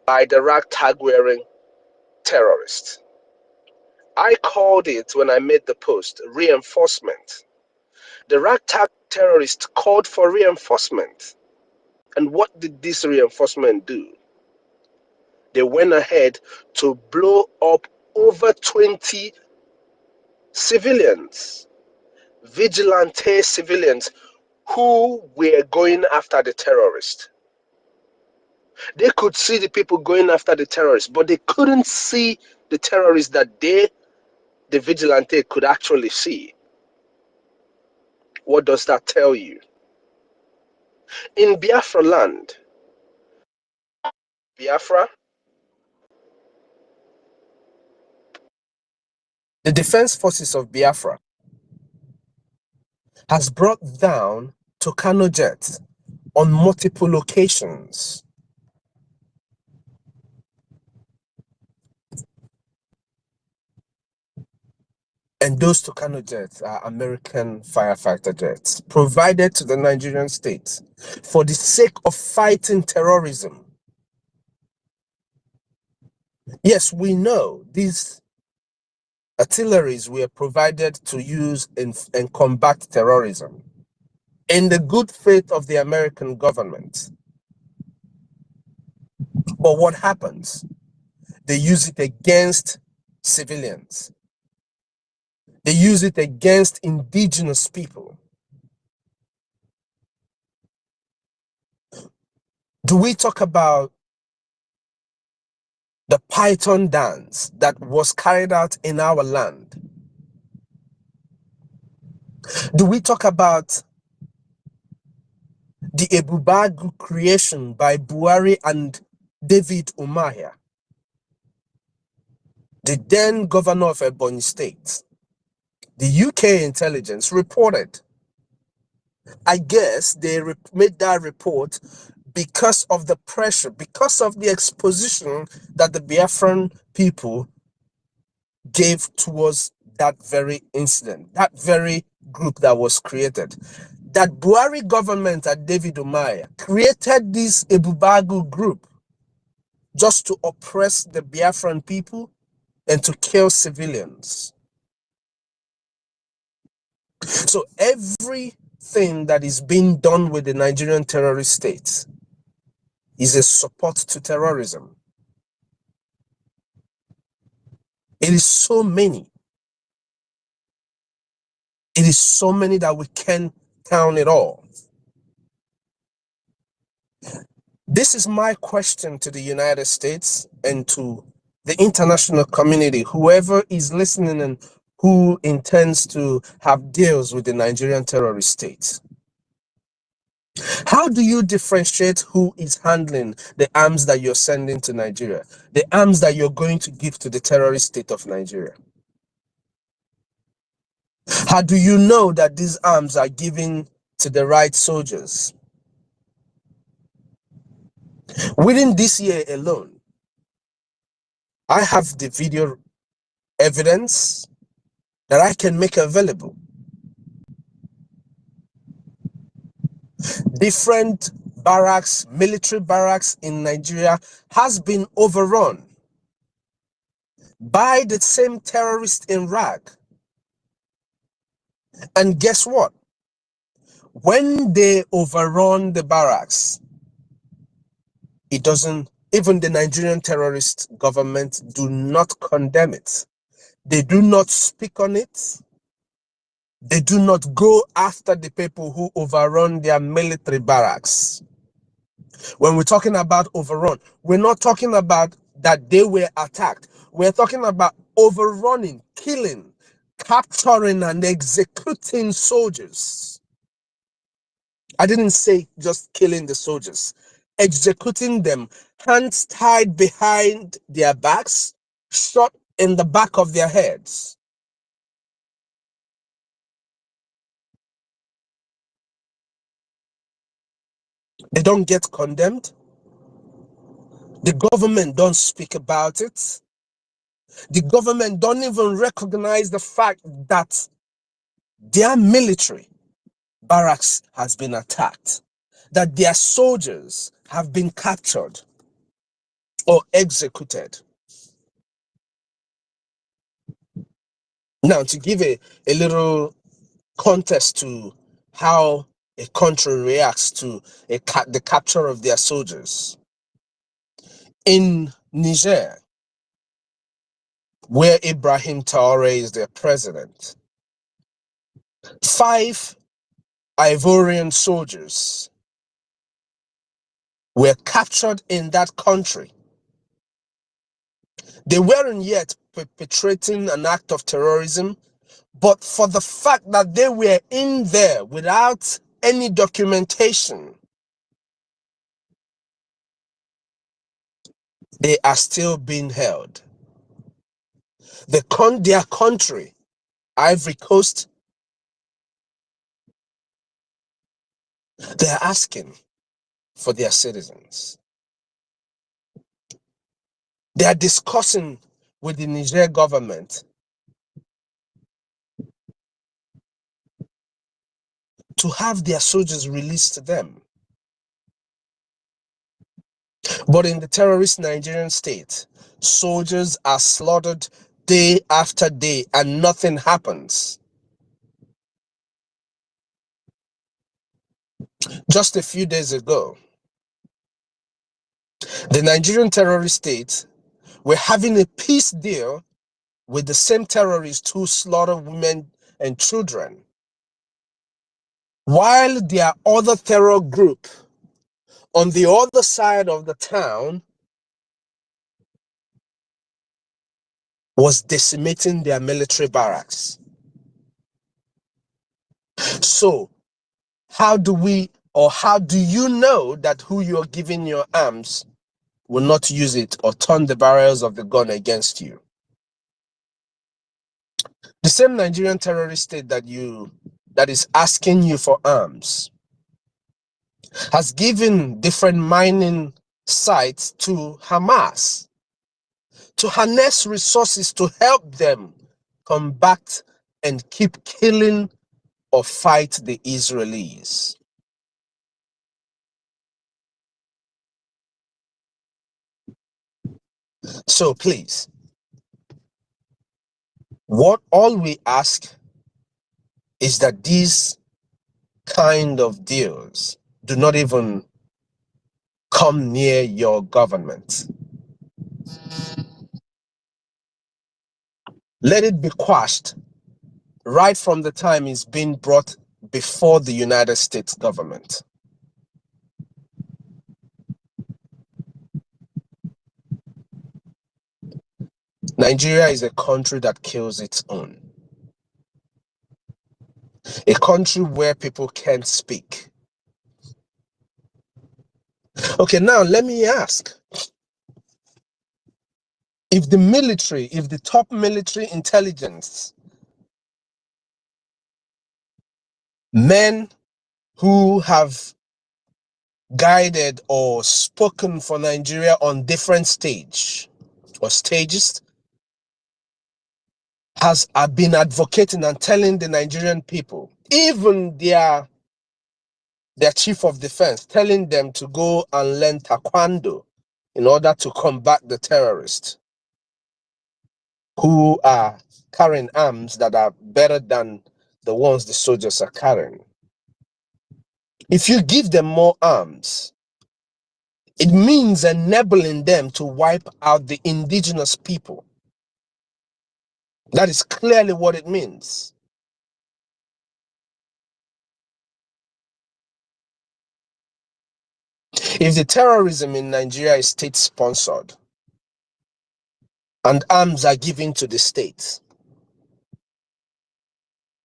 by the ragtag wearing terrorists. I called it, when I made the post, reinforcement. The ragtag terrorists called for reinforcement. And what did this reinforcement do? They went ahead to blow up over 20 civilians, vigilante civilians, who were going after the terrorists. They could see the people going after the terrorists, but they couldn't see the terrorists that the vigilante, could actually see. What does that tell you? In Biafra land, Biafra, the defense forces of Biafra has brought down Tucano jets on multiple occasions. And those Tucano jets are American firefighter jets provided to the Nigerian state for the sake of fighting terrorism. Yes, we know these artilleries were provided to use in combat terrorism in the good faith of the American government. But what happens? They use it against civilians. They use it against indigenous people. Do we talk about the Python dance that was carried out in our land? Do we talk about the Ebubagu creation by Buhari and David Umahi, the then governor of Ebonyi State? The UK intelligence reported. I guess they made that report because of the pressure, because of the exposition that the Biafran people gave towards that very incident, that very group that was created. That Buhari government at David Umahi created this Ebubagu group just to oppress the Biafran people and to kill civilians. So everything that is being done with the Nigerian terrorist state is a support to terrorism. It is so many. It is so many that we can't count it all. This is my question to the United States and to the international community, whoever is listening and who intends to have deals with the Nigerian terrorist state. How do you differentiate who is handling the arms that you're sending to Nigeria, the arms that you're going to give to the terrorist state of Nigeria? How do you know that these arms are given to the right soldiers? Within this year alone, I have the video evidence that I can make available. Different barracks, military barracks in Nigeria has been overrun by the same terrorists in rag. And guess what? When they overrun the barracks, it doesn't, even the Nigerian terrorist government do not condemn it. They do not speak on it. They do not go after the people who overrun their military barracks. When we're talking about overrun, we're not talking about that they were attacked. We're talking about overrunning, killing, capturing, and executing soldiers. I didn't say just killing the soldiers, executing them, hands tied behind their backs, shot in the back of their heads. They don't get condemned. The government don't speak about it. The government don't even recognize the fact that their military barracks has been attacked, that their soldiers have been captured or executed. Now, to give a little context to how a country reacts to the capture of their soldiers. In Niger, where Ibrahim Traoré is their president, 5 Ivorian soldiers were captured in that country. They weren't yet perpetrating an act of terrorism, but for the fact that they were in there without any documentation, they are still being held. Their country, Ivory Coast, they're asking for their citizens. They are discussing with the Niger government to have their soldiers released to them. But in the terrorist Nigerian state, soldiers are slaughtered day after day and nothing happens. Just a few days ago, the Nigerian terrorist state were having a peace deal with the same terrorists who slaughter women and children, while their other terror group on the other side of the town was decimating their military barracks. So how do you know that who you're giving your arms will not use it or turn the barrels of the gun against you? The same Nigerian terrorist state that is asking you for arms has given different mining sites to Hamas to harness resources to help them combat and keep killing or fight the Israelis. So please, all we ask is that these kind of deals do not even come near your government. Let it be quashed right from the time it's been brought before the United States government. Nigeria is a country that kills its own. A country where people can't speak. Okay, now let me ask. If the military, if the top military intelligence men who have guided or spoken for Nigeria on different stages have been advocating and telling the Nigerian people, even their chief of defense, telling them to go and learn taekwondo in order to combat the terrorists who are carrying arms that are better than the ones the soldiers are carrying. If you give them more arms, it means enabling them to wipe out the indigenous people. That is clearly what it means. If the terrorism in Nigeria is state-sponsored and arms are given to the state,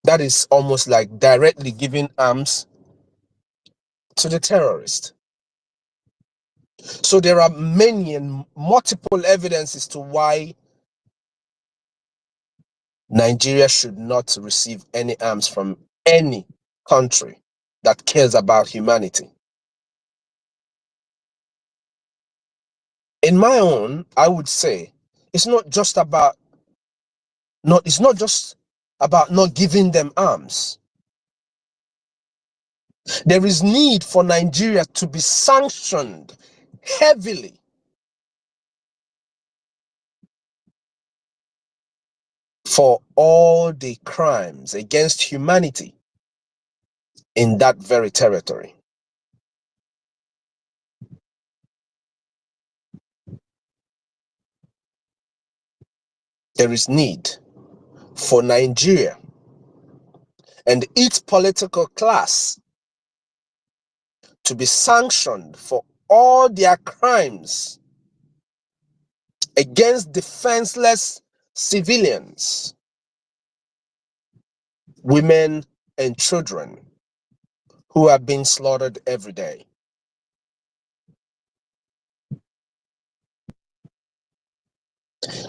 that is almost like directly giving arms to the terrorist. So there are many and multiple evidences to why Nigeria should not receive any arms from any country that cares about humanity. In my own, I would say it's not just about not giving them arms. There is need for Nigeria to be sanctioned heavily for all the crimes against humanity in that very territory. There is need for Nigeria and its political class to be sanctioned for all their crimes against defenseless civilians, women and children who are being slaughtered every day.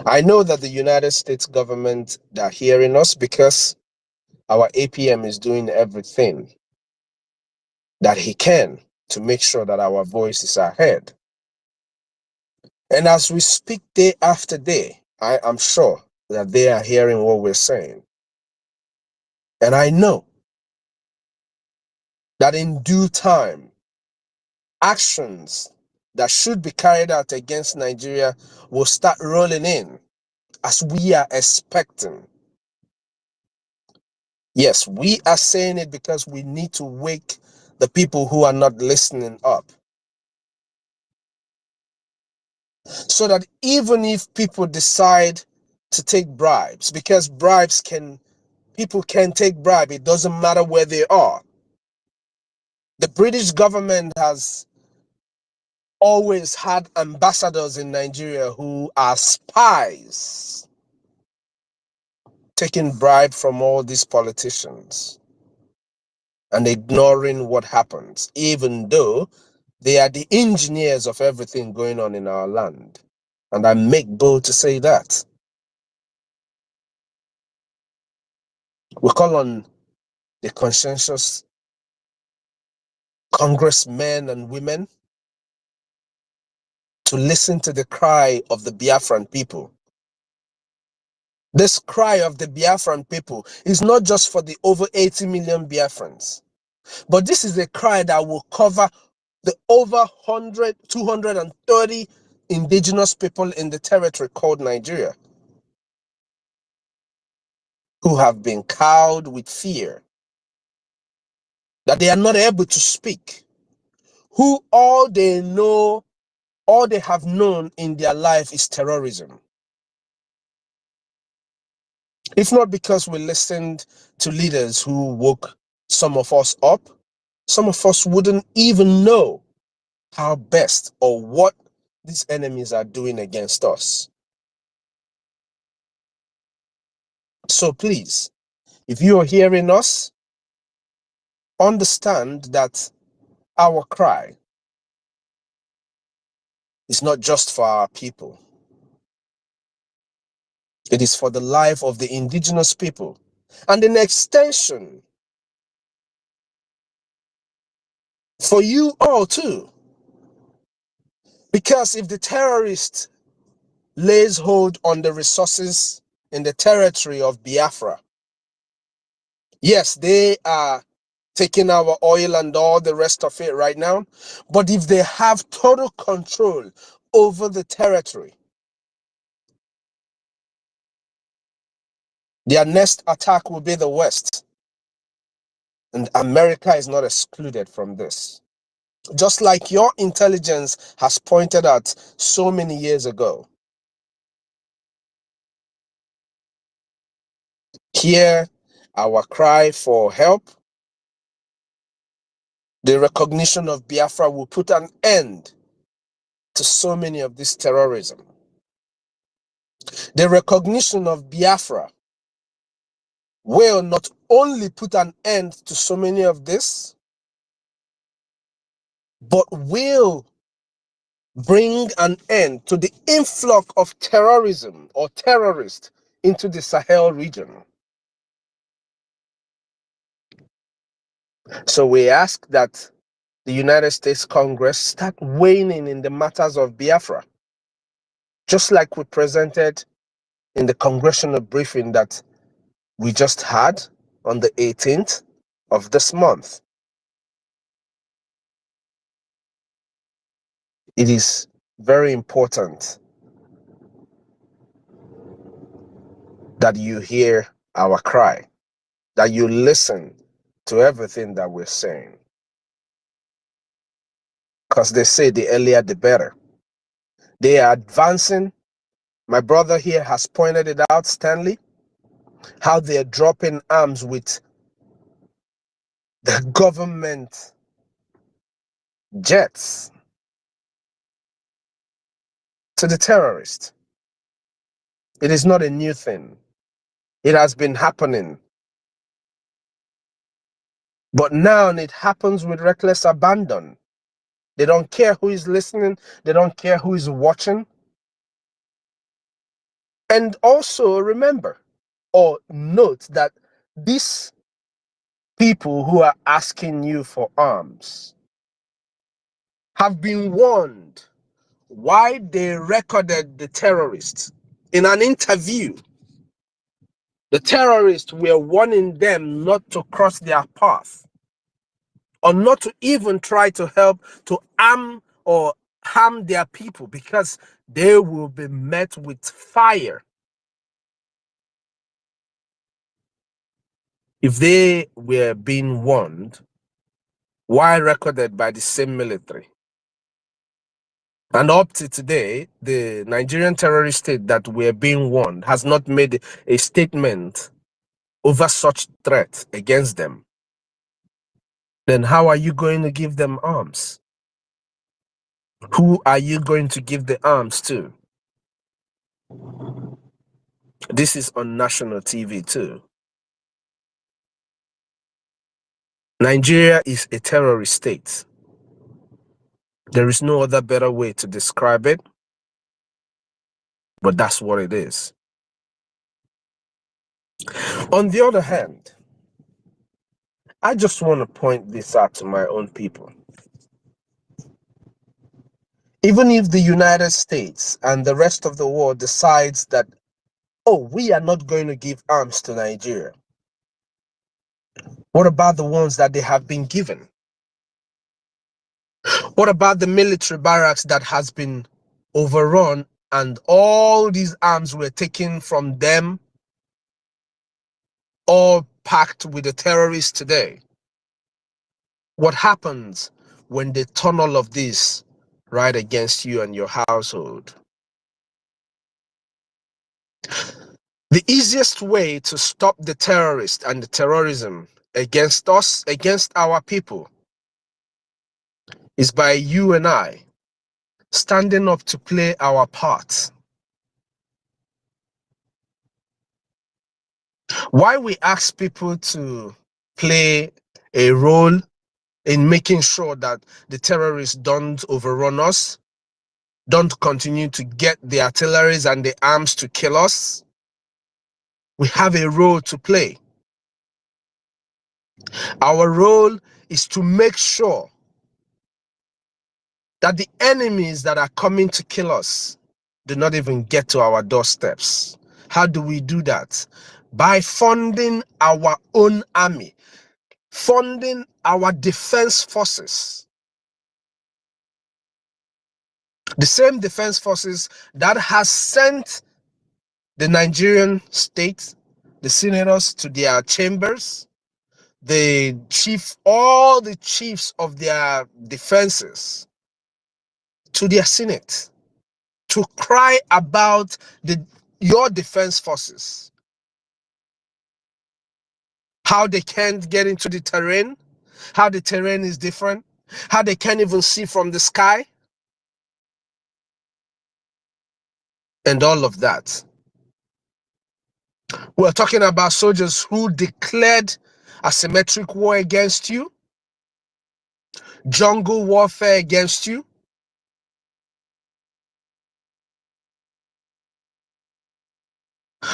I know that the United States government are hearing us because our APM is doing everything that he can to make sure that our voices are heard. And as we speak day after day, I am sure that they are hearing what we're saying. And I know that in due time, actions that should be carried out against Nigeria will start rolling in as we are expecting. Yes, we are saying it because we need to wake the people who are not listening up. So that even if people decide to take bribes, because people can take bribe, it doesn't matter where they are. The British government has always had ambassadors in Nigeria who are spies, taking bribe from all these politicians and ignoring what happens, even though they are the engineers of everything going on in our land. And I make bold to say that. We call on the conscientious congressmen and women to listen to the cry of the Biafran people. This cry of the Biafran people is not just for the over 80 million Biafrans, but this is a cry that will cover the over 230 indigenous people in the territory called Nigeria, who have been cowed with fear, that they are not able to speak, who all they have known in their life is terrorism. If not because we listened to leaders who woke some of us up, some of us wouldn't even know how best or what these enemies are doing against us. So please, if you are hearing us, understand that our cry is not just for our people. It is for the life of the indigenous people. And in extension, for you all too. Because if the terrorist lays hold on the resources in the territory of Biafra, yes, they are taking our oil and all the rest of it right now. But if they have total control over the territory, their next attack will be the West. And America is not excluded from this. Just like your intelligence has pointed out so many years ago. Hear our cry for help. The recognition of Biafra will put an end to so many of this terrorism. The recognition of Biafra will not only put an end to so many of this, but will bring an end to the influx of terrorism or terrorists into the Sahel region. So we ask that the United States Congress start weighing in the matters of Biafra, just like we presented in the congressional briefing that we just had on the 18th of this month. It is very important that you hear our cry, that you listen to everything that we're saying. Because they say the earlier the better. They are advancing. My brother here has pointed it out, Stanley, how they are dropping arms with the government jets to the terrorists. It is not a new thing. It has been happening. But now it happens with reckless abandon. They don't care who is listening. They don't care who is watching. And also remember or note that these people who are asking you for arms have been warned why they recorded the terrorists. In an interview, the terrorists were warning them not to cross their path or not to even try to help to arm or harm their people because they will be met with fire. If they were being warned, why recorded by the same military? And up to today, the Nigerian terrorist state that we're being warned has not made a statement over such threat against them. Then how are you going to give them arms? Who are you going to give the arms to? This is on national TV too. Nigeria is a terrorist state. There is no other better way to describe it, but that's what it is. On the other hand, I just want to point this out to my own people. Even if the United States and the rest of the world decides that, oh, we are not going to give arms to Nigeria, what about the ones that they have been given? What about the military barracks that has been overrun and all these arms were taken from them, all packed with the terrorists today? What happens when they turn all of this right against you and your household? The easiest way to stop the terrorists and the terrorism against us, against our people, is by you and I standing up to play our part. Why we ask people to play a role in making sure that the terrorists don't overrun us don't continue to get the artilleries and the arms to kill us. We have a role to play. Our role is to make sure that the enemies that are coming to kill us do not even get to our doorsteps. How do we do that? By funding our own army, funding our defense forces. The same defense forces that has sent the Nigerian state, the senators to their chambers, all the chiefs of their defenses to their senate to cry about your defense forces, how they can't get into the terrain, how the terrain is different, how they can't even see from the sky, and all of that. We're talking about soldiers who declared asymmetric war against you, jungle warfare against you.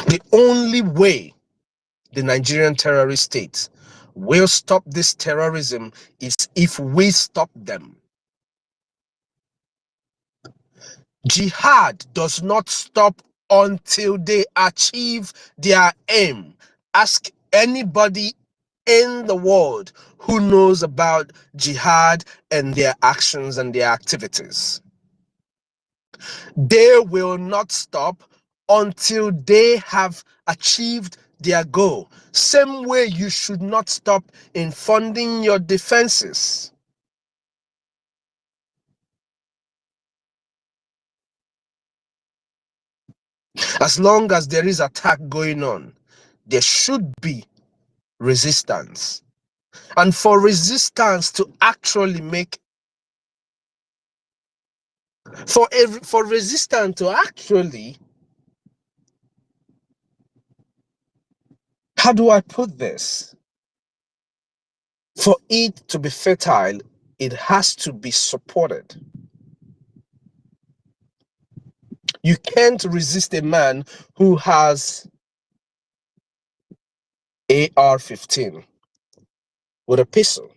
The only way the Nigerian terrorist state will stop this terrorism is if we stop them. Jihad does not stop until they achieve their aim. Ask anybody in the world who knows about jihad and their actions and their activities. They will not stop until they have achieved their goal. Same way you should not stop in funding your defenses. As long as there is attack going on, there should be resistance. And for resistance to actually make, for resistance to actually, how do I put this? For it to be fertile, it has to be supported. You can't resist a man who has AR-15 with a pistol.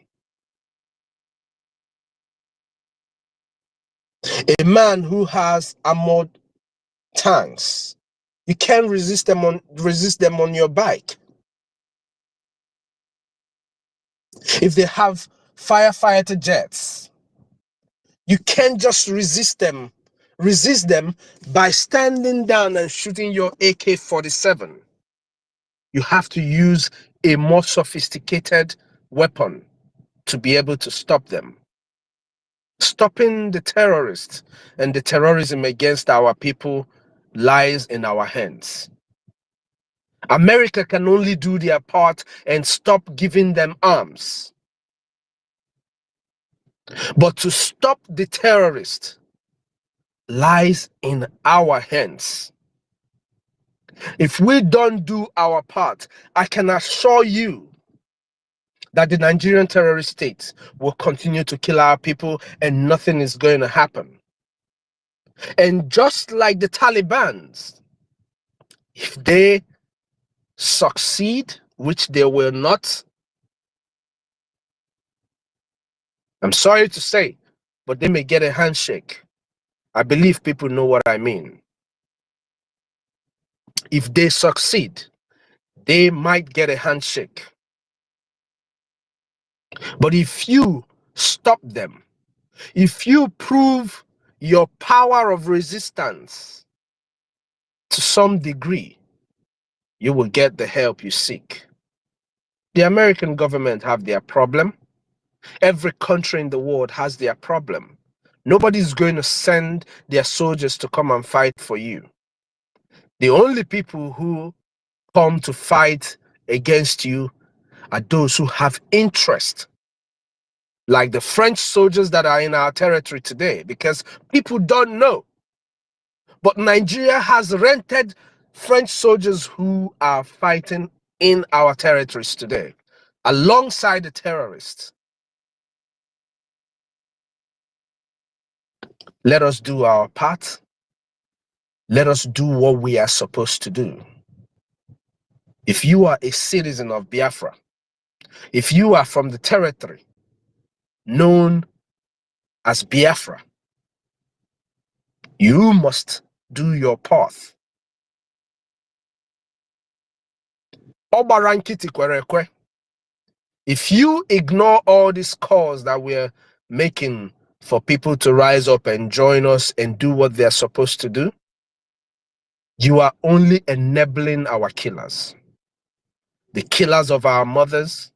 A man who has armored tanks, you can't resist them on your bike. If they have firefighter jets, you can't just resist them by standing down and shooting your AK-47. You have to use a more sophisticated weapon to be able to stop them. Stopping the terrorists and the terrorism against our people lies in our hands. America can only do their part and stop giving them arms. But to stop the terrorists lies in our hands. If we don't do our part, I can assure you that the Nigerian terrorist state will continue to kill our people and nothing is going to happen. And just like the Taliban, if they succeed, which they will not, I'm sorry to say, but they may get a handshake. I believe people know what I mean. If they succeed, they might get a handshake. But if you stop them, if you prove your power of resistance to some degree, you will get the help you seek. The American government have their problem. Every country in the world has their problem. Nobody's going to send their soldiers to come and fight for you. The only people who come to fight against you are those who have interest, like the French soldiers that are in our territory today, because people don't know. But Nigeria has rented French soldiers who are fighting in our territories today, alongside the terrorists. Let us do our part. Let us do what we are supposed to do. If you are a citizen of Biafra, if you are from the territory known as Biafra, you must do your part. If you ignore all these calls that we're making for people to rise up and join us and do what they're supposed to do, you are only enabling our killers. The killers of our mothers,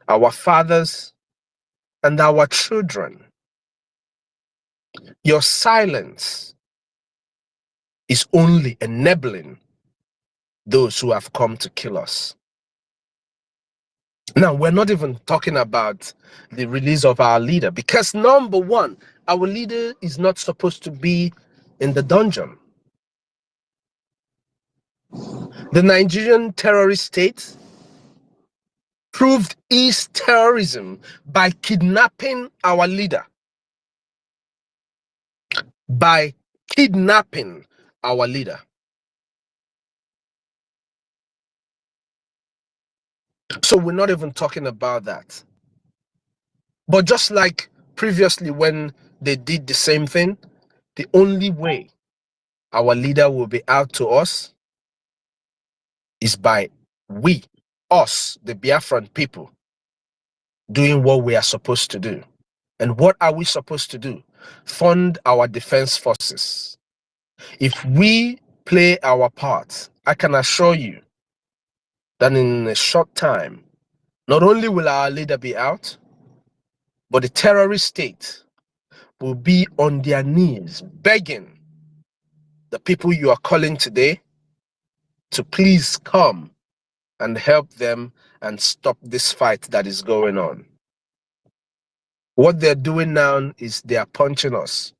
our fathers, and our children. Your silence is only enabling those who have come to kill us. Now, we're not even talking about the release of our leader, because number one, our leader is not supposed to be in the dungeon. The Nigerian terrorist state proved its terrorism by kidnapping our leader. By kidnapping our leader. So we're not even talking about that. But just like previously when they did the same thing, the only way our leader will be out to us is by us, the Biafran people, doing what we are supposed to do. And what are we supposed to do? Fund our defense forces. If we play our part, I can assure you that in a short time, not only will our leader be out, but the terrorist state will be on their knees begging the people you are calling today to please come and help them and stop this fight that is going on. What they're doing now is they are punching us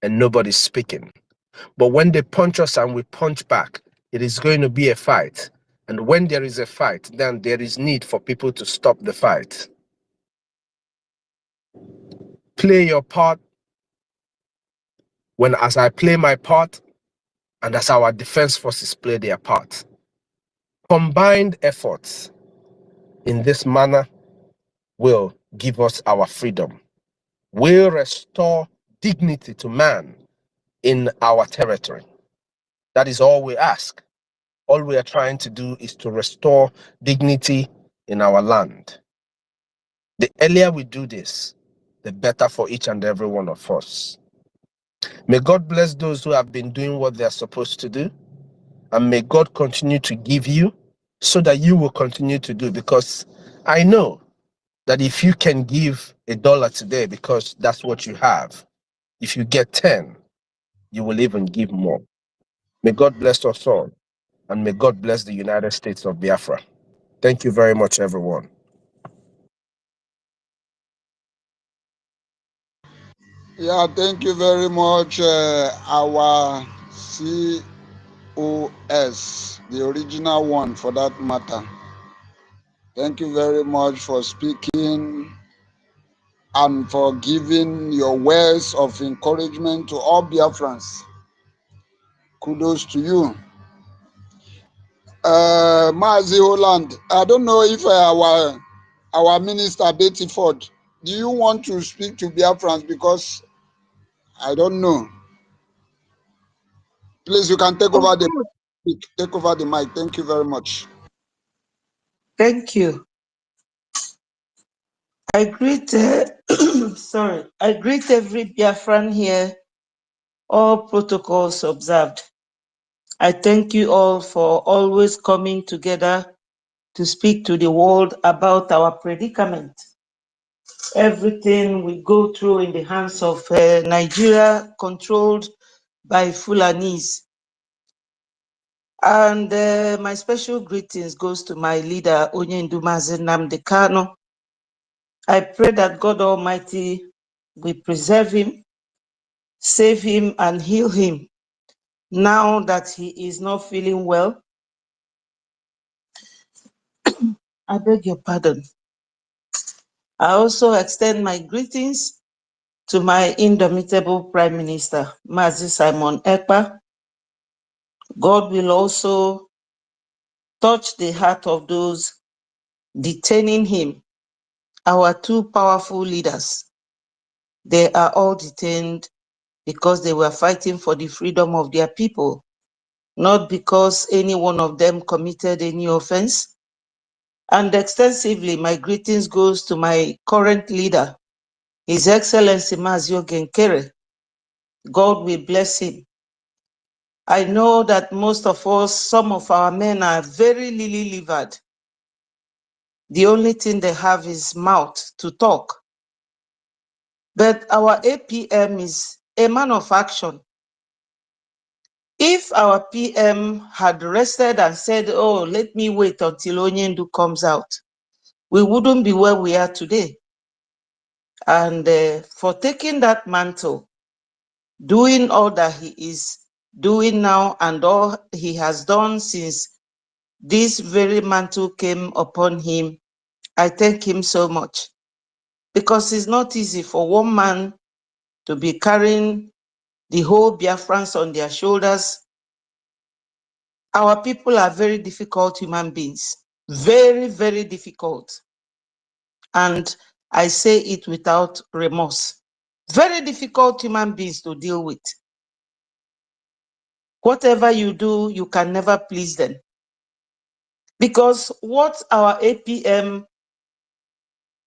and nobody's speaking. But when they punch us and we punch back, it is going to be a fight. And when there is a fight, then there is need for people to stop the fight. Play your part as I play my part and as our defense forces play their part. Combined efforts in this manner will give us our freedom, will restore dignity to man in our territory. That is all we ask. All we are trying to do is to restore dignity in our land. The earlier we do this, the better for each and every one of us. May God bless those who have been doing what they are supposed to do, and may God continue to give you so that you will continue to do, because I know that if you can give $1 today because that's what you have, if you get 10, you will even give more. May God bless us all, and may God bless the United States of Biafra. Thank you very much, everyone. Yeah, thank you very much, our COS, the original one for that matter. Thank you very much for speaking and for giving your words of encouragement to all Biafrans. Kudos to you. Mazi Holland, I don't know if our minister Betty Ford, do you want to speak to Biafrans? Because I don't know. Please, you can take over the mic. Thank you very much. Thank you. I greet I greet every Biafran here, all protocols observed. I thank you all for always coming together to speak to the world about our predicament. Everything we go through in the hands of Nigeria, controlled by Fulanis. And my special greetings goes to my leader, Onyendu Mazi Nnamdi Kanu. I pray that God Almighty will preserve him, save him, and heal him now that he is not feeling well. I beg your pardon. I also extend my greetings to my indomitable Prime Minister, Mazi Simon Ekpa. God will also touch the heart of those detaining him, our two powerful leaders. They are all detained because they were fighting for the freedom of their people, not because any one of them committed any offense. And extensively, my greetings goes to my current leader, His Excellency Mazi Ogenkere. God will bless him. I know that most of us, some of our men are very lily-livered. The only thing they have is mouth to talk. But our APM is a man of action. If our PM had rested and said, oh, let me wait until Onyendu comes out, we wouldn't be where we are today. And for taking that mantle, doing all that he is doing now and all he has done since this very mantle came upon him, I thank him so much. Because it's not easy for one man to be carrying the whole Biafrans on their shoulders. Our people are very difficult human beings. Very, very difficult. And I say it without remorse. Very difficult human beings to deal with. Whatever you do, you can never please them. Because what our APM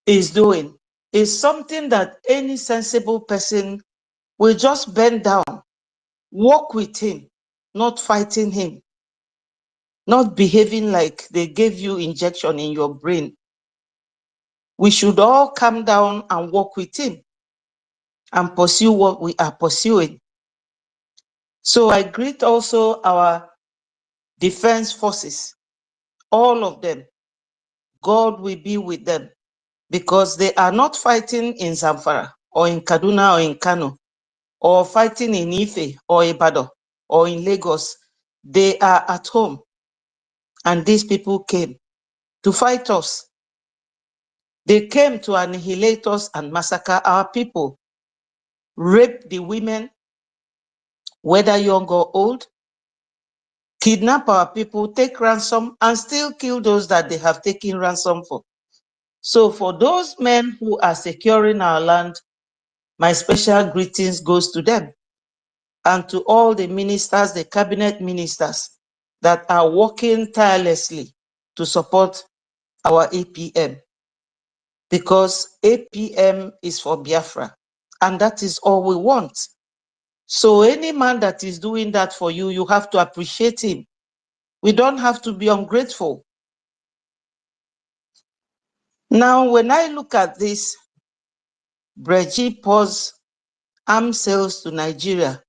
is doing is something that any sensible person will just bend down, walk with him, not fighting him, not behaving like they gave you injection in your brain. We should all come down and walk with him and pursue what we are pursuing. So I greet also our defense forces, all of them. God will be with them because they are not fighting in Zamfara or in Kaduna or in Kano or fighting in Ife or Ibadan or in Lagos. They are at home, and these people came to fight us. They came to annihilate us and massacre our people, rape the women, whether young or old, kidnap our people, take ransom, and still kill those that they have taken ransom for. So for those men who are securing our land, my special greetings goes to them and to all the ministers, the cabinet ministers that are working tirelessly to support our APM, because APM is for Biafra, and that is all we want. So any man that is doing that for you, you have to appreciate him. We don't have to be ungrateful. Now, when I look at this, BRGIE pause arms sales to Nigeria,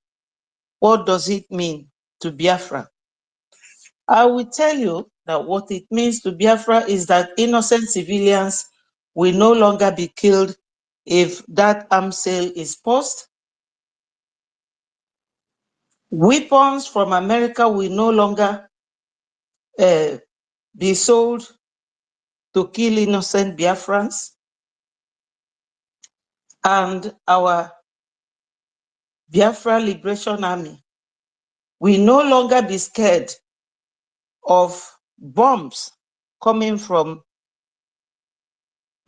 what does it mean to Biafra? I will tell you that what it means to Biafra is that innocent civilians will no longer be killed if that arms sale is paused. Weapons from America will no longer be sold to kill innocent Biafrans. And our Biafra Liberation Army will no longer be scared of bombs coming from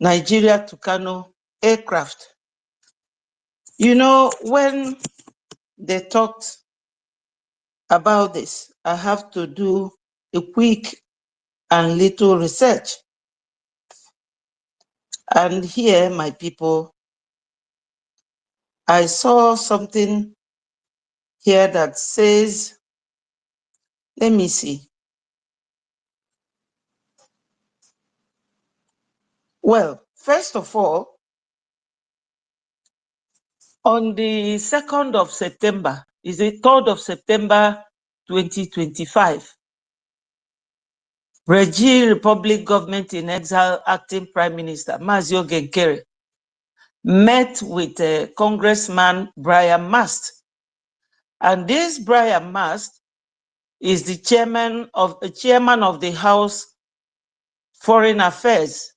Nigeria to Kano aircraft. You know, when they talked about this, I have to do a quick and little research. And here, my people, I saw something here that says, let me see. Well, first of all, on the 2nd of September, is the 3rd of September 2025, BRGIE Republic Government in Exile Acting Prime Minister Mazi Ogenkere met with Congressman Brian Mast. And this Brian Mast is the chairman of the House Foreign Affairs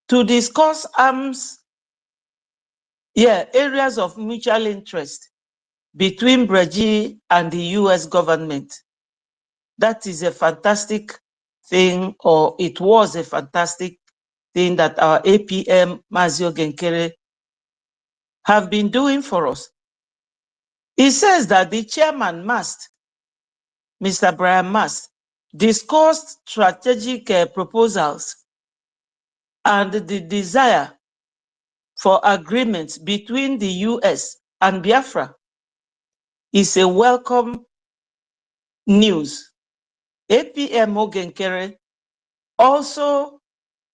to discuss arms areas of mutual interest between BRGIE and the US government. That is a fantastic thing, or it was a fantastic thing that our APM, Mazio Genkere, have been doing for us. He says that the chairman must, Mr. Brian Mast, discussed strategic proposals and the desire for agreements between the US and Biafra is a welcome news. APM Ogenkere also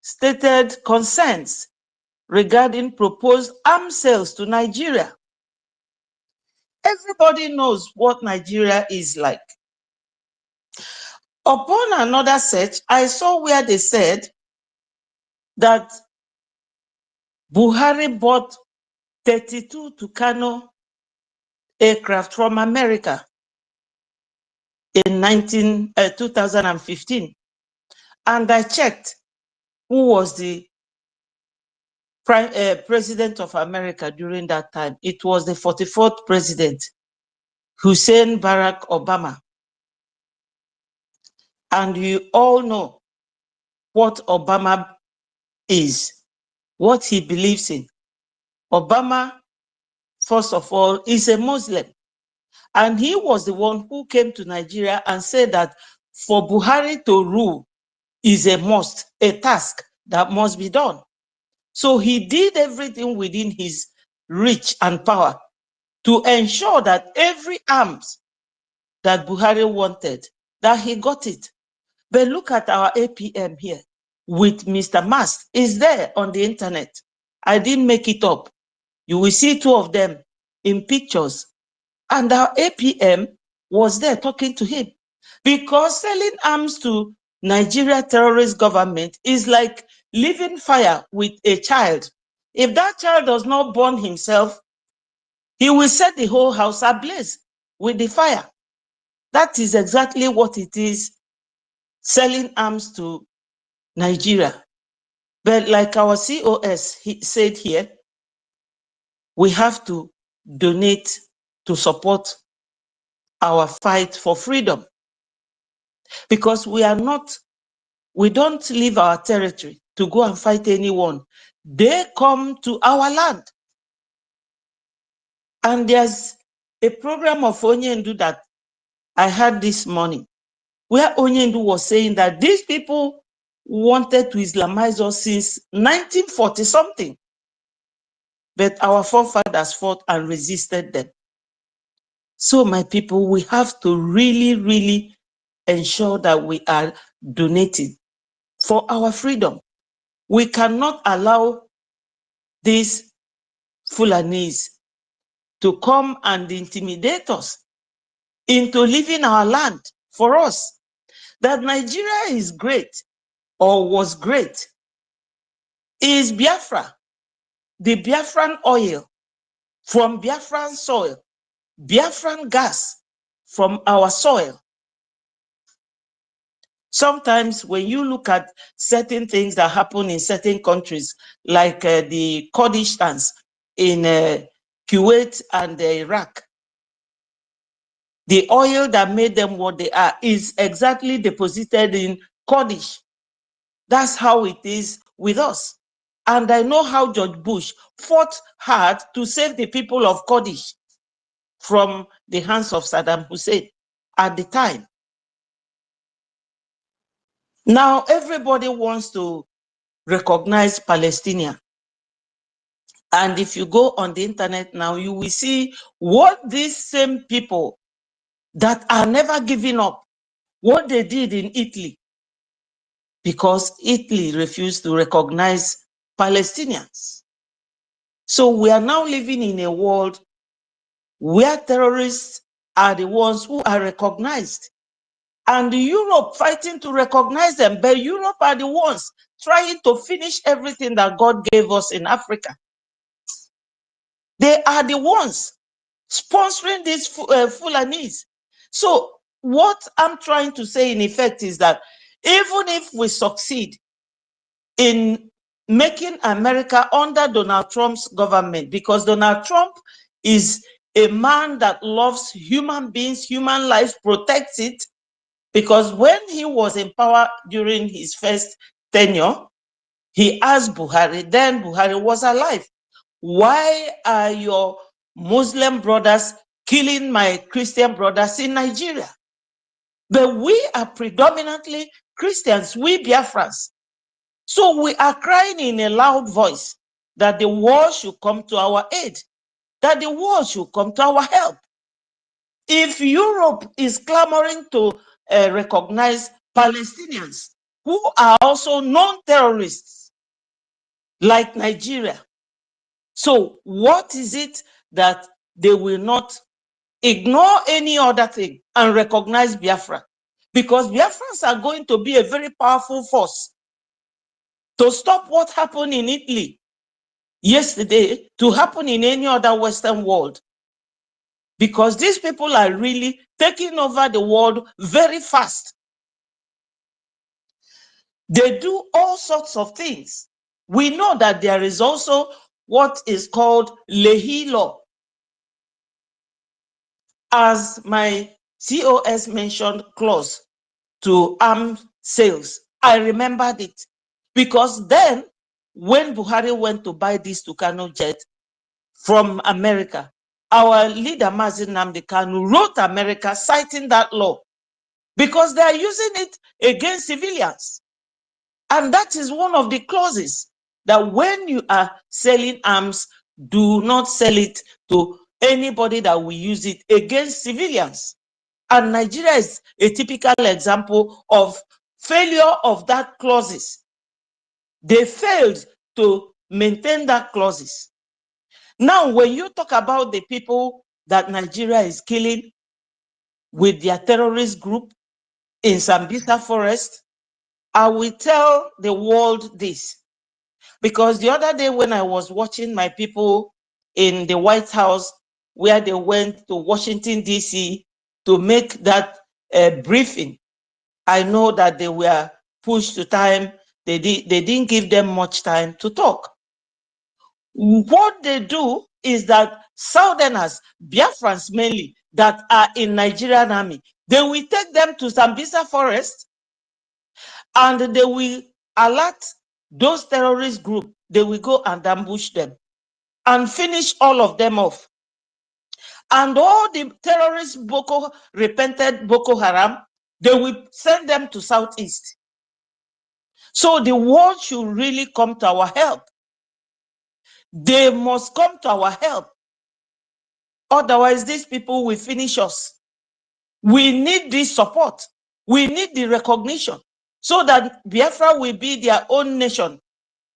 stated concerns regarding proposed arms sales to Nigeria. Everybody knows what Nigeria is like. Upon another search, I saw where they said that Buhari bought 32 Tucano aircraft from America in 2015. And I checked who was the president of America during that time. It was the 44th president, Hussein Barack Obama. And you all know what Obama is, what he believes in. Obama, first of all, is a Muslim. And he was the one who came to Nigeria and said that for Buhari to rule is a must, a task that must be done. So he did everything within his reach and power to ensure that every arms that Buhari wanted, that he got it. But look at our APM here with Mr. Mast. Is there on the internet. I didn't make it up. You will see two of them in pictures. And our APM was there talking to him. Because selling arms to Nigeria terrorist government is like leaving fire with a child. If that child does not burn himself, he will set the whole house ablaze with the fire. That is exactly what it is, selling arms to Nigeria. But like our COS said here, we have to donate to support our fight for freedom. Because we don't leave our territory to go and fight anyone. They come to our land. And there's a program of Onyendu that I had this morning, where Onyendu was saying that these people wanted to Islamize us since 1940 something. But our forefathers fought and resisted them. So my people, we have to really, really ensure that we are donating for our freedom. We cannot allow these Fulanis to come and intimidate us into leaving our land for us. That Nigeria is great or was great is Biafra, the Biafran oil from Biafran soil, Biafran gas from our soil. Sometimes when you look at certain things that happen in certain countries, like the Kurdistans in Kuwait and Iraq, the oil that made them what they are is exactly deposited in Kurdish. That's how it is with us. And I know how George Bush fought hard to save the people of Kurdish from the hands of Saddam Hussein at the time. Now everybody wants to recognize Palestinian. And if you go on the internet now, you will see what these same people that are never giving up, what they did in Italy, because Italy refused to recognize Palestinians. So we are now living in a world where terrorists are the ones who are recognized. And Europe fighting to recognize them, but Europe are the ones trying to finish everything that God gave us in Africa. They are the ones sponsoring these Fulanis. So what I'm trying to say in effect is that even if we succeed in making America under Donald Trump's government, because Donald Trump is a man that loves human beings, human life, protects it. Because when he was in power during his first tenure, he asked Buhari, then Buhari was alive, why are your Muslim brothers killing my Christian brothers in Nigeria? But we are predominantly Christians, we Biafrans. So we are crying in a loud voice that the world should come to our aid, that the world should come to our help. If Europe is clamoring to recognize Palestinians who are also non-terrorists like Nigeria, so what is it that they will not ignore any other thing and recognize Biafra? Because Biafrans are going to be a very powerful force to stop what happened in Italy yesterday to happen in any other Western world. Because these people are really taking over the world very fast. They do all sorts of things. We know that there is also what is called Lehi law. As my COS mentioned, clause to arms sales, I remembered it. Because then, when Buhari went to buy this Tucano jet from America, our leader, Mazi Nnamdi Kanu, wrote America citing that law because they are using it against civilians. And that is one of the clauses, that when you are selling arms, do not sell it to anybody that will use it against civilians. And Nigeria is a typical example of failure of that clauses. They failed to maintain that clauses. Now, when you talk about the people that Nigeria is killing with their terrorist group in Sambisa Forest, I will tell the world this. Because the other day when I was watching my people in the White House, where they went to Washington, D.C. to make that briefing, I know that they were pushed to time. They didn't give them much time to talk. What they do is that Southerners, Biafrans mainly, that are in Nigerian army, they will take them to Sambisa Forest and they will alert those terrorist groups. They will go and ambush them and finish all of them off. And all the terrorist repented Boko Haram, they will send them to Southeast. So the world should really come to our help. They must come to our help. Otherwise, these people will finish us. We need this support. We need the recognition so that Biafra will be their own nation.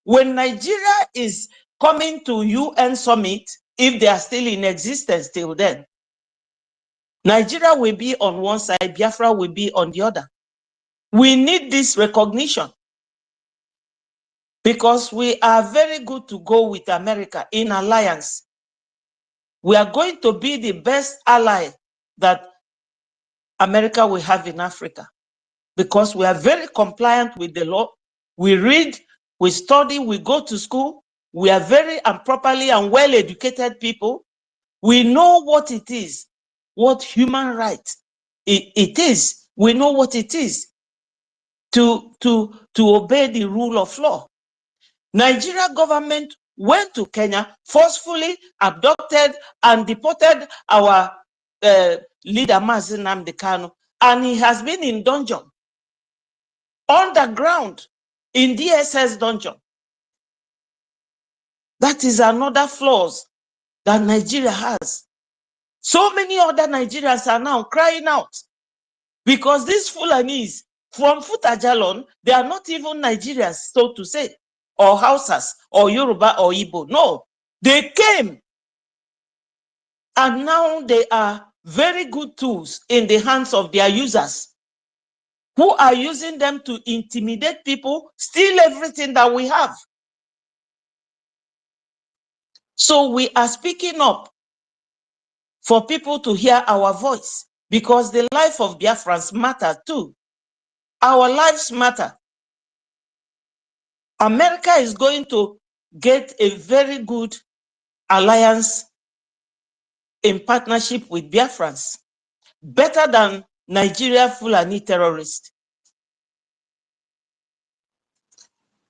When Nigeria is coming to UN summit, if they are still in existence till then, Nigeria will be on one side, Biafra will be on the other. We need this recognition because we are very good to go with America in alliance. We are going to be the best ally that America will have in Africa because we are very compliant with the law. We read, we study, we go to school. We are very and properly and well-educated people. We know what it is, what human rights it is. We know what it is to obey the rule of law. Nigeria government went to Kenya, forcefully abducted and deported our leader Mazi Nnamdi Kanu, and he has been in dungeon, underground, in DSS dungeon. That is another flaws that Nigeria has. So many other Nigerians are now crying out because these Fulanis from Futajalon, they are not even Nigerians, so to say, or Hausas, or Yoruba, or Igbo. No, they came. And now they are very good tools in the hands of their users who are using them to intimidate people, steal everything that we have. So we are speaking up for people to hear our voice because the life of Biafrans matter too. Our lives matter. America is going to get a very good alliance in partnership with Biafrans, better than Nigeria Fulani terrorists.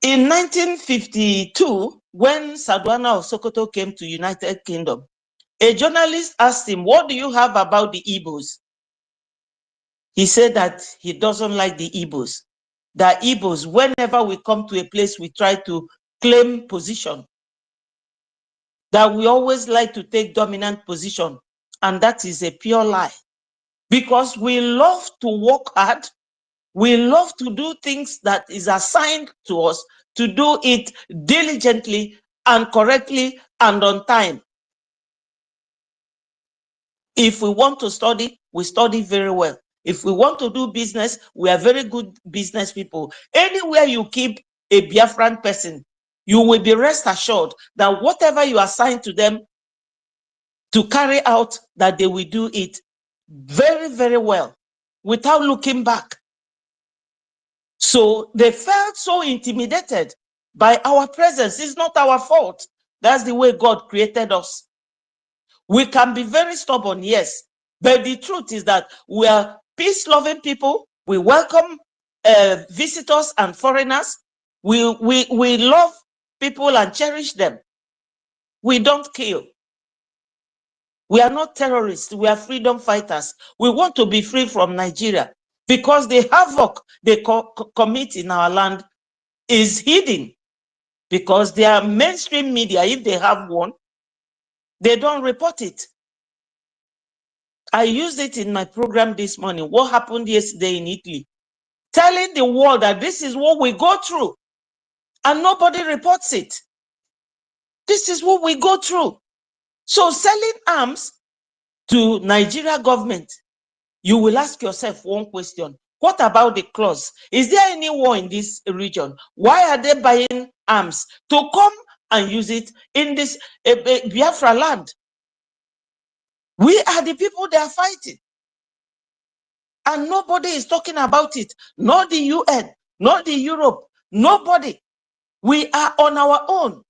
In 1952, when Sadwana of Sokoto came to United Kingdom, a journalist asked him, "What do you have about the Igbos?" He said that he doesn't like the Igbos. The Igbos, whenever we come to a place, we try to claim position. That we always like to take dominant position. And that is a pure lie. Because we love to work hard. We love to do things that is assigned to us, to do it diligently and correctly and on time. If we want to study, we study very well. If we want to do business, we are very good business people. Anywhere you keep a Biafran person, you will be rest assured that whatever you assign to them to carry out, that they will do it very, very well without looking back. So they felt so intimidated by our presence. It's not our fault. That's the way God created us. We can be very stubborn, yes, but the truth is that we are peace-loving people. We welcome visitors and foreigners. We love people and cherish them. We don't kill. We are not terrorists. We are freedom fighters. We want to be free from Nigeria because the havoc they commit in our land is hidden, because their mainstream media, if they have one, they don't report it. I used it in my program this morning. What happened yesterday in Italy? Telling the world that this is what we go through, and nobody reports it. This is what we go through. So selling arms to Nigeria government, you will ask yourself one question. What about the clause? Is there any war in this region? Why are they buying arms to come and use it in this Biafra land? We are the people they are fighting. And nobody is talking about it. Not the UN, not the Europe, nobody. We are on our own,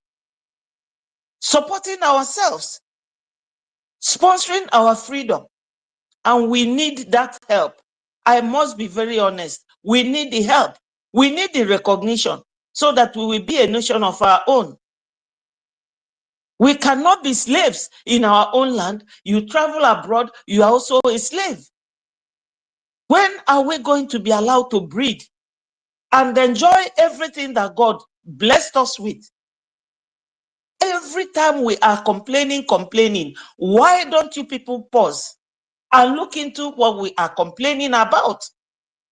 supporting ourselves, sponsoring our freedom. And we need that help. I must be very honest. We need the help. We need the recognition so that we will be a nation of our own. We cannot be slaves in our own land. You travel abroad, you are also a slave. When are we going to be allowed to breathe and enjoy everything that God blessed us with? Every time we are complaining, why don't you people pause and look into what we are complaining about?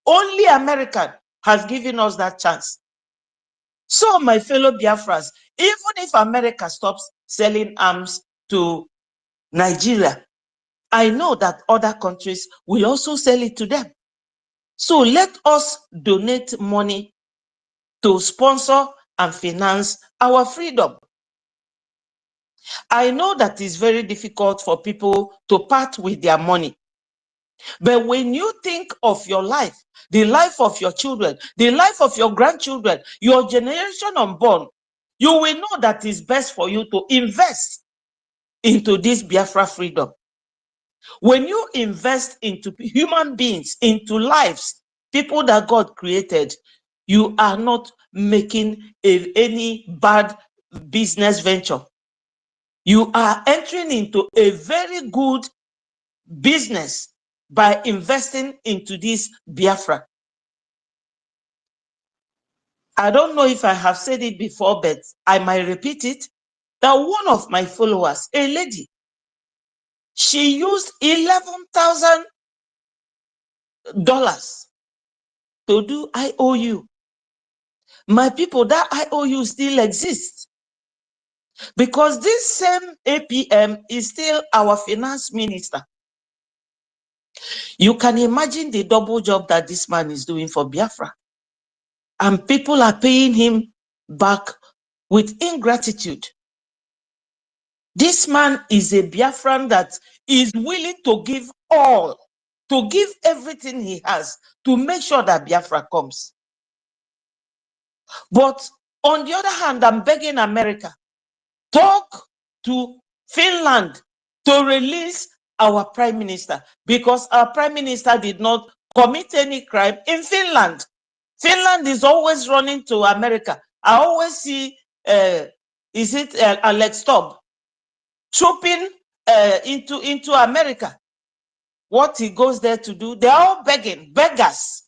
Only America has given us that chance. So, my fellow Biafrans, even if America stops selling arms to Nigeria, I know that other countries will also sell it to them. So let us donate money to sponsor and finance our freedom. I know that it's very difficult for people to part with their money. But when you think of your life, the life of your children, the life of your grandchildren, your generation unborn, you will know that it's best for you to invest into this Biafra freedom. When you invest into human beings, into lives, people that God created, you are not making any bad business venture. You are entering into a very good business by investing into this Biafra. I don't know if I have said it before, but I might repeat it, that one of my followers, a lady, she used $11,000 to do IOU. My people, that IOU still exists, because this same APM is still our finance minister. You can imagine the double job that this man is doing for Biafra. And people are paying him back with ingratitude. This man is a Biafran that is willing to give all, to give everything he has to make sure that Biafra comes. But On the other hand, I'm begging America, talk to Finland to release our prime minister, because our prime minister did not commit any crime in Finland. Finland is always running to America. I always see, Alex Stubb trooping into America. What he goes there to do, they're all begging, beggars.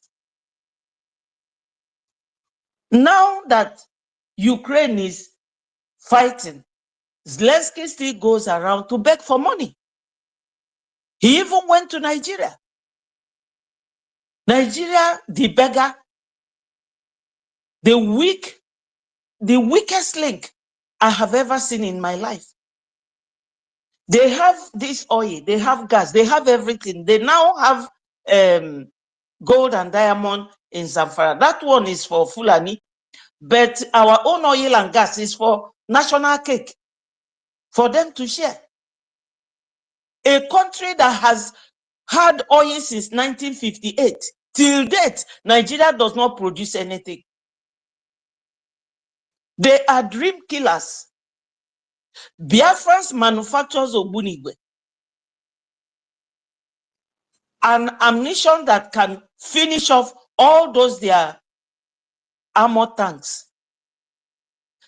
Now that Ukraine is fighting, Zelensky still goes around to beg for money. He even went to Nigeria. Nigeria, the beggar, the weakest link I have ever seen in my life. They have this oil, they have gas, they have everything. They now have gold and diamond in Zamfara. That one is for Fulani, but our own oil and gas is for national cake, for them to share. A country that has had oil since 1958, till date, Nigeria does not produce anything. They are dream killers. BIAFRANS manufactures Ogbunigwe, an ammunition that can finish off all those their armor tanks.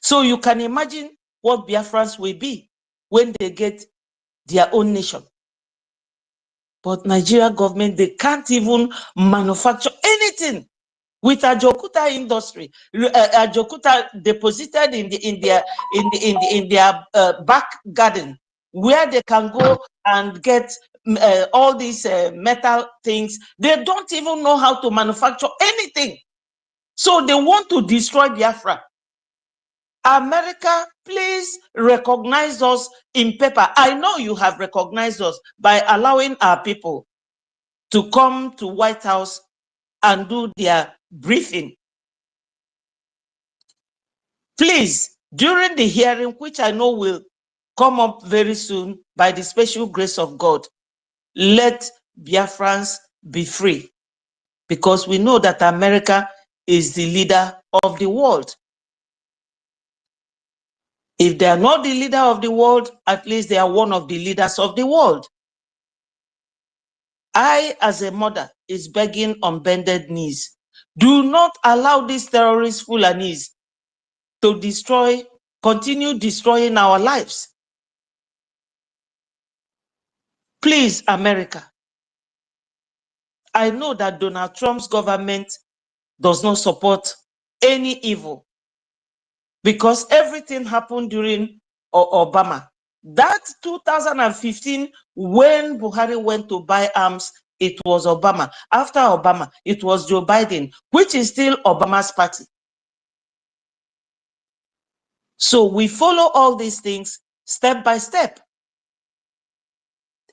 So you can imagine what BIAFRANS will be when they get their own nation. But Nigeria government, they can't even manufacture anything. With Ajokuta industry, Ajokuta deposited in their back garden, where they can go and get all these metal things. They don't even know how to manufacture anything. So they want to destroy Biafra. America, please recognize us in paper. I know you have recognized us by allowing our people to come to White House and do their briefing. Please, during the hearing, which I know will come up very soon by the special grace of God, let Biafrans be free, because we know that America is the leader of the world. If they are not the leader of the world, at least they are one of the leaders of the world. I, as a mother, is begging on bended knees. Do not allow these terrorist Fulanis to continue destroying our lives. Please, America. I know that Donald Trump's government does not support any evil, because everything happened during Obama. That 2015, when Buhari went to buy arms, it was Obama. After Obama, it was Joe Biden, which is still Obama's party. So we follow all these things step by step.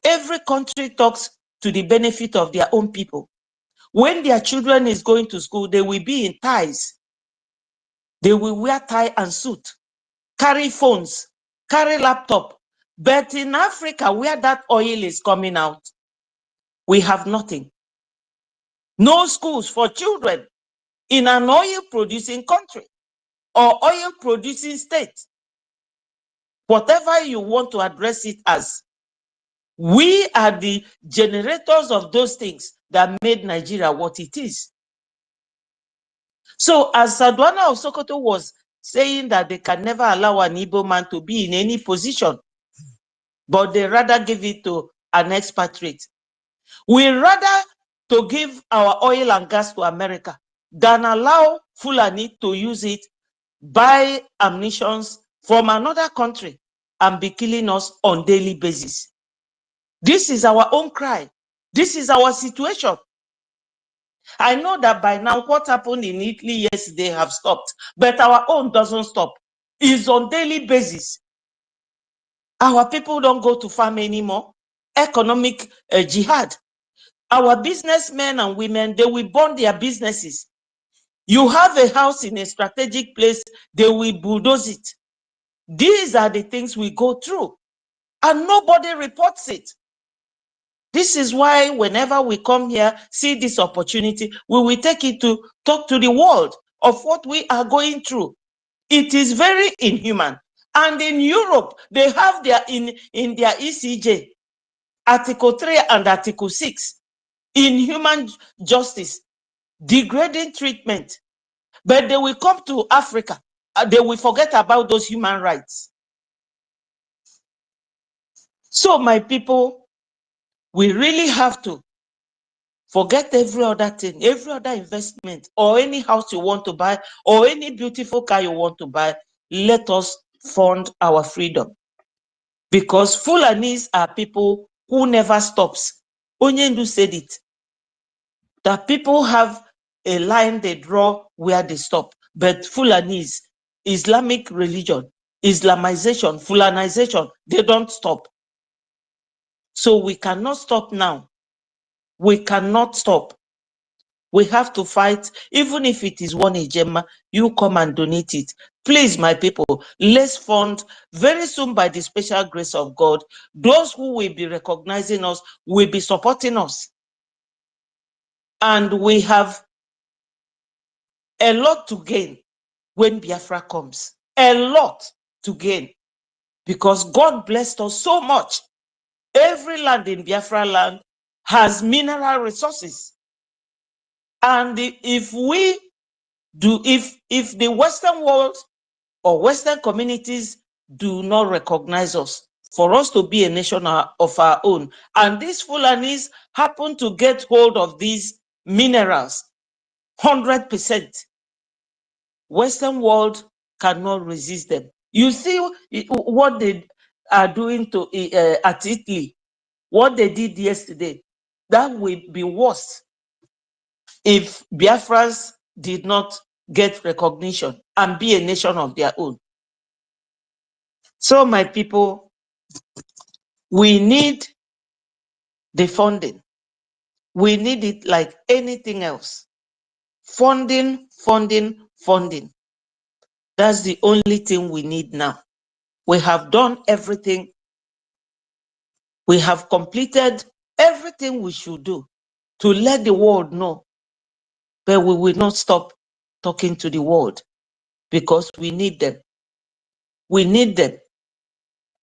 Every country talks to the benefit of their own people. When their children is going to school, they will be in ties. They will wear tie and suit, carry phones, carry laptop. But in Africa, where that oil is coming out, we have nothing. No schools for children in an oil-producing country or oil-producing state. Whatever you want to address it as, we are the generators of those things that made Nigeria what it is. So as Sadwana of Sokoto was saying that they can never allow an Igbo man to be in any position, but they rather give it to an expatriate. We rather to give our oil and gas to America than allow Fulani to use it, buy ammunitions from another country and be killing us on a daily basis. This is our own cry. This is our situation. I know that by now what happened in Italy yesterday have stopped, but our own doesn't stop. It's on a daily basis. Our people don't go to farm anymore. Economic jihad. Our businessmen and women, they will burn their businesses. You have a house in a strategic place, they will bulldoze it. These are the things we go through, and nobody reports it. This is why whenever we come here, see this opportunity, we will take it to talk to the world of what we are going through. It is very inhuman. And in Europe, they have their in their ECJ, Article 3 and Article 6, inhuman justice, degrading treatment. But they will come to Africa, they will forget about those human rights. So my people, we really have to forget every other thing, every other investment, or any house you want to buy, or any beautiful car you want to buy. Let us fund our freedom. Because Fulanis are people who never stops. Onyendu said it. That people have a line they draw where they stop. But Fulanis, Islamic religion, Islamization, Fulanization, they don't stop. So we cannot stop now. We cannot stop. We have to fight, even if it is one ejema, you come and donate it. Please, my people, let's fund very soon by the special grace of God. Those who will be recognizing us will be supporting us. And we have a lot to gain when Biafra comes. A lot to gain. Because God blessed us so much. Every land in Biafra land has mineral resources. And if we do, if the Western world or Western communities do not recognize us, for us to be a nation of our own, and these Fulanis happen to get hold of these minerals, 100%, Western world cannot resist them. You see what they are doing to at Italy, what they did yesterday. That will be worse if Biafrans did not get recognition and be a nation of their own. So my people, we need the funding. We need it like anything else. Funding, funding, funding. That's the only thing we need now. We have done everything. We have completed everything we should do to let the world know. But we will not stop talking to the world because we need them. We need them.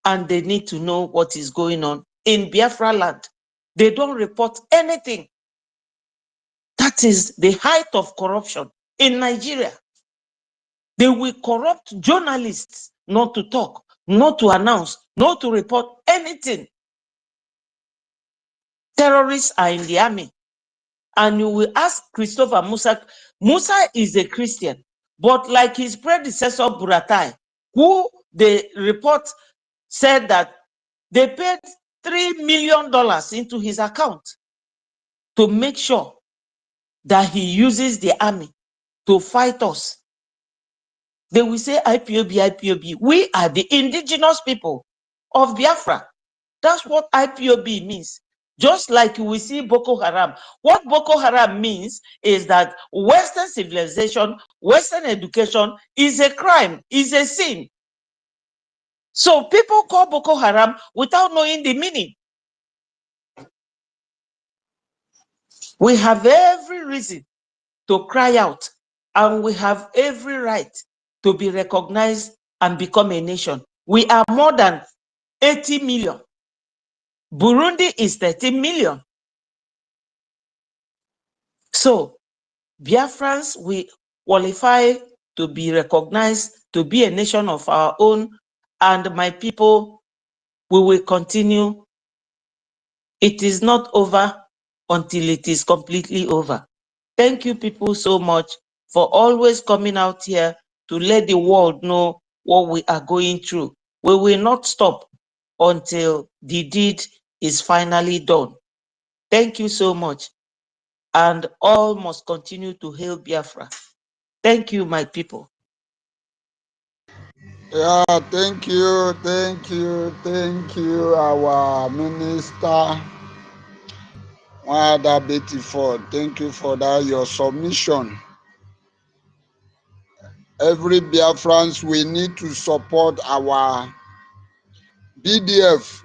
And they need to know what is going on in Biafra land. They don't report anything. That is the height of corruption in Nigeria. They will corrupt journalists not to talk, not to announce, not to report anything. Terrorists are in the army. And you will ask Christopher Musa. Musa is a Christian, but like his predecessor Buratai, who the report said that they paid $3 million into his account to make sure that he uses the army to fight us. They will say IPOB, IPOB. We are the indigenous people of Biafra. That's what IPOB means. Just like we see Boko Haram. What Boko Haram means is that Western civilization, Western education is a crime, is a sin. So people call Boko Haram without knowing the meaning. We have every reason to cry out, and we have every right to be recognized and become a nation. We are more than 80 million. Burundi is 13 million. So Biafrans, we qualify to be recognized, to be a nation of our own, and my people, we will continue. It is not over until it is completely over. Thank you people so much for always coming out here to let the world know what we are going through. We will not stop until the deed is finally done. Thank you so much. And all must continue to hail Biafra. Thank you, my people. Yeah, thank you, our minister, Wada Betty Ford. Thank you for that, your submission. Every Biafrans, we need to support our BDF.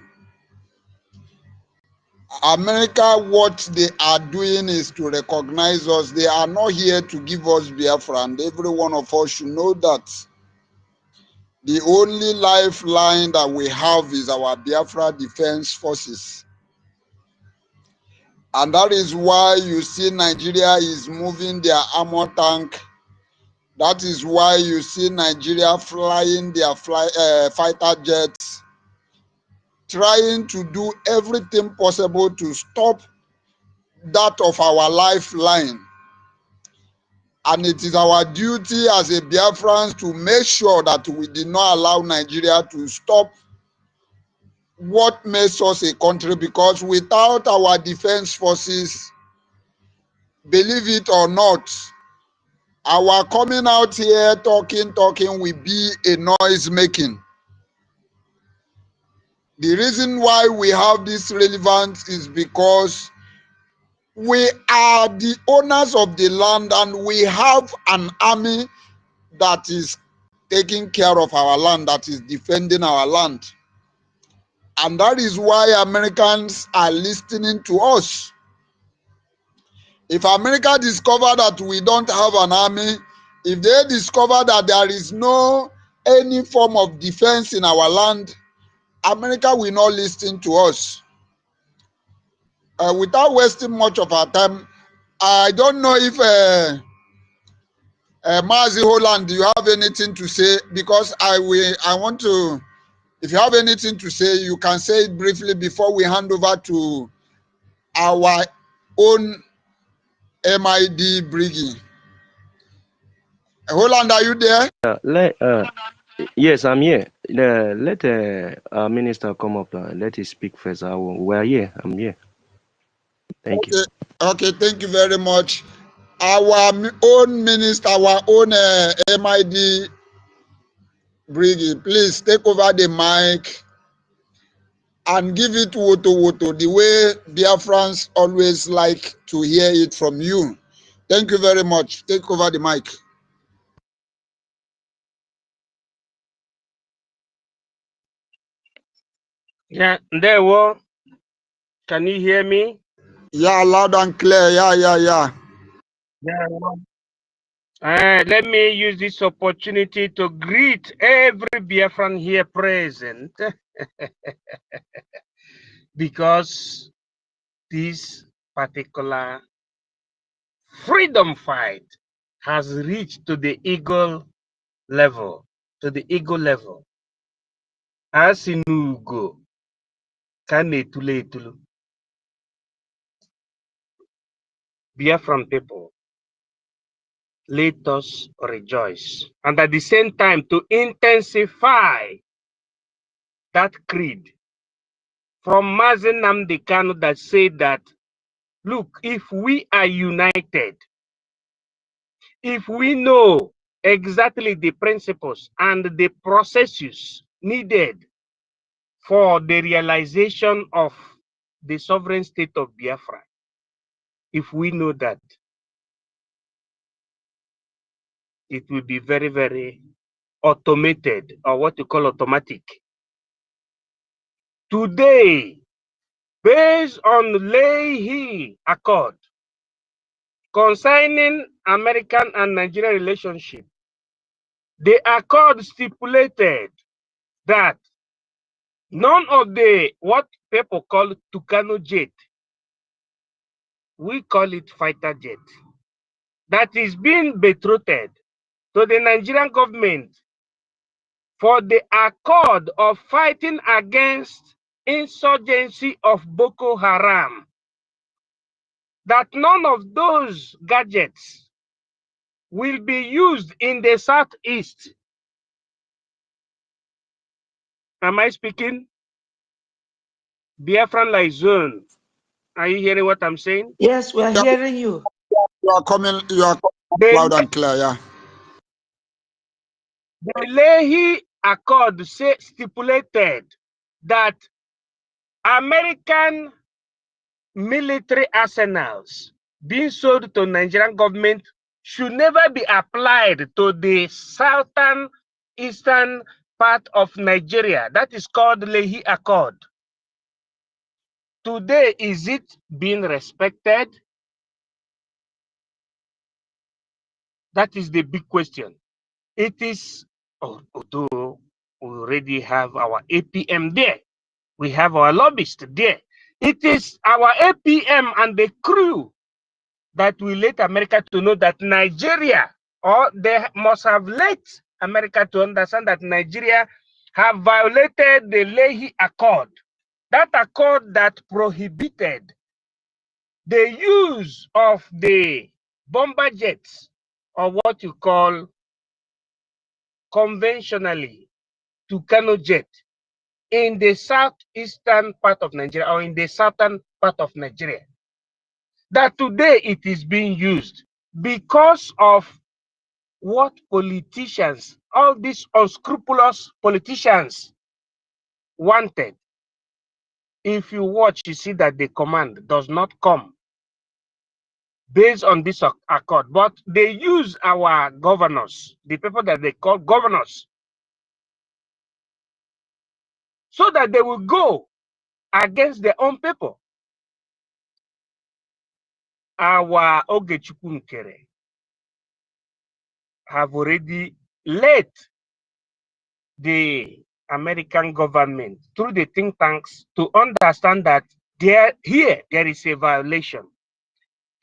America, what they are doing is to recognize us. They are not here to give us Biafra, and every one of us should know that. The only lifeline that we have is our Biafra Defense Forces. And that is why you see Nigeria is moving their armor tank. That is why you see Nigeria flying their fighter jets, trying to do everything possible to stop that of our lifeline. And it is our duty as a Biafrans to make sure that we did not allow Nigeria to stop what makes us a country, because without our defense forces, believe it or not, our coming out here talking will be a noise making. The reason why we have this relevance is because we are the owners of the land and we have an army that is taking care of our land, that is defending our land. And that is why Americans are listening to us. If America discover that we don't have an army, if they discover that there is no any form of defense in our land, America will not listen to us. Without wasting much of our time, I don't know if Mazi Holland, do you have anything to say? Because I want to, if you have anything to say, you can say it briefly before we hand over to our own MID BRGIE. Holland, are you there? Yes, I'm here. Let our minister come up. Let him speak first. We're here. I'm here. Thank you. Okay, thank you very much. Our own minister, our own MID BRGIE, please take over the mic and give it woto the way Biafrans always like to hear it from you. Thank you very much. Take over the mic. Yeah, there were. Can you hear me? Yeah, loud and clear. Yeah. Let me use this opportunity to greet every Biafran here present because this particular freedom fight has reached to the eagle level, As in Ugo, Kanetule. Biafran people, let us rejoice. And at the same time, to intensify that creed from Mazen Nnamdi Kanu that said that, look, if we are united, if we know exactly the principles and the processes needed for the realization of the sovereign state of Biafra, if we know that, it will be very, very automated, or what you call automatic. Today, based on Leahy Accord concerning American and Nigerian relationship, the accord stipulated that none of the what people call Tucano jet, we call it fighter jet, that is being betrothed to the Nigerian government for the accord of fighting against insurgency of Boko Haram, that none of those gadgets will be used in the southeast. Am I speaking? Biafran like zone. Are you hearing what I'm saying? Yes, we are hearing you. You are coming loud and clear, yeah. The Leahy Accord stipulated that American military arsenals being sold to Nigerian government should never be applied to the southern eastern part of Nigeria. That is called Leahy Accord. Today, is it being respected? That is the big question. It is, although We already have our APM there. We have our lobbyists there. It is our APM and the crew that will let America to know that Nigeria, or they must have let America to understand that Nigeria have violated the Leahy Accord. That accord that prohibited the use of the bomber jets, or what you call conventionally Tucano jet, in the southeastern part of Nigeria or in the southern part of Nigeria. That today it is being used because of what politicians, all these unscrupulous politicians wanted. If you watch, you see that the command does not come based on this accord, but they use our governors, the people that they call governors, so that they will go against their own people. Our Ogechukwunkere have already led the American government through the think tanks to understand that there is a violation.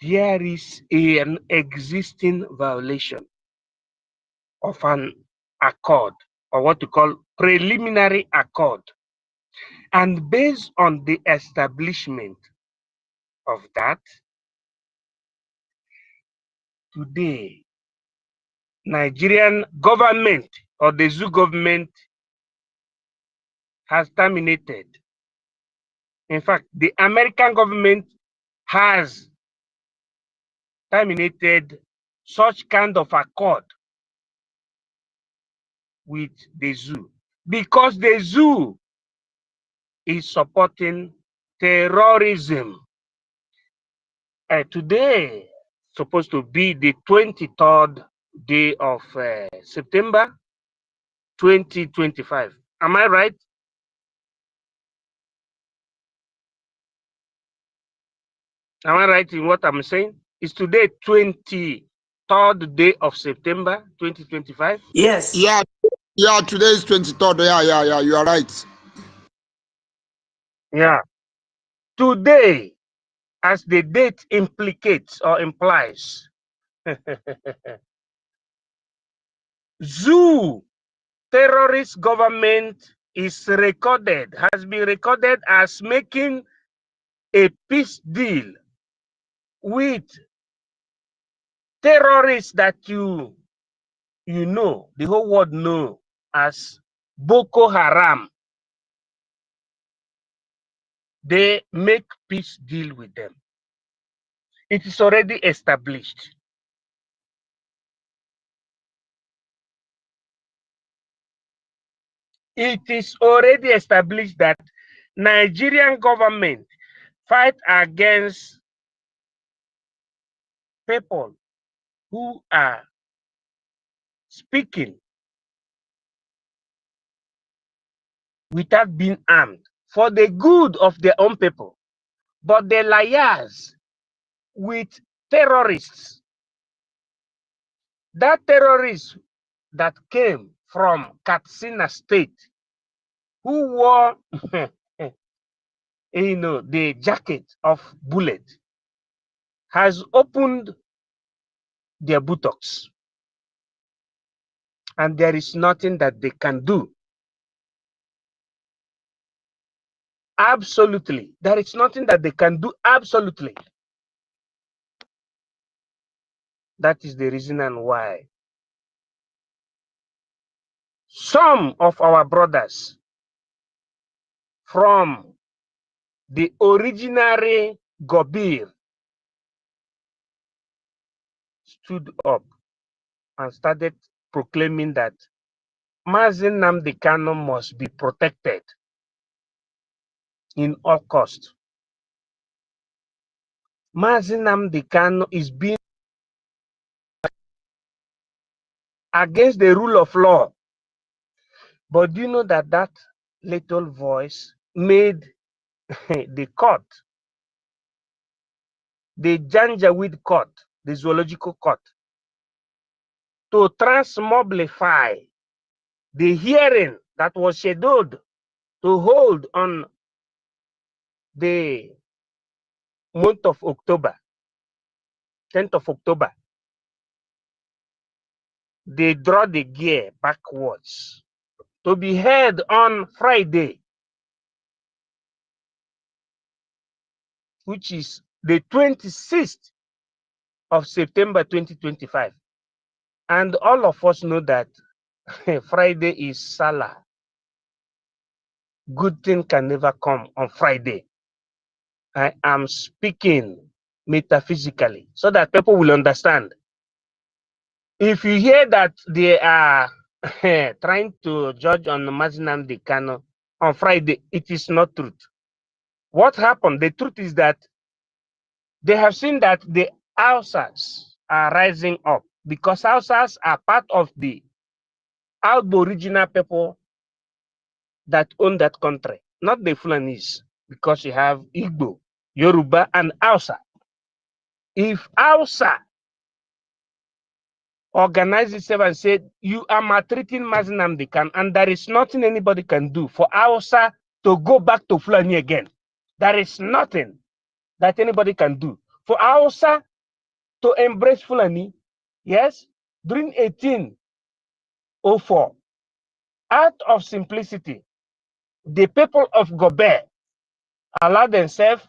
There is an existing violation of an accord, or what you call preliminary accord. And based on the establishment of that, today, Nigerian government or the zoo government has terminated. In fact, the American government has terminated such kind of accord with the zoo because the zoo is supporting terrorism. Today, supposed to be the 23rd day of September 2025. Am I right? Am I right in what I'm saying? Is today 23rd day of September 2025? Yes. Yeah, today is 23rd. Yeah, you are right. Yeah. Today, as the date implicates or implies, zoo terrorist government is recorded, has been recorded as making a peace deal with terrorists that you know, the whole world know as Boko Haram. They make peace deal with them. It is already established. It is already established that Nigerian government fight against people who are speaking without being armed for the good of their own people. But the liars with terrorists, that terrorists that came from Katsina State, who wore the jacket of bullet, has opened their buttocks, and there is nothing that they can do. Absolutely, there is nothing that they can do. Absolutely. That is the reason and why some of our brothers from the originary Gobir stood up and started proclaiming that Mazi Nnamdi Kanu must be protected in all cost. Mazi Nnamdi Kanu is being against the rule of law. But do you know that that little voice made the court, the Janjaweed court, the zoological court, to transmobilify the hearing that was scheduled to hold on the month of October, 10th of October, they draw the gear backwards to be held on Friday, which is the 26th of September 2025. And all of us know that Friday is Salah. Good thing can never come on Friday. I am speaking metaphysically so that people will understand. If you hear that they are trying to judge on Mazinam Kano on Friday, it is not truth. What happened? The truth is that they have seen that the Hausas are rising up because Hausas are part of the Aboriginal people that own that country, not the Fulanese, because you have Igbo, Yoruba, and Hausa. If Hausa organize itself and say, you are maltreating Mazinam Kano, and there is nothing anybody can do for Hausa to go back to Fulani again. There is nothing that anybody can do. For Hausa to embrace Fulani, yes, during 1804, out of simplicity, the people of Gobe allowed themselves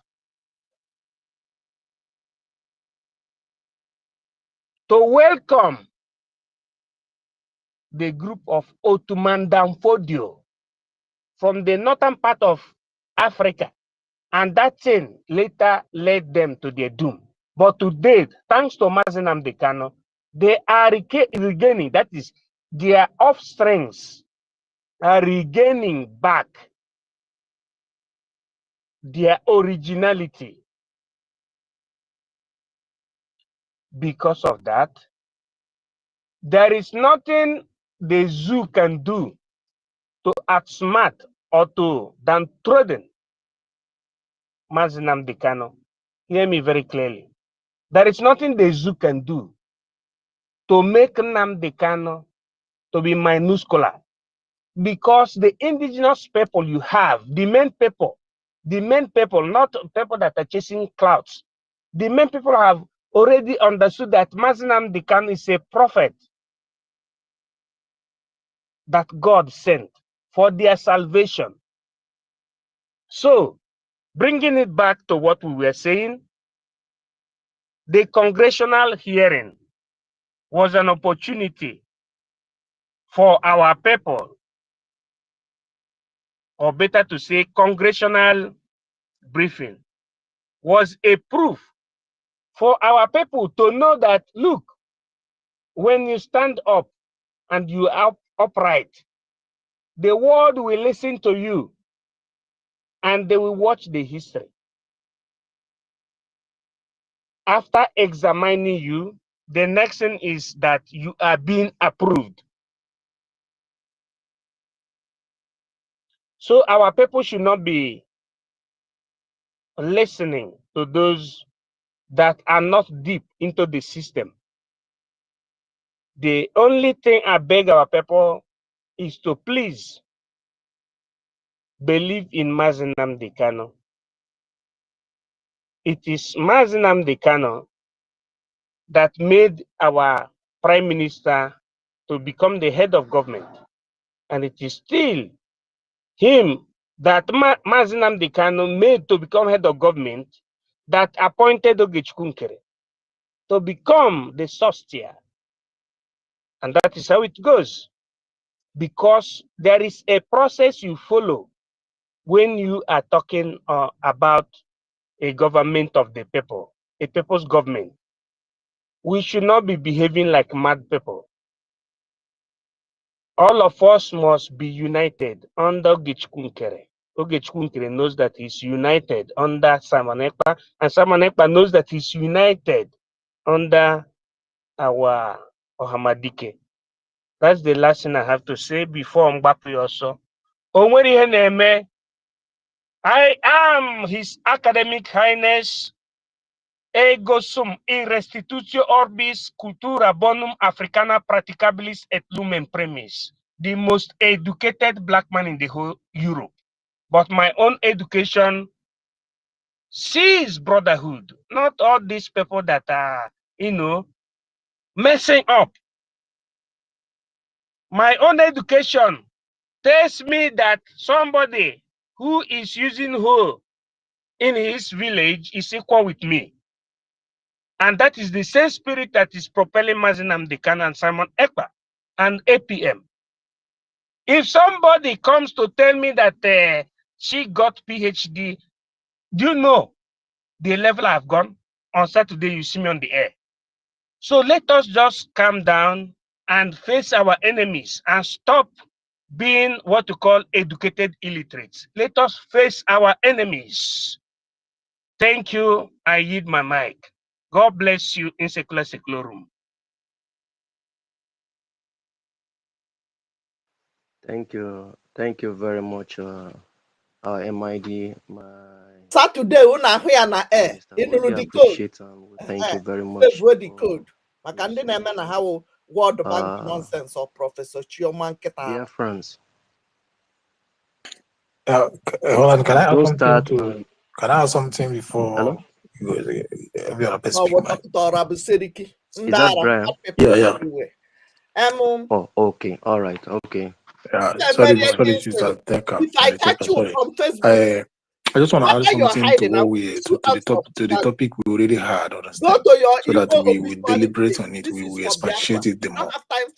to welcome the group of Ottoman Danfodio from the northern part of Africa. And that thing later led them to their doom. But today, thanks to Mazinam Kano, they are regaining, that is, their offsprings are regaining back their originality. Because of that, there is nothing the zoo can do to outsmart or to downtrodden Mazinam Kano. Hear me very clearly. There is nothing the zoo can do to make Nnamdi Kano to be minuscule, because the indigenous people you have, the main people, not people that are chasing clouds, the main people have already understood that Mazinam Kano is a prophet that God sent for their salvation. So, bringing it back to what we were saying, the congressional hearing was an opportunity for our people, or better to say, congressional briefing was a proof for our people to know that, look, when you stand up and you are upright, the world will listen to you and they will watch the history. After examining you, the next thing is that you are being approved. So our people should not be listening to those that are not deep into the system. The only thing I beg our people is to please believe in Mazinam Kano. It is Mazinam Kano that made our prime minister to become the head of government. And it is still him that Mazinam Kano made to become head of government that appointed OGOJA to become the sorcerer. And that is how it goes. Because there is a process you follow when you are talking about a government of the people, a people's government. We should not be behaving like mad people. All of us must be united under OGOJA. OGOJA knows that he's united under Simon Ekpa, and Simon Ekpa knows that he's united under our Ohamadike. That's the last thing I have to say before Mbappe also. I am His Academic Highness Ego sum in restitutio orbis cultura bonum africana praticabilis et lumen premis. the most educated black man in the whole Europe. But my own education sees brotherhood, not all these people that are, messing up. My own education tells me that somebody who is using hoe in his village is equal with me. And that is the same spirit that is propelling Mazinam Dekan and Simon Ekpa and APM. If somebody comes to tell me that she got PhD, do you know the level I've gone? On Saturday, you see me on the air. So let us just calm down and face our enemies and stop being what you call educated illiterates. Let us face our enemies. Thank you. I yield my mic. God bless you in secular secularum. Thank you very much, MID, my Saturday una ahụ ya na air minister. We ịnụrụ really the code. appreciate and we thank you very much. The code maka ndị na-eme na ha wụ World Bank nonsense or Professor Chioma Nketa. BIAFRANS. Hold on, can I add something start to? Can I add something before? Hello? You go, Is that Brian? Yeah. Oh, okay. All right. Okay. Sorry, if I catch you from Facebook, I just want to add something to what we to the topic we already had. Understand? So that we will deliberate on it, we will expatiate it the more.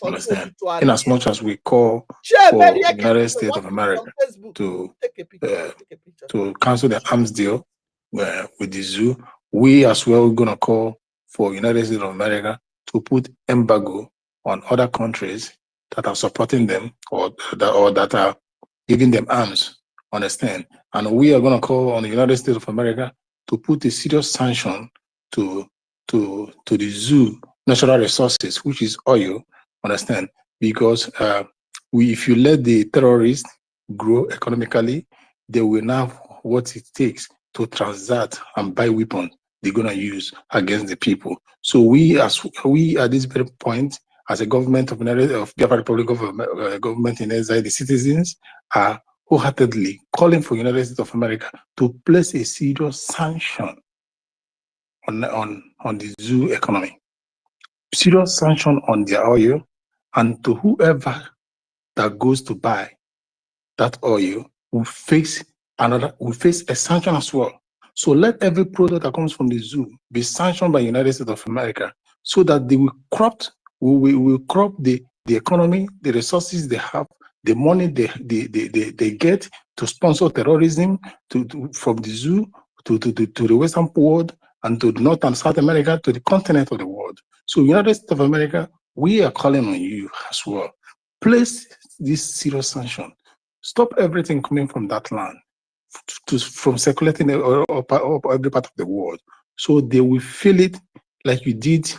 Understand? In as much as we call for the United States of America to cancel the arms deal with the zoo, we as well are gonna call for United States of America to put embargo on other countries that are supporting them or that are giving them arms. Understand? And we are going to call on the United States of America to put a serious sanction to the zoo natural resources, which is oil. Understand? Because if you let the terrorists grow economically, they will now have what it takes to transact and buy weapons they're going to use against the people. So we at this very point, as a government of Biafra Republic government in exile, the citizens are wholeheartedly calling for United States of America to place a serious sanction on the zoo economy, serious sanction on their oil, and to whoever that goes to buy that oil will face a sanction as well. So let every product that comes from the zoo be sanctioned by United States of America, so that they will crop the economy, the resources they have, the money they get to sponsor terrorism from the zoo to the Western world and to North and South America, to the continent of the world. So United States of America, we are calling on you as well. Place this serious sanction. Stop everything coming from that land from circulating or every part of the world. So they will feel it like you did,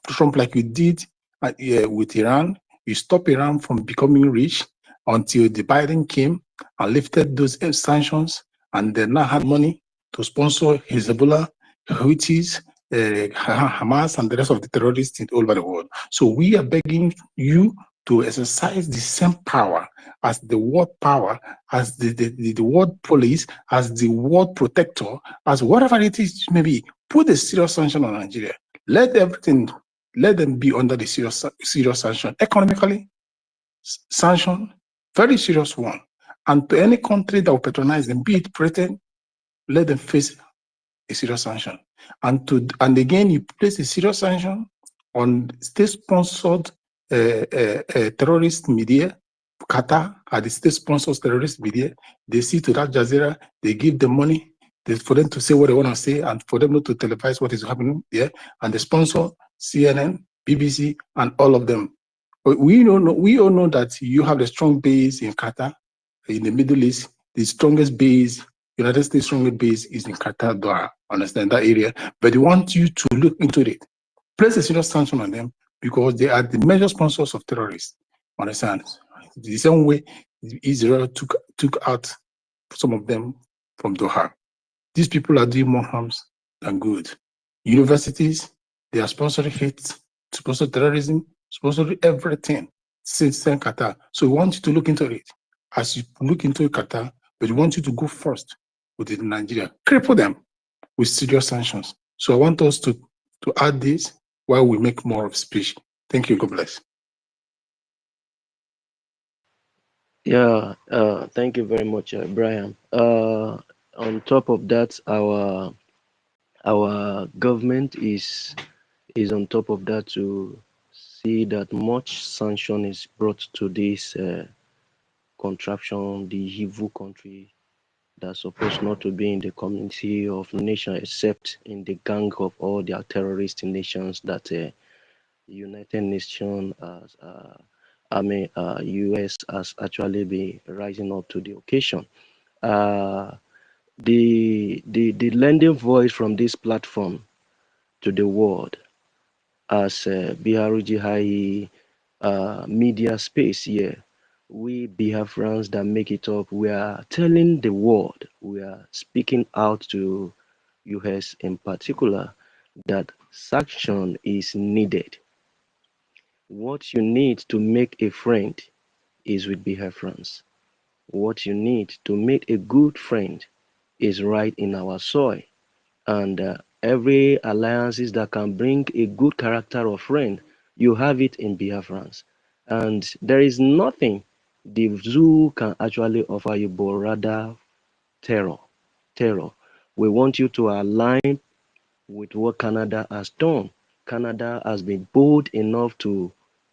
Trump, like you did with Iran. You stop Iran from becoming rich until the Biden came and lifted those sanctions, and they now had money to sponsor Hezbollah, Houthis, Hamas, and the rest of the terrorists all over the world. So we are begging you to exercise the same power as the world power, as the world police, as the world protector, as whatever it is maybe. Put a serious sanction on Nigeria. Let them be under the serious sanction. Economically, sanction, very serious one. And to any country that will patronize them, be it Britain, let them face a serious sanction. And again, you place a serious sanction on state-sponsored terrorist media. Qatar are the state-sponsored terrorist media. They see to that Jazeera, they give them money for them to say what they want to say and for them not to televise what is happening there. And they sponsor CNN, BBC, and all of them. But we all know that you have a strong base in Qatar, in the Middle East. The strongest base, United States' strongest base is in Qatar, Doha. Understand that area? But they want you to look into it. Place a serious sanction on them because they are the major sponsors of terrorists. Understand? The same way Israel took out some of them from Doha. These people are doing more harms than good. Universities, they are sponsoring hate, sponsoring terrorism, sponsoring everything. since Qatar. So we want you to look into it. As you look into Qatar, but we want you to go first with Nigeria. Cripple them with serious sanctions. So I want us to add this while we make more of speech. Thank you. God bless. Yeah, thank you very much, Brian. On top of that, our government is on top of that to see that much sanction is brought to this contraption, the evil country that's supposed not to be in the community of nations except in the gang of all their terrorist nations that United Nations US has actually been rising up to the occasion. The lending voice from this platform to the world as BRGIE media space here, we Biafrans that make it up, we are telling the world, we are speaking out to US in particular that sanction is needed. What you need to make a friend is with Biafrans. What you need to make a good friend is right in our soil. And every alliances that can bring a good character of friend, you have it in Biafrans. And there is nothing the zoo can actually offer you but rather terror. Terror. We want you to align with what Canada has done. Canada has been bold enough to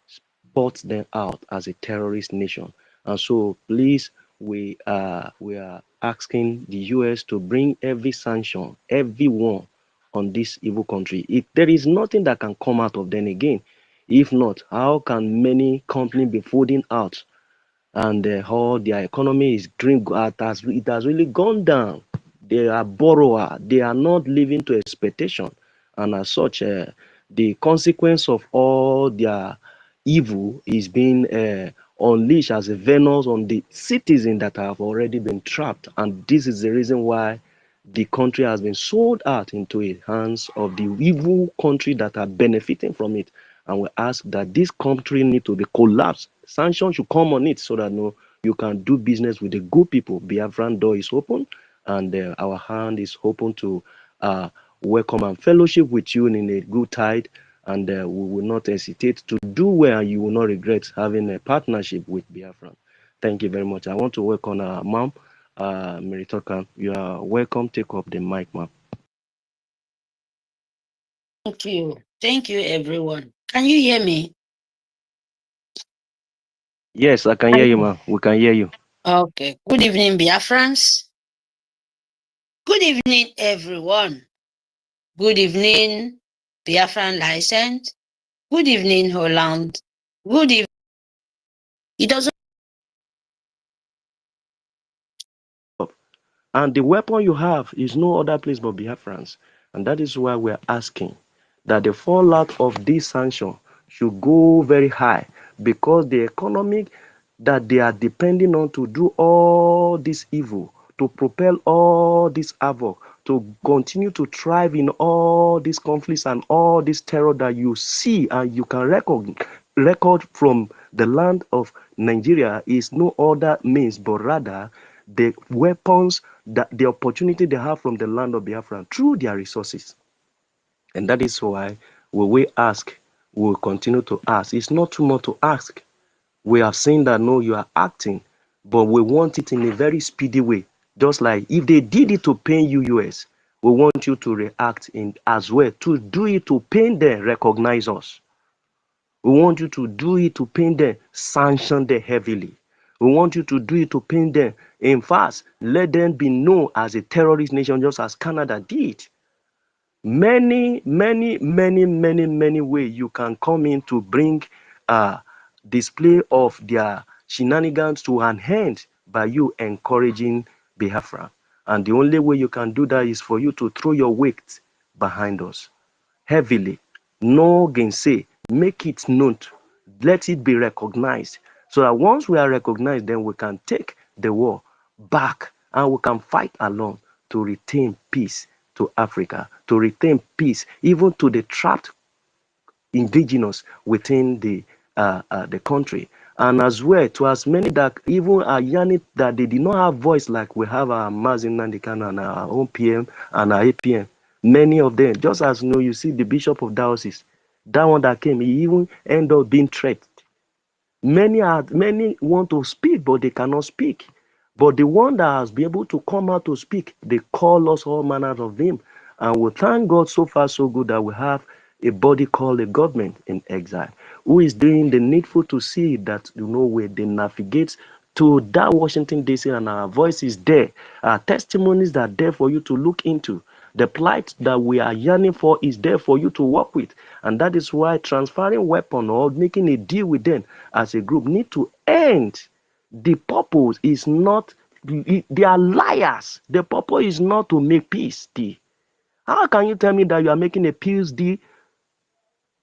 spot them out as a terrorist nation. And so please, we are asking the US to bring every sanction, every one on this evil country. If there is nothing that can come out of them again, if not, how can many companies be folding out and how their economy is it has really gone down. They are borrower, they are not living to expectation, and as such, the consequence of all their evil is being unleashed as a venom on the citizens that have already been trapped, and this is the reason why the country has been sold out into the hands of the evil country that are benefiting from it. And we ask that this country need to be collapsed. Sanctions should come on it so that no, you can do business with the good people. Biafran door is open, and our hand is open to welcome and fellowship with you in a good tide. And we will not hesitate to do well, and you will not regret having a partnership with Biafran. Thank you very much. I want to welcome our mom, Meritokan. You are welcome. Take up the mic, ma'am. Thank you. Thank you, everyone. Can you hear me? Yes, I can hear you, ma'am. We can hear you. Okay. Good evening, Biafrans. Good evening, everyone. Good evening, Biafran license. Good evening, Holland. Good evening. It doesn't. And the weapon you have is no other place but Biafrans. And that is why we're asking that the fallout of this sanction should go very high, because the economic that they are depending on to do all this evil, to propel all this havoc, to continue to thrive in all these conflicts and all this terror that you see and you can record from the land of Nigeria is no other means but rather the weapons, that the opportunity they have from the land of Biafra through their resources. And that is why we ask, we will continue to ask. It's not too much to ask. We have seen that no, you are acting, but we want it in a very speedy way. Just like if they did it to pain you, US, we want you to react in as well, to do it to pain them, recognize us. We want you to do it to pain them, sanction them heavily. We want you to do it to pain them. In fact, let them be known as a terrorist nation, just as Canada did. Many ways you can come in to bring display of their shenanigans to an end by you encouraging Biafra. And the only way you can do that is for you to throw your weight behind us heavily. No gainsay. Make it known. Let it be recognized. So that once we are recognized, then we can take the war back and we can fight along to retain peace to Africa, to retain peace even to the trapped indigenous within the country. And as well, to as many that even are yearning that they did not have voice like we have our Mazin Nandikana and our own PM and our APM. Many of them, just as you know, you see the Bishop of Diocese, that one that came, he even ended up being threatened. Many want to speak, but they cannot speak. But the one that has been able to come out to speak, they call us all manners of name. And we thank God so far so good that we have a body called a government in exile, who is doing the needful to see that, you know, where they navigate to that Washington DC, and our voice is there. Our testimonies are there for you to look into. The plight that we are yearning for is there for you to work with. And that is why transferring weapon or making a deal with them as a group need to end. The purpose is not, they are liars. The purpose is not to make peace deal. How can you tell me that you are making a peace deal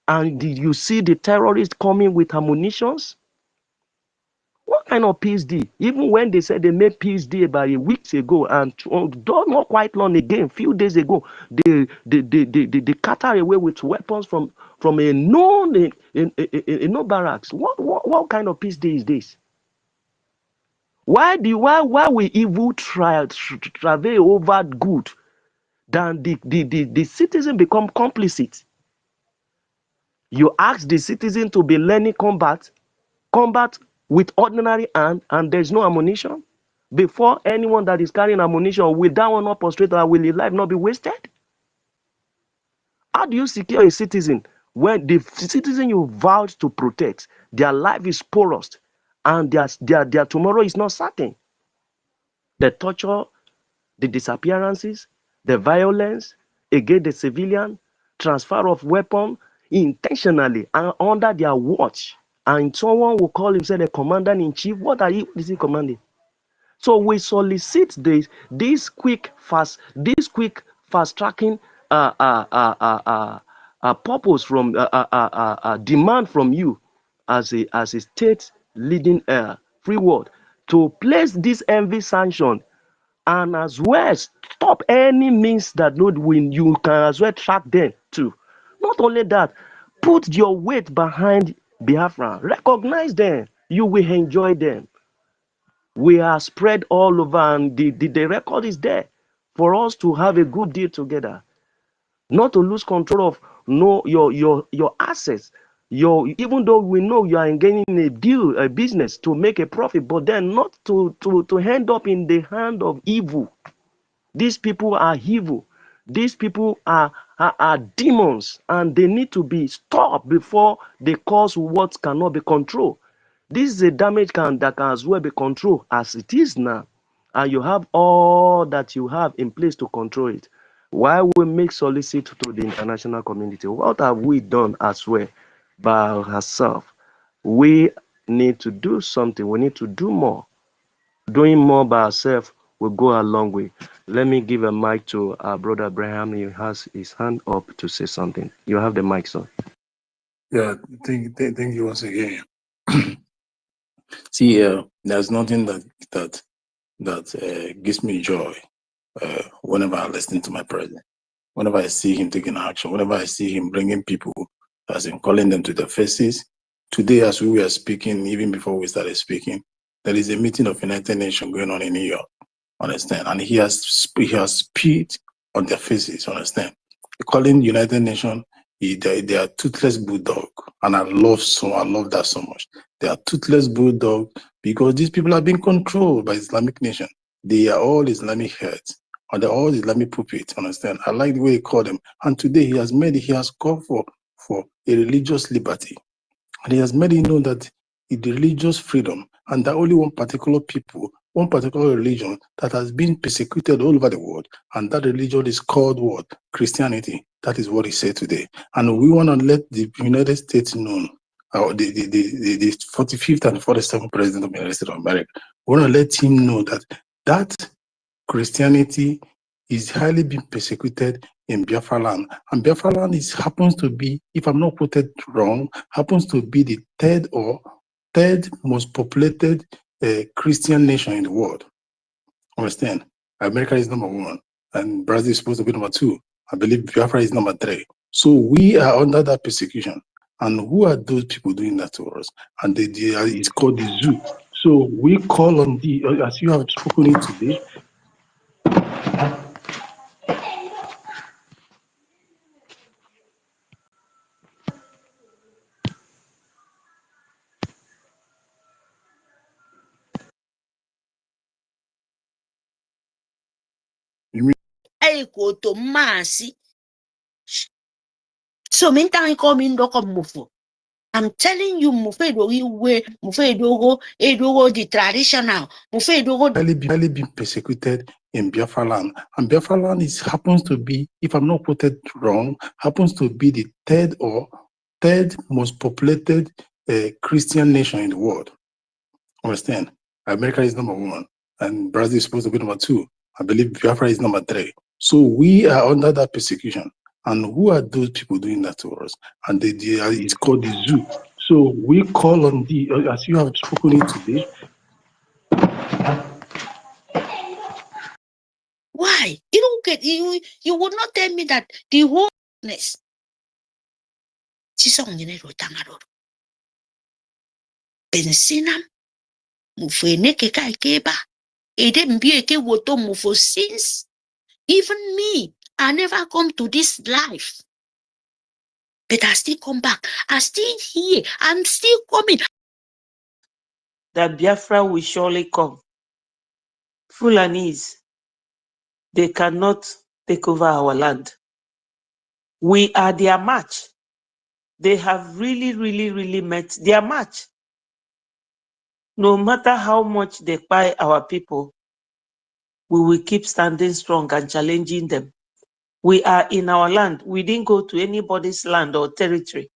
and you see the terrorists coming with ammunitions? What kind of peace deal? Even when they said they made peace deal about a week ago, and not quite long again, few days ago, they cater away with weapons from a known no barracks. What kind of peace deal is this? Why we evil travel over good than the citizen become complicit? You ask the citizen to be learning combat with ordinary hand, and there's no ammunition. Before anyone that is carrying ammunition, will that one not prostrate, or will his life not be wasted? How do you secure a citizen when the citizen you vowed to protect, their life is porous and their tomorrow is not certain? The torture, the disappearances, the violence against the civilian, transfer of weapon intentionally and under their watch, and someone will call himself a commander-in-chief. What is he commanding? So we solicit this quick fast tracking purpose from demand from you as a state leading free world to place this envy sanction, and as well stop any means that you can as well track them too. Not only that, put your weight behind Biafra, recognize them, you will enjoy them. We are spread all over, and the record is there for us to have a good deal together, not to lose control of your assets. Even though we know you are engaging in a deal, a business to make a profit, but then not to end up in the hand of evil. These people are evil. These people are demons, and they need to be stopped before they cause what cannot be controlled. This is a damage that can as well be controlled as it is now, and you have all that you have in place to control it. Why we make solicit to the international community? What have we done as well by ourselves? We need to do something. We need to do more. Doing more by ourselves will go a long way. Let me give a mic to our brother Abraham. He has his hand up to say something. You have the mic, sir. Yeah, thank you once again. See, there's nothing that gives me joy whenever I listen to my president, whenever I see him taking action, whenever I see him bringing people, as in calling them to their faces. Today, as we were speaking, even before we started speaking, there is a meeting of United Nations going on in New York, understand? And he has spit on their faces, understand? Calling United Nations, they are toothless bulldog, and I love that so much. They are toothless bulldog because these people are being controlled by Islamic nation. They are all Islamic heads, or they're all Islamic puppets, understand? I like the way he called them. And today he has called for a religious liberty. And he has made it known that the religious freedom, and that only one particular people, one particular religion that has been persecuted all over the world, and that religion is called what? Christianity. That is what he said today. And we want to let the United States know, the 45th and 47th president of the United States of America, we want to let him know that Christianity is highly being persecuted in Biafra land. And Biafra land happens to be, if I'm not quoted wrong, happens to be the third most populated Christian nation in the world. Understand? America is number 1, and Brazil is supposed to be number 2. I believe Biafra is number 3. So we are under that persecution. And who are those people doing that to us? And it's called the zoo. So we call on the, as you have spoken it today, Koto masi. So minta coming doko mufo. I'm telling you, Mufedo way, Mufedo the traditional, Mufedo highly been persecuted in Biafra land. And Biafra land happens to be, if I'm not quoted wrong, happens to be the third most populated Christian nation in the world. Understand? America is number 1, and Brazil is supposed to be number 2. I believe Biafra is number 3. So we are under that persecution. And who are those people doing that to us? And it's called the zoo. So we call on the, as you have spoken it today. Why? You don't get you would not tell me that the wholeness. Bensinam mufene keka ikeba. Ede mbieke woto mufo since even me, I never come to this life. But I still come back. I still here. I'm still coming. That Biafra will surely come. Fulanese, they cannot take over our land. We are their match. They have really met their match. No matter how much they buy our people, we will keep standing strong and challenging them. We are in our land. We didn't go to anybody's land or territory.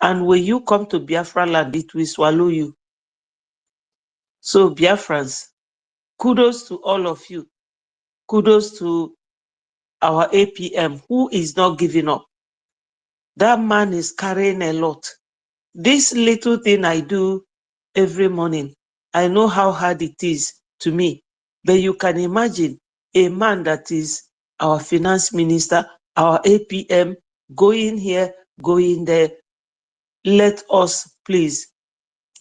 And when you come to Biafra land, it will swallow you. So Biafrans, kudos to all of you. Kudos to our APM, who is not giving up. That man is carrying a lot. This little thing I do every morning, I know how hard it is to me. But you can imagine a man that is our finance minister, our APM, going here, going there. Let us please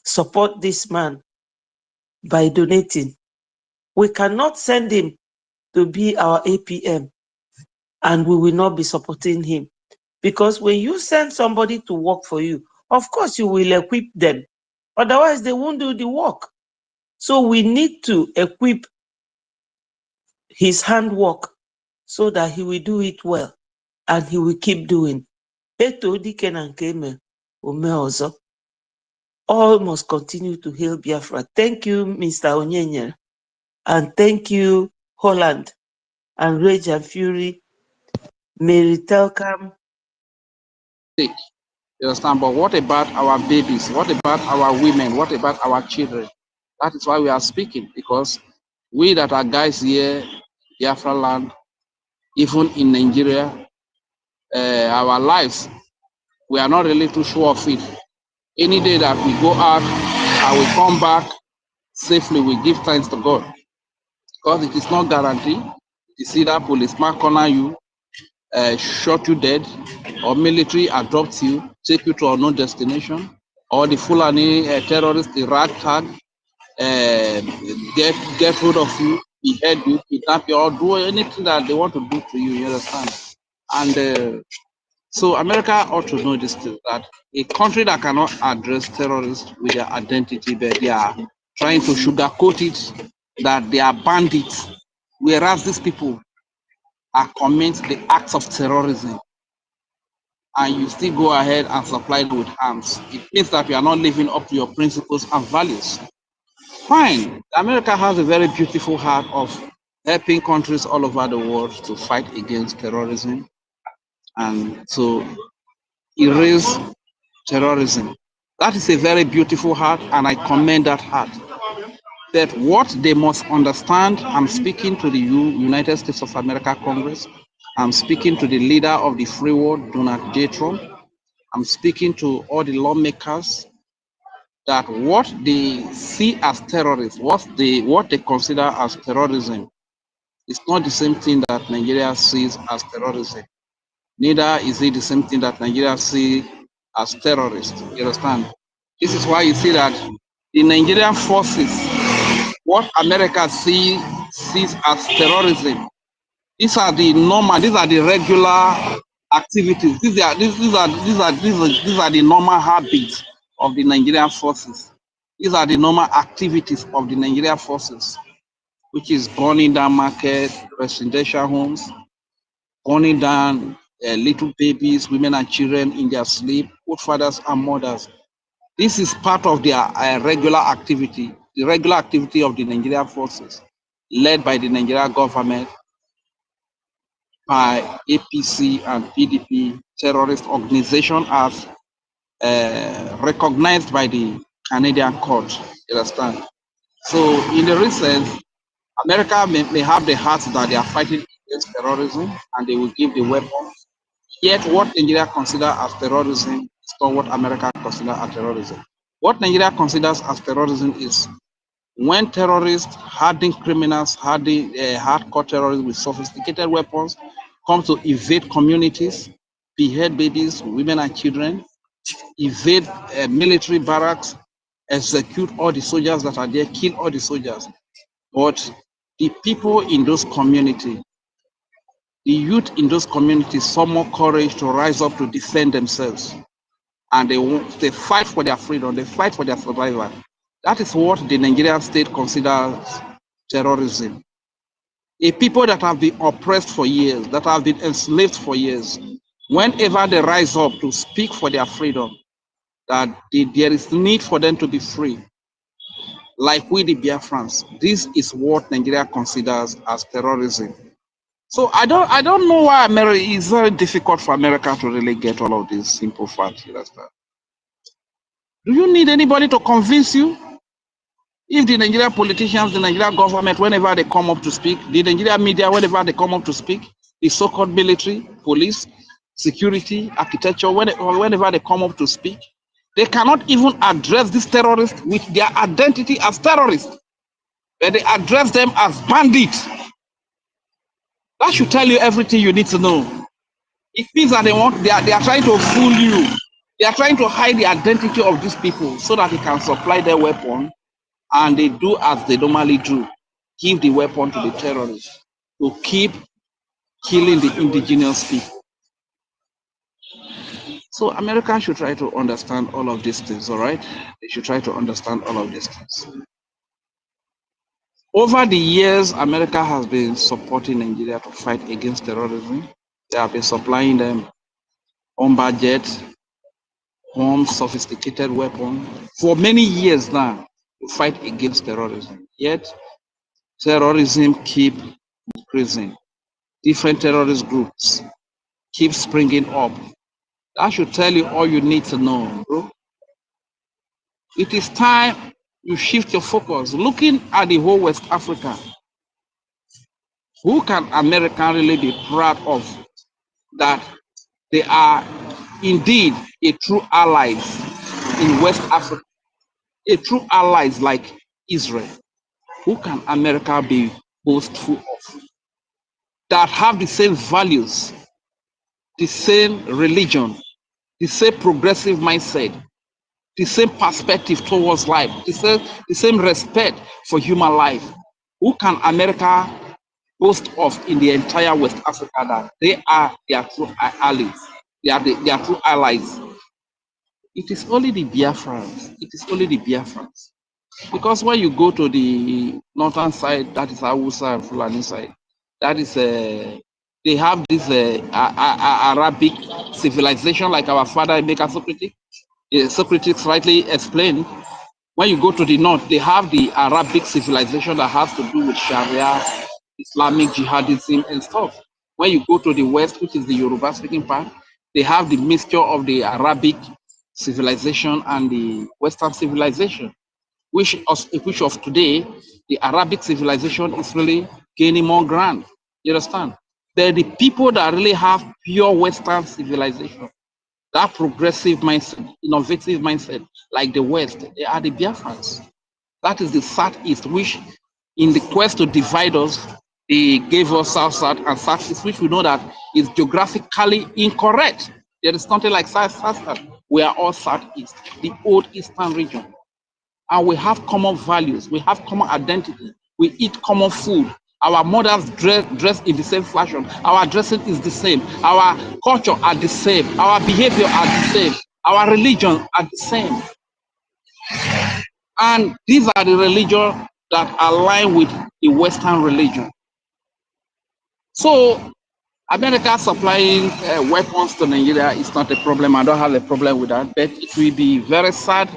support this man by donating. We cannot send him to be our APM and we will not be supporting him. Because when you send somebody to work for you, of course you will equip them. Otherwise, they won't do the work. So we need to equip his handwork so that he will do it well and he will keep doing. All must continue to hail Biafra. Thank you, Mr. Onyenye, and thank you, Holland, and Rage and Fury, Mary Telcam. You understand? But what about our babies? What about our women? What about our children? That is why we are speaking, because we that are guys here, Biafra land, even in Nigeria, our lives, we are not really too sure of it. Any day that we go out and we come back safely, we give thanks to God. Because it is not guaranteed. You see that policeman corner you, shot you dead, or military adopt you, take you to a unknown destination, or the Fulani terrorists, the ragtag, get hold of you, behead you, kidnap you, or do anything that they want to do to you, you understand? And so America ought to know this too, that a country that cannot address terrorists with their identity, but they are trying to sugarcoat it, that they are bandits, whereas these people are commit the acts of terrorism, and you still go ahead and supply them with arms. It means that you are not living up to your principles and values. Fine, America has a very beautiful heart of helping countries all over the world to fight against terrorism and to erase terrorism. That is a very beautiful heart, and I commend that heart. That what they must understand, I'm speaking to the United States of America Congress, I'm speaking to the leader of the free world, Donald J. Trump, I'm speaking to all the lawmakers, that what they see as terrorists, what they consider as terrorism, is not the same thing that Nigeria sees as terrorism. Neither is it the same thing that Nigeria sees as terrorists. You understand? This is why you see that the Nigerian forces, what America sees as terrorism, these are the normal, these are the regular activities. These are the normal habits of the Nigerian forces. These are the normal activities of the Nigerian forces, which is burning down market, residential homes, burning down little babies, women and children in their sleep, both fathers and mothers. This is part of their regular activity, the regular activity of the Nigerian forces, led by the Nigerian government, by APC and PDP, terrorist organization as recognized by the Canadian court. You understand? So in the recent, America may have the heart that they are fighting against terrorism and they will give the weapons. Yet what Nigeria considers as terrorism is not what America considers as terrorism. What Nigeria considers as terrorism is when terrorists, hardened criminals, hardcore terrorists with sophisticated weapons come to invade communities, behead babies, women and children, invade military barracks, execute all the soldiers that are there, kill all the soldiers. But the people in those communities, the youth in those communities, some more courage to rise up to defend themselves. And they fight for their freedom, they fight for their survival. That is what the Nigerian state considers terrorism. A people that have been oppressed for years, that have been enslaved for years, whenever they rise up to speak for their freedom, that there is need for them to be free, like we the Biafrans. This is what Nigeria considers as terrorism. So I don't know why it's very difficult for America to really get all of these simple facts. Do you need anybody to convince you? If the Nigerian politicians, the Nigerian government, whenever they come up to speak, the Nigerian media, whenever they come up to speak, the so-called military, police, security, architecture, whenever they come up to speak, they cannot even address these terrorists with their identity as terrorists, but they address them as bandits. That should tell you everything you need to know. It means that they are trying to fool you. They are trying to hide the identity of these people so that they can supply their weapon, and they do as they normally do, give the weapon to the terrorists to keep killing the indigenous people. So Americans should try to understand all of these things, all right? They should try to understand all of these things. Over the years, America has been supporting Nigeria to fight against terrorism. They have been supplying them on budget, home, sophisticated weapons for many years now to fight against terrorism. Yet, terrorism keep increasing. Different terrorist groups keep springing up. That should tell you all you need to know, bro. It is time you shift your focus. Looking at the whole West Africa, who can America really be proud of that they are indeed a true allies in West Africa, a true allies like Israel? Who can America be boastful of that have the same values, the same religion, the same progressive mindset, the same perspective towards life, the same respect for human life? Who can America boast of in the entire West Africa that they are their true allies? They are true allies. It is only the Biafrans. It is only the Biafrans. Because when you go to the northern side, that is Hausa and Fulani side, that is they have this Arabic civilization, like our father Emeka Socrates rightly explained. When you go to the north, they have the Arabic civilization that has to do with Sharia, Islamic jihadism and stuff. When you go to the west, which is the Yoruba speaking part, they have the mixture of the Arabic civilization and the Western civilization, which of today, the Arabic civilization is really gaining more ground. You understand? They're the people that really have pure Western civilization, that progressive mindset, innovative mindset, like the West. They are the Biafrans. That is the Southeast, which in the quest to divide us, they gave us South and Southeast, which we know that is geographically incorrect. There is nothing like South. We are all Southeast, the old Eastern region. And we have common values. We have common identity. We eat common food. Our mothers dress in the same fashion. Our dressing is the same. Our culture are the same. Our behavior are the same. Our religion are the same. And these are the religions that align with the Western religion. So America supplying weapons to Nigeria is not a problem. I don't have a problem with that. But it will be very sad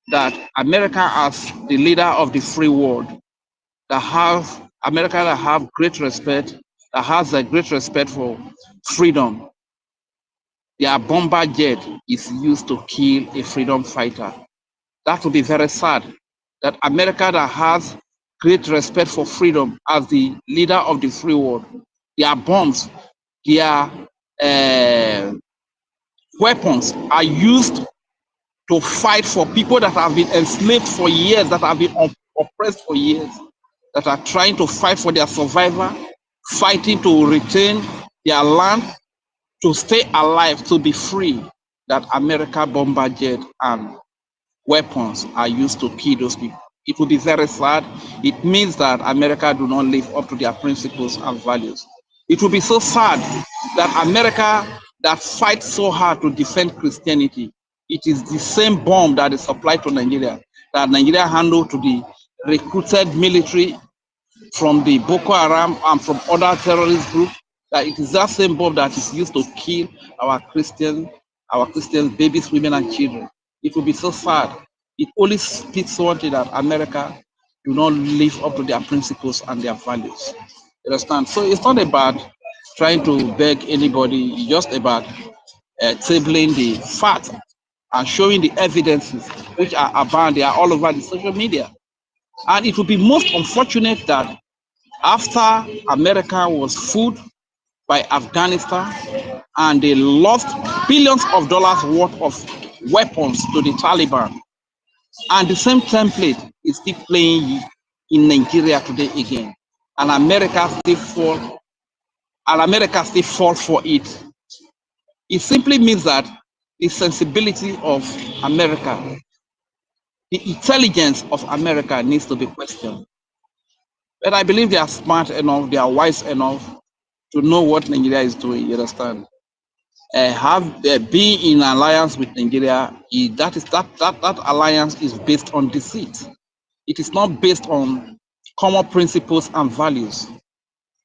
that America, as the leader of the free world, that have great respect, that has a great respect for freedom, their bomber jet is used to kill a freedom fighter. That would be very sad. That America, that has great respect for freedom as the leader of the free world, their bombs, their weapons are used to fight for people that have been enslaved for years, that have been oppressed for years, that are trying to fight for their survival, fighting to retain their land, to stay alive, to be free. That America bomber jet and weapons are used to kill those people. It will be very sad. It means that America do not live up to their principles and values. It will be so sad that America, that fights so hard to defend Christianity, it is the same bomb that is supplied to Nigeria, that Nigeria handled to the recruited military from the Boko Haram and from other terrorist groups, that it is that same bomb that is used to kill our Christian babies, women, and children. It will be so sad. It only speaks one thing, that America do not live up to their principles and their values. You understand? So it's not about trying to beg anybody, it's just about tabling the facts and showing the evidences which are abound. They are all over the social media. And it would be most unfortunate that after America was fooled by Afghanistan and they lost billions of dollars worth of weapons to the Taliban, and the same template is still playing in Nigeria today again, and America still fall for it. It simply means that the sensibility of America, the intelligence of America needs to be questioned. But I believe they are smart enough, they are wise enough to know what Nigeria is doing. You understand? Being in alliance with Nigeria, that alliance is based on deceit. It is not based on common principles and values.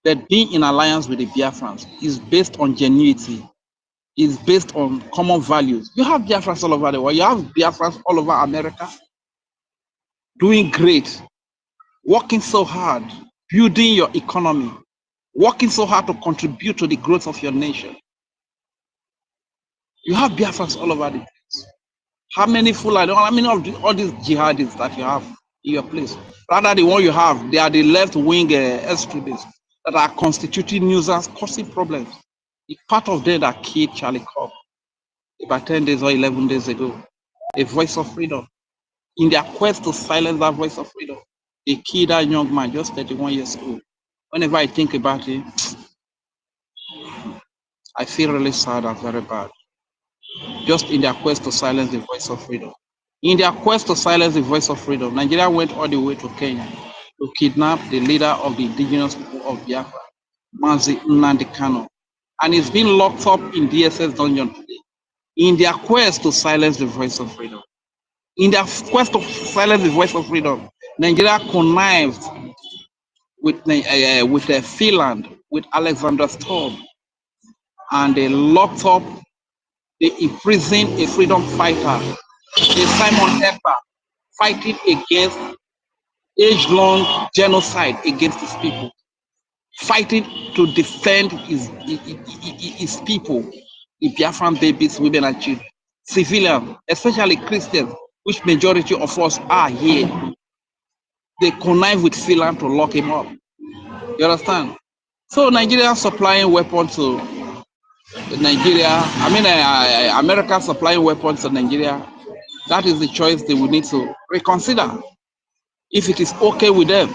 That being in alliance with the Biafrans is based on genuity, is based on common values. You have Biafrans all over the world. You have Biafrans all over America, doing great, working so hard, building your economy, working so hard to contribute to the growth of your nation. You have Biafrans all over the place. How many Fulani, how many of all these jihadists that you have in your place? Rather, the one you have, they are the left-wing extremists that are constituting nuisance, causing problems. It's part of them that killed Charlie Kirk about 10 days or 11 days ago. A voice of freedom. In their quest to silence that voice of freedom, they killed that young man, just 31 years old. Whenever I think about it, I feel really sad and very bad. Just in their quest to silence the voice of freedom. In their quest to silence the voice of freedom, Nigeria went all the way to Kenya to kidnap the leader of the indigenous people of Biafra, Mazi Nnamdi Kanu, and he's been locked up in DSS dungeon today. In their quest to silence the voice of freedom. In their quest to silence the voice of freedom, Nigeria connived with Finland, with Alexander Stubb, and they locked up, they imprisoned a freedom fighter, a Simon Ekpa, fighting against age-long genocide against his people, fighting to defend his people, the Biafran babies, women, and children, civilians, especially Christians, which majority of us are here. They connive with Finland to lock him up. You understand? So Nigeria supplying weapons to Nigeria, America supplying weapons to Nigeria, that is the choice they will need to reconsider. If it is okay with them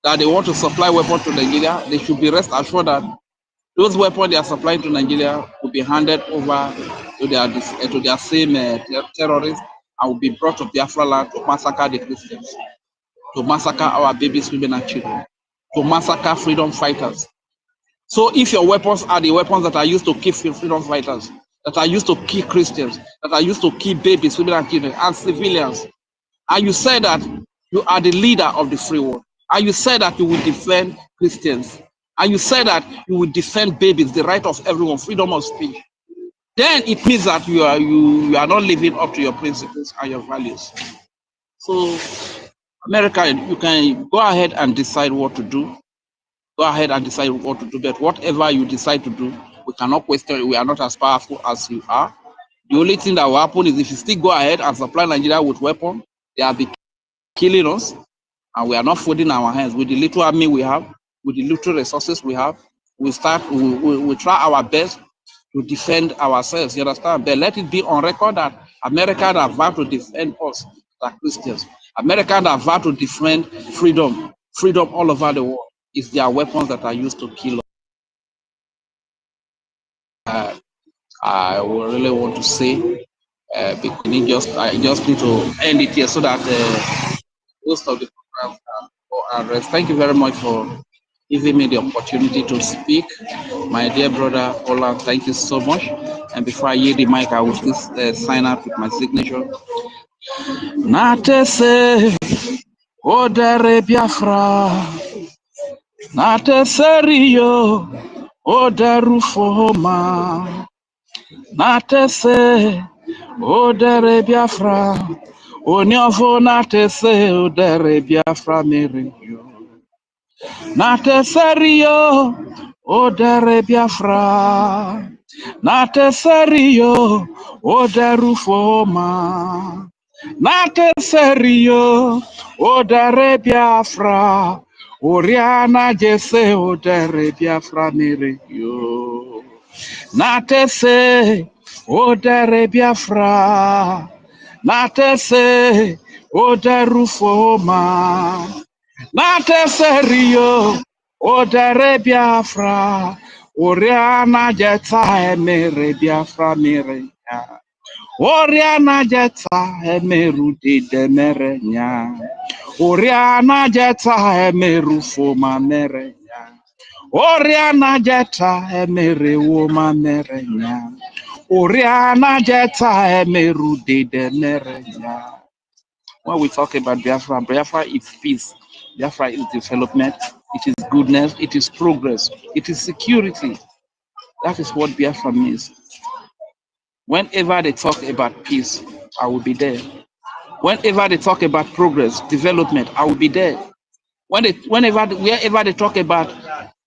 that they want to supply weapons to Nigeria, they should be rest assured that those weapons they are supplying to Nigeria will be handed over to their same terrorists and will be brought to Biafra land to massacre the Christians, to massacre our babies, women, and children, to massacre freedom fighters. So if your weapons are the weapons that are used to kill freedom fighters, that are used to kill Christians, that are used to kill babies, women, and children, and civilians, and you say that you are the leader of the free world, and you say that you will defend Christians, and you say that you will defend babies, the right of everyone, freedom of speech, then it means that you are not living up to your principles and your values. So America, you can go ahead and decide what to do. Go ahead and decide what to do. But whatever you decide to do, we cannot question it. We are not as powerful as you are. The only thing that will happen is if you still go ahead and supply Nigeria with weapons, they will be killing us, and we are not folding our hands. With the little army we have, with the little resources we have, we try our best to defend ourselves. You understand? But let it be on record that America have vowed to defend us, the Christians. America have vowed to defend freedom all over the world. It's their weapons that are used to kill us. I really want to say, because I just need to end it here so that most of the program can go and rest. Thank you very much for giving me the opportunity to speak. My dear brother Ola, thank you so much. And before I yield the mic, I will just sign up with my signature. Natese Odere Biafra, Natese Rio Oderu Foma, Natese Odere Biafra, Onyafo Natese Odere Biafra Merenyo. Natese Rio Odere Biafra, Natese Rio Oderu Foma, Natese Rio Odere Biafra, Oriana Jese Odere Biafra Merenyo. Natese Odere Biafra, Natese Oderu Foma, Natese Rio Odere Biafra, Oriana Jeta Emere Biafra Merenya, Oriana Jeta Emeru de Merenya, Oriana Jeta Emeru Foma Merenya, Oriana Jeta Emere Woma Merenya, Oriana Jeta Emeru de Merenya. When we talk about Biafra, Biafra is peace. Biafra is development. It is goodness. It is progress. It is security. That is what Biafra means. Whenever they talk about peace, I will be there. Whenever they talk about progress, development, I will be there. Wherever they talk about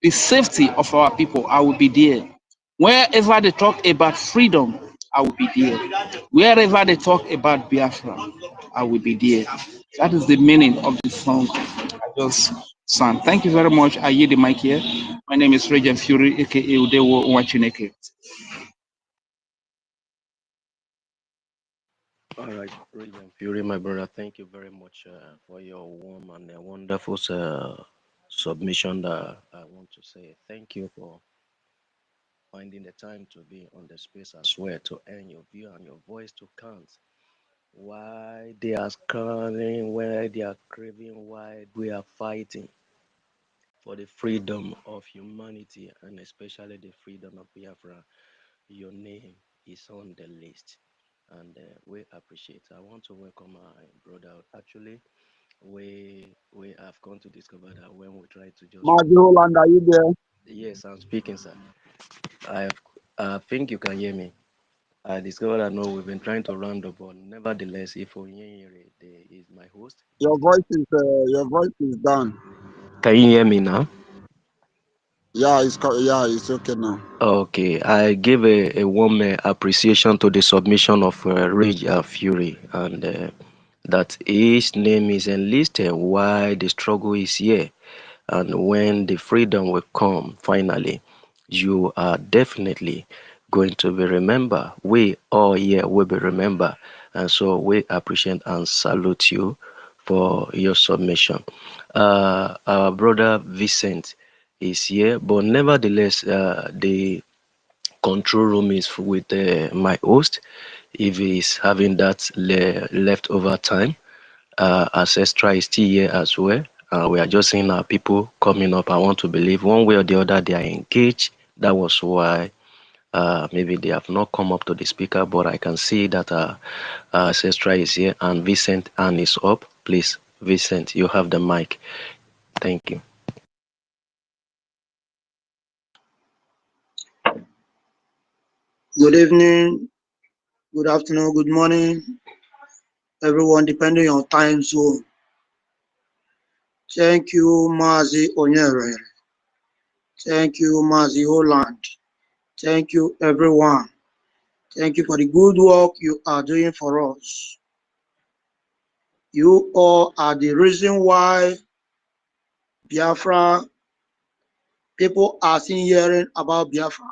the safety of our people, I will be there. Wherever they talk about freedom, I will be there. Wherever they talk about Biafra, I will be there. That is the meaning of the song I just sang. Thank you very much. I yield the mic here. My name is Regent Fury, aka Udewo Nwachineke. All right, Regent Fury, my brother, thank you very much for your warm and wonderful submission. That I want to say thank you for finding the time to be on the space as well, to earn your view and your voice to count. Why they are crying, why they are craving, why we are fighting for the freedom of humanity and especially the freedom of Biafra. Your name is on the list, and we appreciate. I want to welcome my brother. Actually, we have come to discover that when we try to just Holland, are you there? yes, I'm speaking, sir. I think you can hear me. I discovered that no, we've been trying to round up, but nevertheless, if Onyere is my host, Your voice is down. can you hear me now? Yeah, it's okay now. Okay, I give a warm appreciation to the submission of Rage Fury, and that his name is enlisted why the struggle is here, and when the freedom will come finally, you are definitely going to be remembered. We all here will be remembered, and so we appreciate and salute you for your submission. Our brother Vincent is here, but nevertheless, the control room is with my host. If he's having that leftover time, Ancestral is still here as well. We are just seeing our people coming up. I want to believe one way or the other they are engaged. That was why maybe they have not come up to the speaker, but I can see that Ancestral is here and Vincent Ann is up. Please, Vincent, you have the mic. Thank you. Good evening, good afternoon, good morning, everyone, depending on time zone. Thank you, Mazi Onyere. Thank you, Mazi Holland. Thank you, everyone. Thank you for the good work you are doing for us. You all are the reason why Biafra people are still hearing about Biafra.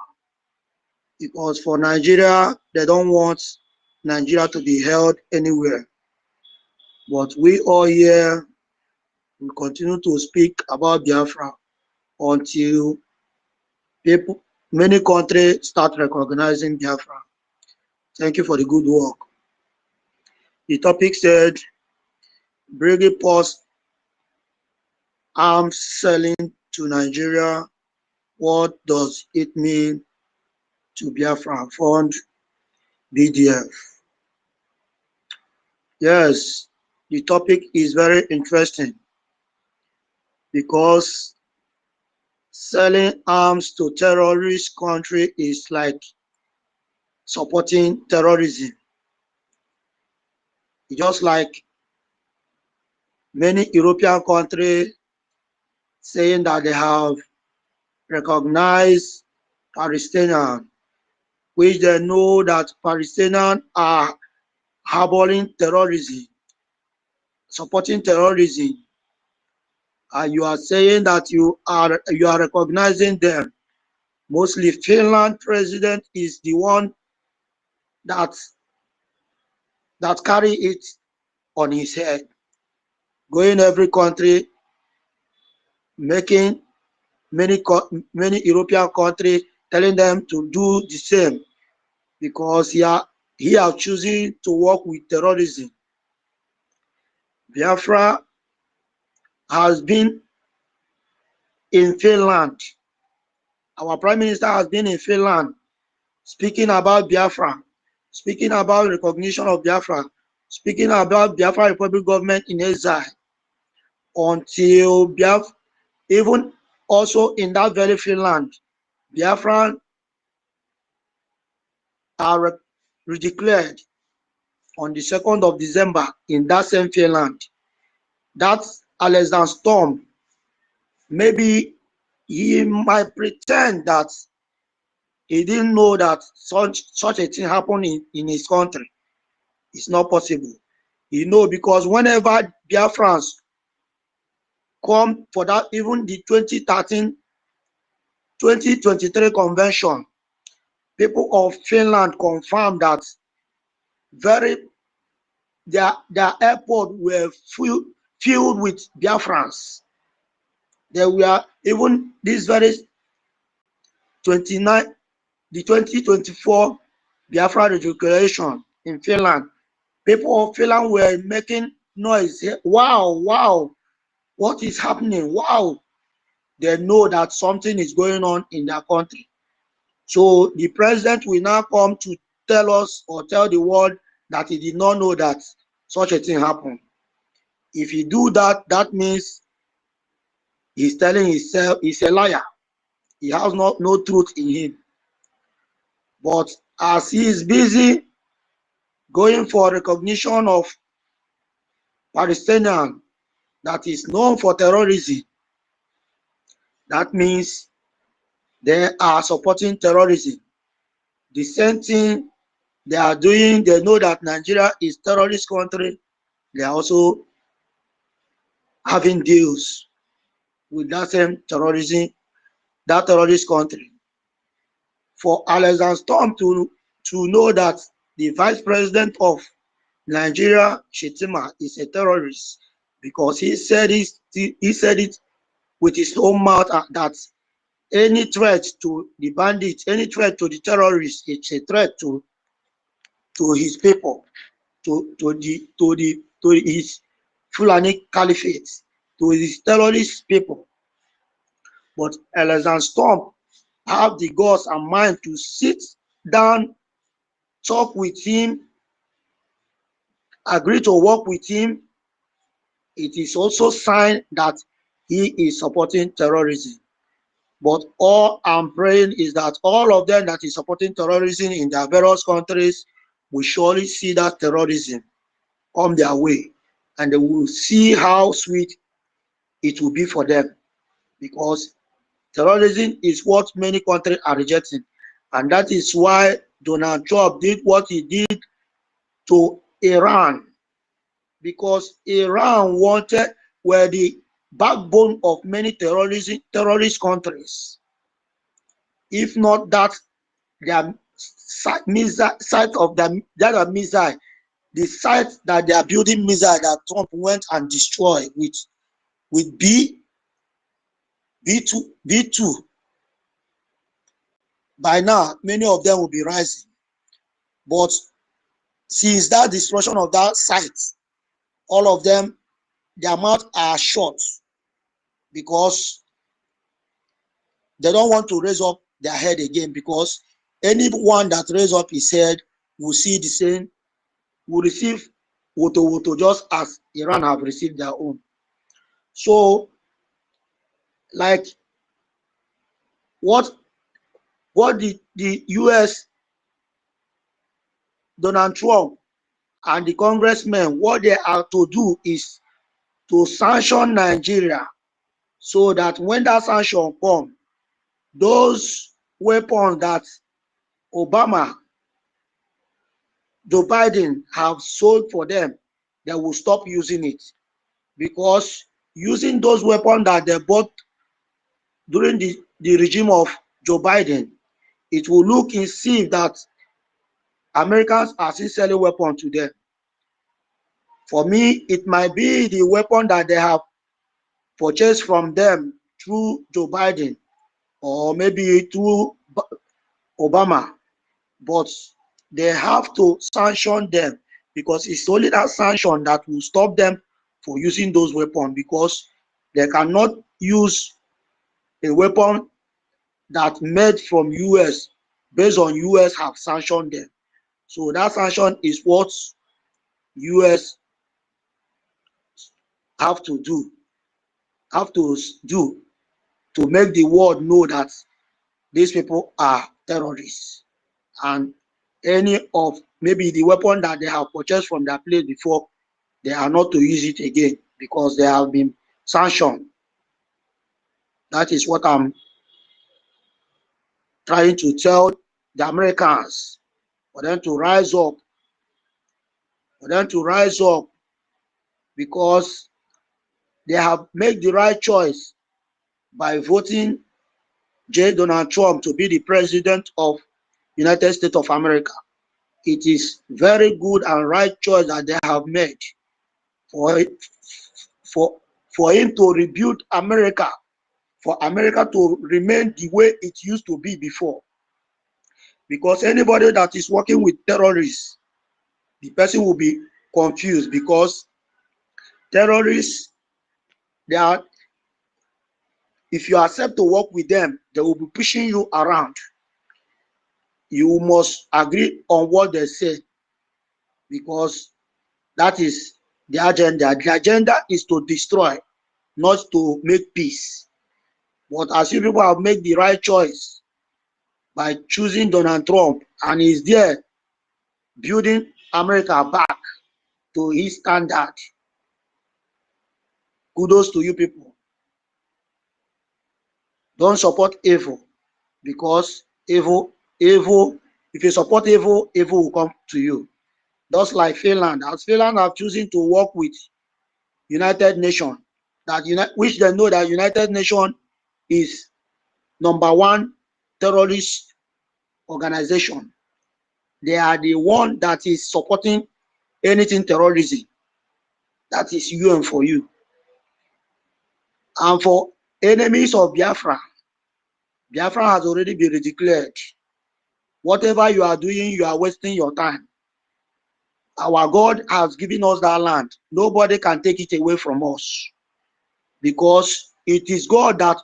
Because for Nigeria, they don't want Nigeria to be held anywhere. But we all here will continue to speak about Biafra until people, many countries start recognizing Biafra. Thank you for the good work. The topic said, BRGIE pause arms selling to Nigeria. What does it mean to Biafra Fund BDF? Yes, the topic is very interesting because selling arms to terrorist country is like supporting terrorism. Just like many European countries saying that they have recognized Palestinians, which they know that Palestinians are harboring terrorism, supporting terrorism, and you are saying that you are recognizing them. Mostly Finland president is the one that carry it on his head, going every country, making many European countries telling them to do the same, because he are choosing to work with terrorism. Biafra has been in Finland. Our Prime Minister has been in Finland speaking about Biafra, speaking about recognition of Biafra, speaking about Biafra Republic government in exile, until Biafra, even also in that very Finland, Biafra are redeclared on the 2nd of December in that same Finland. That's Alexander Storm. Maybe he might pretend that he didn't know that such a thing happened in his country. It's not possible. You know, because whenever Biafrans come for that, even the 2023 convention, people of Finland confirmed that their airport were filled with Biafrans. There were even this very 2024 Biafra declaration in Finland. People of Finland were making noise. Wow, wow, what is happening? Wow. They know that something is going on in their country. So the president will now come to tell us or tell the world that he did not know that such a thing happened. If he do that, that means he's telling himself he's a liar. He has no truth in him. But as he is busy going for recognition of Palestinian that is known for terrorism, that means they are supporting terrorism. The same thing they are doing, they know that Nigeria is a terrorist country. They are also having deals with that same terrorism, that terrorist country. For Alexander Storm to know that the vice president of Nigeria, Shetima, is a terrorist, because he said it with his own mouth that any threat to the bandits, any threat to the terrorists, it's a threat to his people, to his Fulani Caliphate, to his terrorist people. But Alexander Storm have the guts and mind to sit down, talk with him, agree to work with him. It is also a sign that he is supporting terrorism. But all I'm praying is that all of them that is supporting terrorism in their various countries will surely see that terrorism come their way, and they will see how sweet it will be for them, because terrorism is what many countries are rejecting. And that is why Donald Trump did what he did to Iran, because Iran were the backbone of many terrorist countries. If not that, their site of that missile, the site that they are building missile that Trump went and destroyed with B2, by now many of them will be rising. But since that destruction of that site, all of them, their mouths are shut, because they don't want to raise up their head again, because anyone that raises up his head will see the same, will receive woto just as Iran have received their own. So, like, what the US, Donald Trump and the congressmen, what they are to do is to sanction Nigeria, so that when that sanction comes, those weapons that Obama, Joe Biden have sold for them, they will stop using it. Because using those weapons that they bought during the regime of Joe Biden, it will look and see that Americans are still selling weapons to them. For me, it might be the weapon that they have purchased from them through Joe Biden, or maybe through Obama, but they have to sanction them, because it's only that sanction that will stop them for using those weapons, because they cannot use a weapon that made from US based on US have sanctioned them. So that sanction is what US have to do to make the world know that these people are terrorists, and any of maybe the weapon that they have purchased from their place before, they are not to use it again, because they have been sanctioned. That is what I'm trying to tell the Americans, for them to rise up, because they have made the right choice by voting Donald Trump to be the president of United States of America. It is very good and right choice that they have made for him to rebuild America, for America to remain the way it used to be before. Because anybody that is working with terrorists, the person will be confused, because terrorists, they are, if you accept to work with them, they will be pushing you around. You must agree on what they say, because that is the agenda. The agenda is to destroy, not to make peace. But as you people have made the right choice by choosing Donald Trump, and he's there building America back to his standard, kudos to you people. Don't support evil, because evil, if you support evil, evil will come to you. Just like Finland, as Finland have chosen to work with United Nations, which they know that United Nations is #1 terrorist organization. They are the one that is supporting anything terrorism. That is UN for you. And for enemies of Biafra, Biafra has already been declared. Whatever you are doing, you are wasting your time. Our God has given us that land. Nobody can take it away from us, because it is God that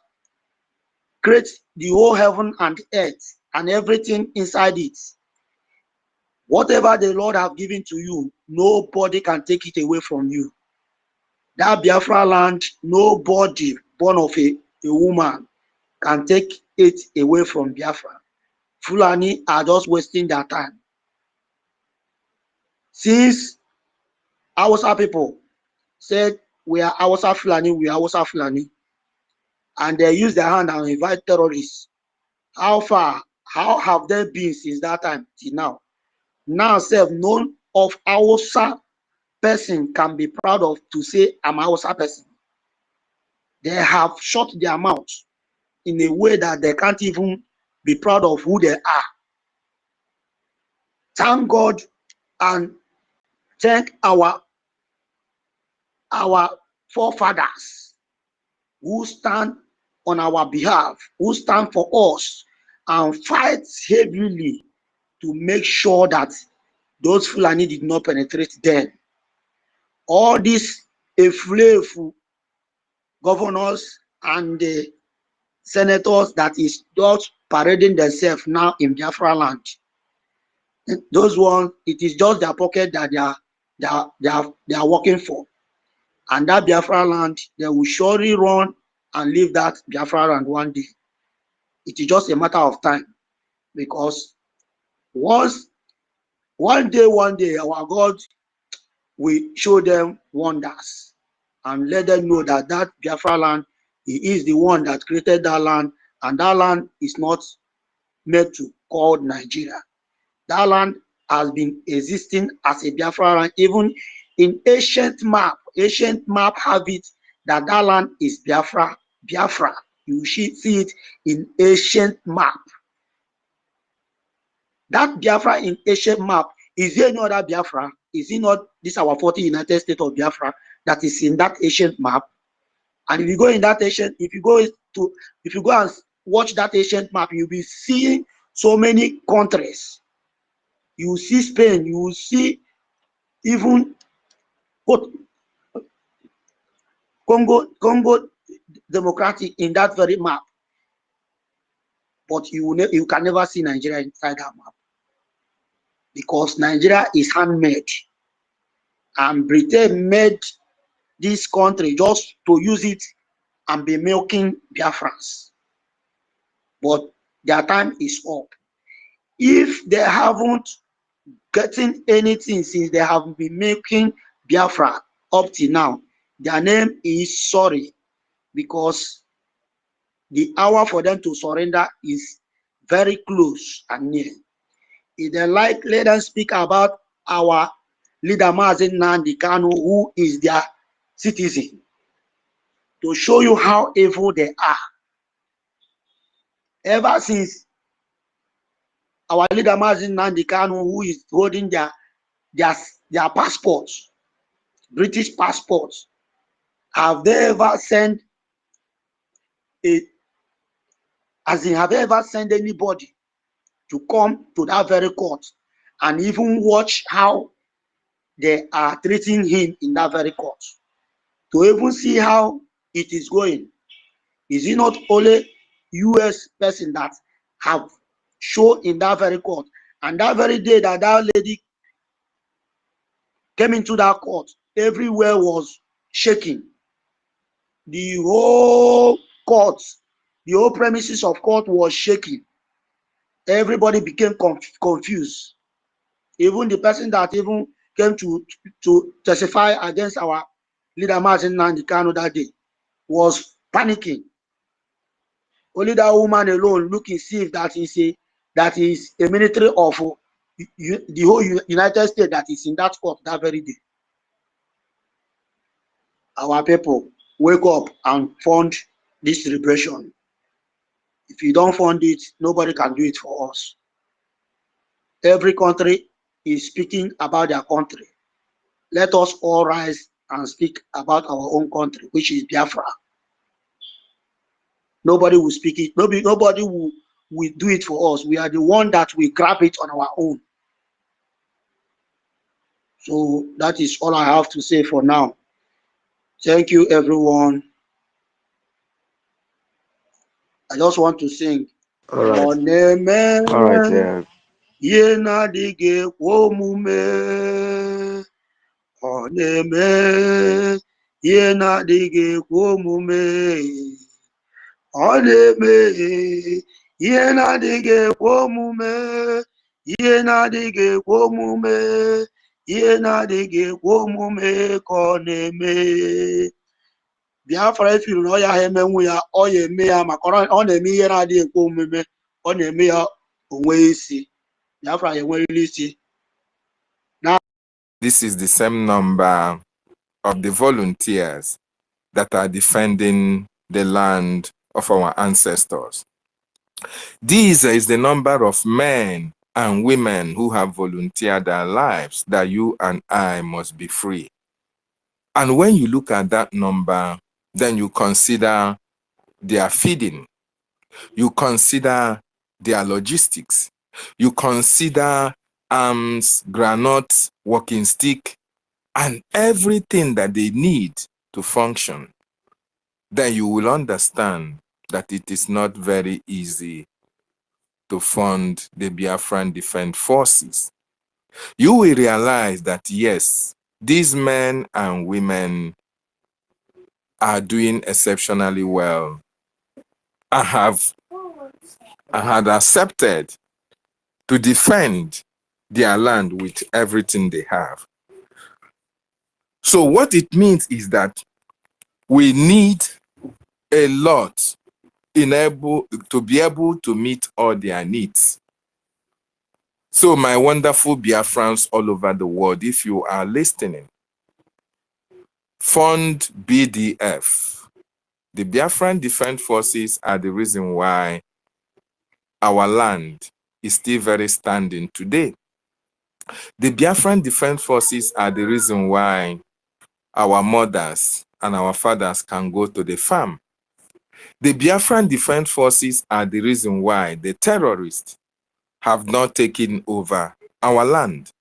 creates the whole heaven and earth and everything inside it. Whatever the Lord have given to you, nobody can take it away from you. That Biafra land, nobody born of a woman can take it away from Biafra. Fulani are just wasting their time. Since Hausa people said we are Hausa Fulani, we are Hausa Fulani, and they use their hand and invite terrorists, how far, how have they been since that time till now? Now, self none of Hausa person can be proud of to say I'm a Hausa person. They have shut their mouth in a way that they can't even be proud of who they are. Thank God and thank our forefathers who stand on our behalf, who stand for us and fight heavily to make sure that those Fulani did not penetrate them. All these Eflefu governors and the senators that is just parading themselves now in Biafra land, those ones, it is just their pocket that they are working for. And that Biafra land, they will surely run and leave that Biafra land one day. It is just a matter of time, because one day, our God will show them wonders and let them know that that Biafra land, He is the one that created that land, and that land is not made to call Nigeria. That land has been existing as a Biafra land. Even in ancient map have it that that land is Biafra. You should see it in ancient map. That Biafra in ancient map, is there no other Biafra? Is it not this our 40 United States of Biafra that is in that ancient map? And if you go in that ancient, if you go and watch that ancient map, you'll be seeing so many countries. You will see Spain, you will see even Congo Democratic in that very map. But you can never see Nigeria inside that map, because Nigeria is handmade, and Britain made this country just to use it and be milking Biafrans. But their time is up. If they haven't gotten anything since they have been making Biafra up till now, their name is sorry, because the hour for them to surrender is very close and near. If they like, let them speak about our leader Mazen Nnamdi Kanu, who is their citizen, to show you how evil they are. Ever since our leader Mazen Nnamdi Kanu, who is holding their passports, British passports, have they ever sent have they ever sent anybody to come to that very court and even watch how they are treating him in that very court, to even see how it is going? Is it not only US person that have shown in that very court? And that very day that that lady came into that court, everywhere was shaking. The whole court, the whole premises of court was shaking. Everybody became confused. Even the person that even came to testify against our leader Mazen Nnamdi Kanu that day was panicking. Only that woman alone looking see if that is a military of the whole United States that is in that court that very day. Our people, wake up and fund this liberation. If you don't fund it, nobody can do it for us. Every country is speaking about their country. Let us all rise and speak about our own country, which is Biafra. Nobody will speak it. Nobody will do it for us. We are the one that will grab it on our own. So that is all I have to say for now. Thank you, everyone. I just want to sing. All right. All right. Yeah. Yenadige womume. Oneme. Yenadige womume. Oneme. Yenadige womume. Yenadige womume. Yenadige womume koneme. Biafra ifuru na ọ ya emenwu ya ọ ya eme ya maka ọ na-eme ihe na-adịghị ekwe omume ọ na-eme ya onwe isi Biafra ya enwerịrị isi. This is the same number of the volunteers that are defending the land of our ancestors. This is the number of men and women who have volunteered their lives that you and I must be free. And when you look at that number, then you consider their feeding, you consider their logistics, you consider arms, granates, walking stick, and everything that they need to function, then you will understand that it is not very easy to fund the Biafran Defense Forces. You will realize that yes, these men and women are doing exceptionally well. I had accepted to defend their land with everything they have. So what it means is that we need a lot to be able to meet all their needs. So my wonderful Biafrans all over the world, if you are listening, fund BDF. The Biafran Defense Forces are the reason why our land is still very standing today. The Biafran Defense Forces are the reason why our mothers and our fathers can go to the farm. The Biafran Defense Forces are the reason why the terrorists have not taken over our land.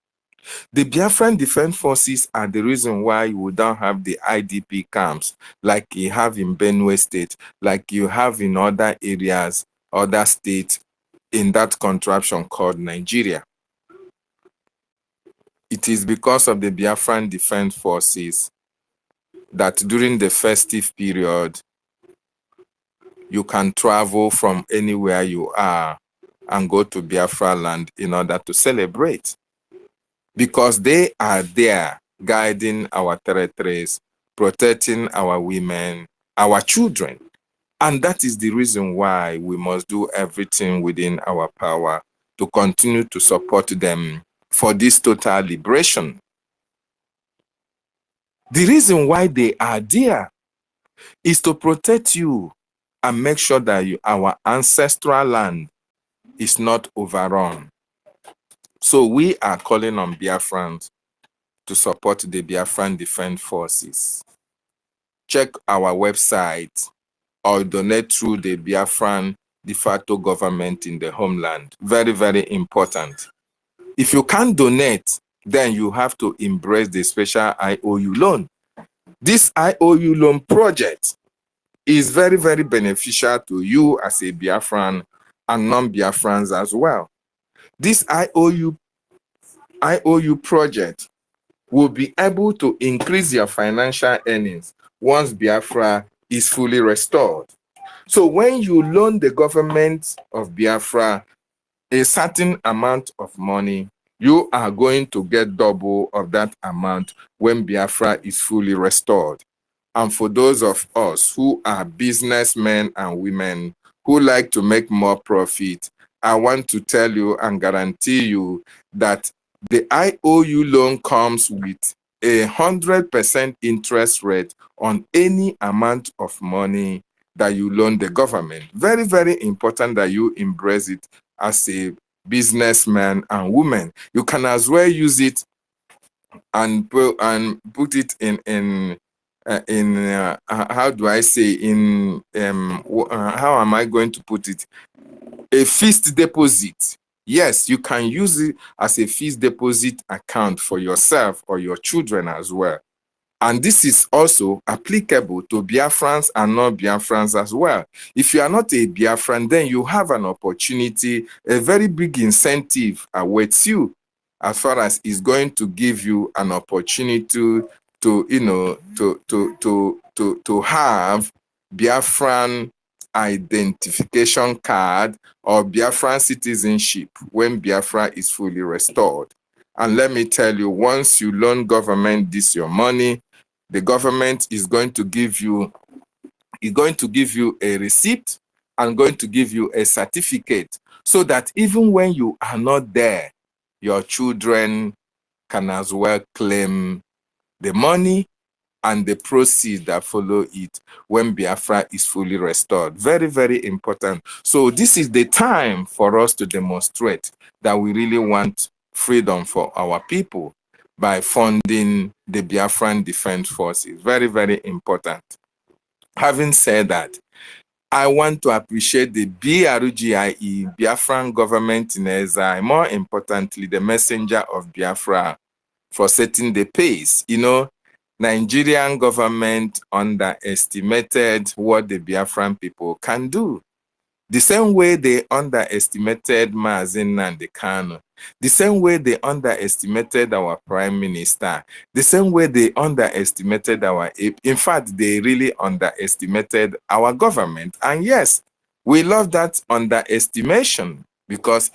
The Biafran Defense Forces are the reason why we don't have the IDP camps like you have in Benue State, like you have in other areas, other states in that contraption called Nigeria. It is because of the Biafran Defense Forces that during the festive period, you can travel from anywhere you are and go to Biafra land in order to celebrate. Because they are there guiding our territories, protecting our women, our children. And that is the reason why we must do everything within our power to continue to support them for this total liberation. The reason why they are there is to protect you and make sure that our ancestral land is not overrun. So we are calling on Biafrans to support the Biafran Defense Forces. Check our website or donate through the Biafran de facto government in the homeland. Very, very important. If you can't donate, then you have to embrace the special IOU loan. This IOU loan project is very, very beneficial to you as a Biafran and non-Biafrans as well. This IOU project will be able to increase your financial earnings once Biafra is fully restored. So when you loan the government of Biafra a certain amount of money, you are going to get double of that amount when Biafra is fully restored. And for those of us who are businessmen and women who like to make more profit, I want to tell you and guarantee you that the IOU loan comes with 100% interest rate on any amount of money that you loan the government. Very, very important that you embrace it as a businessman and woman. You can as well use it and put it in how do I say, how am I going to put it? A fixed deposit. Yes, you can use it as a fixed deposit account for yourself or your children as well. And this is also applicable to Biafrans and non-Biafrans as well. If you are not a Biafran, then you have an opportunity, a very big incentive awaits you, as far as it's going to give you an opportunity to have Biafran identification card or Biafran citizenship when Biafra is fully restored. And let me tell you, once you loan government this your money, the government is going to give you a receipt and going to give you a certificate, so that even when you are not there, your children can as well claim the money and the proceeds that follow it when Biafra is fully restored. Very, very important. So this is the time for us to demonstrate that we really want freedom for our people by funding the Biafran Defense Forces. Very, very important. Having said that, I want to appreciate the BRGIE, Biafran Government in Exile, more importantly, the messenger of Biafra, for setting the pace. You know, Nigerian government underestimated what the Biafran people can do. The same way they underestimated Mazen Nnamdi Kanu, the same way they underestimated our prime minister, the same way they underestimated in fact, they really underestimated our government. And yes, we love that underestimation, because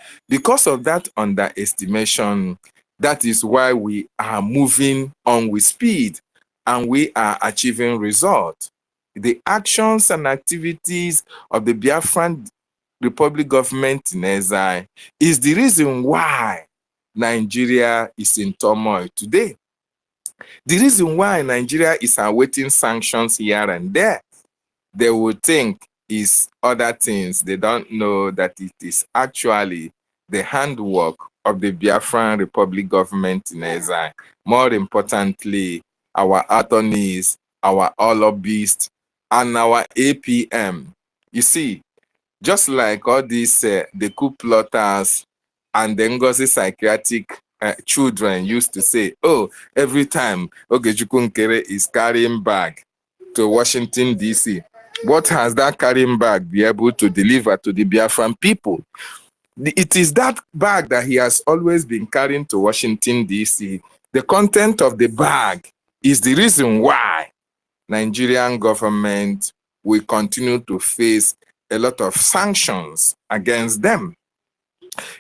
of that underestimation, that is why we are moving on with speed and we are achieving results. The actions and activities of the Biafran Republic government in exile is the reason why Nigeria is in turmoil today. The reason why Nigeria is awaiting sanctions here and there. They will think is other things. They don't know that it is actually the handwork of the Biafran Republic government in exile. More importantly, our attorneys, our lobbyists, and our APM. You see, just like all these, the coup plotters and the NGOZI psychiatric children used to say, oh, every time Ogojukwu Nkere is carrying bag to Washington, D.C., what has that carrying bag be able to deliver to the Biafran people? It is that bag that he has always been carrying to Washington, D.C. The content of the bag is the reason why Nigerian government will continue to face a lot of sanctions against them.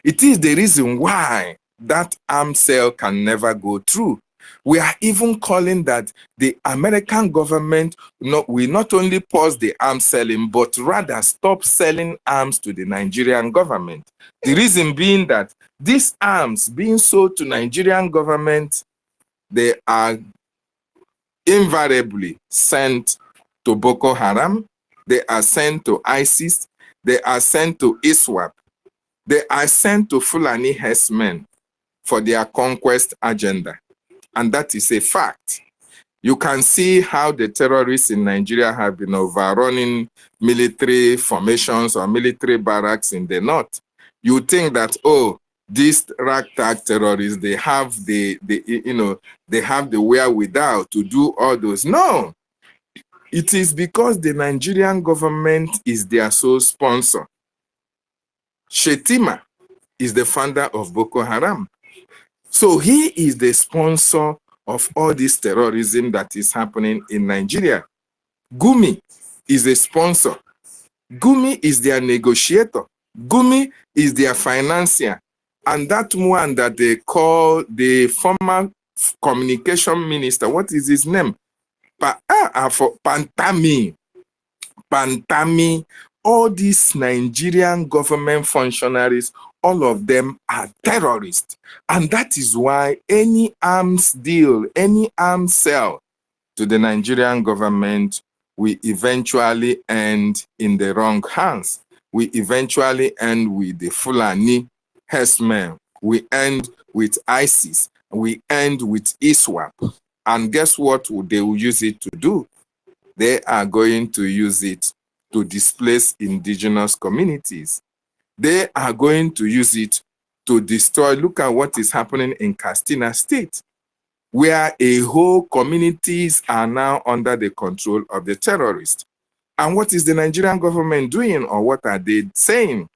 It is the reason why that arms sale can never go through. We are even calling that the American government will not only pause the arms selling, but rather stop selling arms to the Nigerian government. The reason being that these arms being sold to Nigerian government, they are invariably sent to Boko Haram, they are sent to ISIS, they are sent to ISWAP, they are sent to Fulani herdsmen for their conquest agenda. And that is a fact. You can see how the terrorists in Nigeria have been overrunning military formations or military barracks in the north. You think that, oh, these ragtag terrorists, they have the wherewithal to do all those. No, it is because the Nigerian government is their sole sponsor. Shetima is the founder of Boko Haram. So he is the sponsor of all this terrorism that is happening in Nigeria. Gumi is a sponsor. Gumi is their negotiator. Gumi is their financier. And that one that they call the former communication minister, what is his name? Pantami. Pantami. All these Nigerian government functionaries, all of them are terrorists. And that is why any arms deal, any arms sale to the Nigerian government will eventually end in the wrong hands. We eventually end with the Fulani herdsmen. We end with ISIS. We end with ISWAP. And guess what they will use it to do? They are going to use it to displace indigenous communities. They are going to use it to destroy. Look at what is happening in Katsina State, where a whole communities are now under the control of the terrorists. And what is the Nigerian government doing, or what are they saying?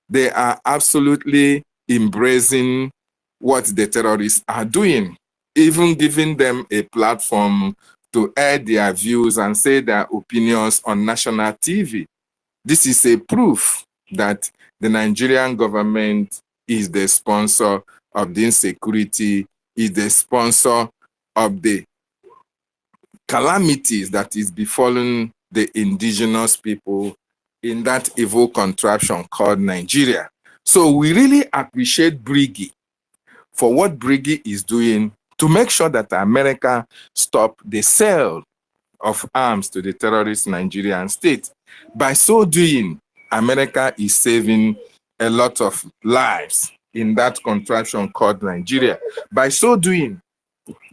They are absolutely embracing what the terrorists are doing, even giving them a platform to air their views and say their opinions on national TV. This is a proof that the Nigerian government is the sponsor of the insecurity, is the sponsor of the calamities that is befalling the indigenous people in that evil contraption called Nigeria. So we really appreciate BRGIE for what BRGIE is doing to make sure that America stop the sale of arms to the terrorist Nigerian state. By so doing, America is saving a lot of lives in that contraption called Nigeria. By so doing,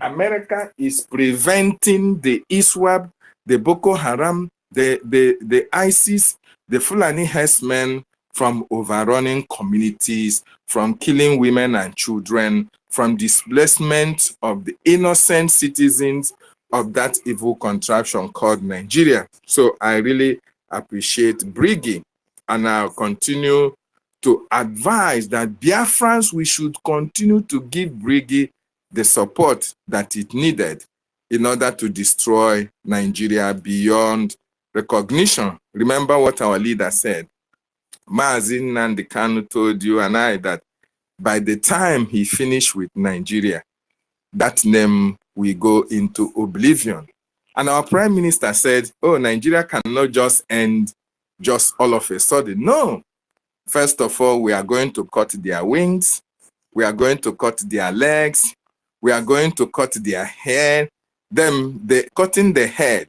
America is preventing the ISWAP, the Boko Haram, the ISIS, the Fulani herdsmen from overrunning communities, from killing women and children, from displacement of the innocent citizens of that evil contraption called Nigeria. So I really appreciate BRGIE, and I'll continue to advise that Biafrans, we should continue to give BRGIE the support that it needed in order to destroy Nigeria beyond recognition. Remember what our leader said. Mazi Nnamdi Kanu told you and I that by the time he finished with Nigeria, that name will go into oblivion. And our prime minister said, oh, Nigeria cannot just end just all of a sudden. No. First of all, we are going to cut their wings. We are going to cut their legs. We are going to cut their hair. Then cutting the head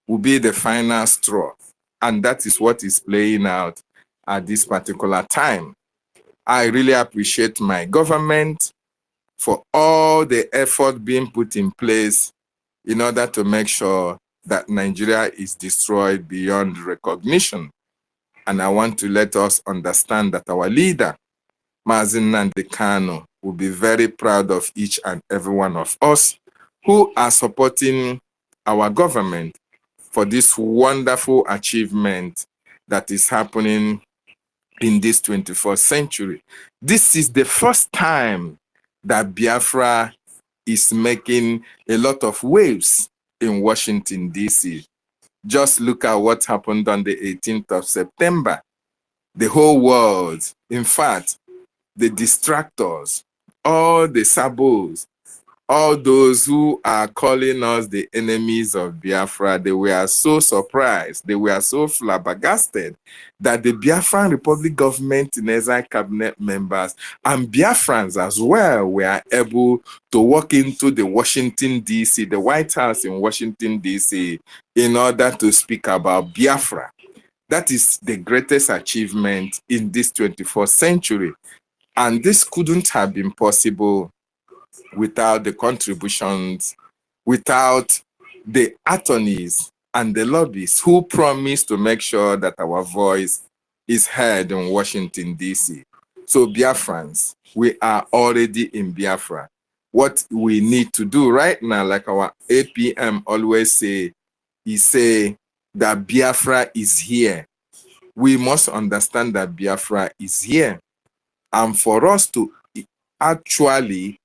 will be the final straw. And that is what is playing out at this particular time. I really appreciate my government for all the effort being put in place in order to make sure that Nigeria is destroyed beyond recognition. And I want to let us understand that our leader, Mazi Nnamdi Kanu, will be very proud of each and every one of us who are supporting our government for this wonderful achievement that is happening in this 21st century. This is the first time that Biafra is making a lot of waves in Washington, D.C. Just look at what happened on the 18th of September. The whole world, in fact, the distractors, all the sabos, all those who are calling us the enemies of Biafra, they were so surprised, they were so flabbergasted that the Biafran Republic government in exile cabinet members and Biafrans as well were able to walk into the Washington, D.C., the White House in Washington, D.C., in order to speak about Biafra. That is the greatest achievement in this 21st century. And this couldn't have been possible without the contributions, without the attorneys and the lobbyists who promised to make sure that our voice is heard in Washington, D.C. So Biafrans, we are already in Biafra. What we need to do right now, like our APM always say, is say that Biafra is here. We must understand that Biafra is here. And for us to actually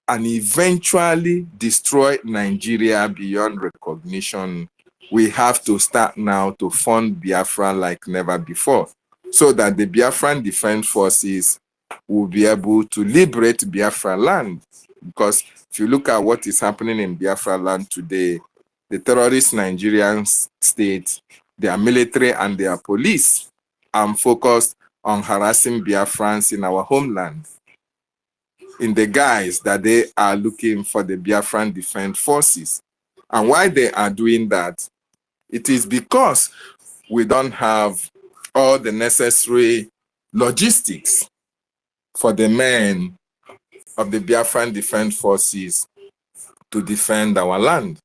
and eventually destroy Nigeria beyond recognition, we have to start now to fund Biafra like never before, so that the Biafran Defense Forces will be able to liberate Biafra land. Because if you look at what is happening in Biafra land today, the terrorist Nigerian state, their military and their police are focused on harassing Biafrans in our homeland, in the guise that they are looking for the Biafran Defense Forces. And why they are doing that, it is because we don't have all the necessary logistics for the men of the Biafran Defense Forces to defend our land.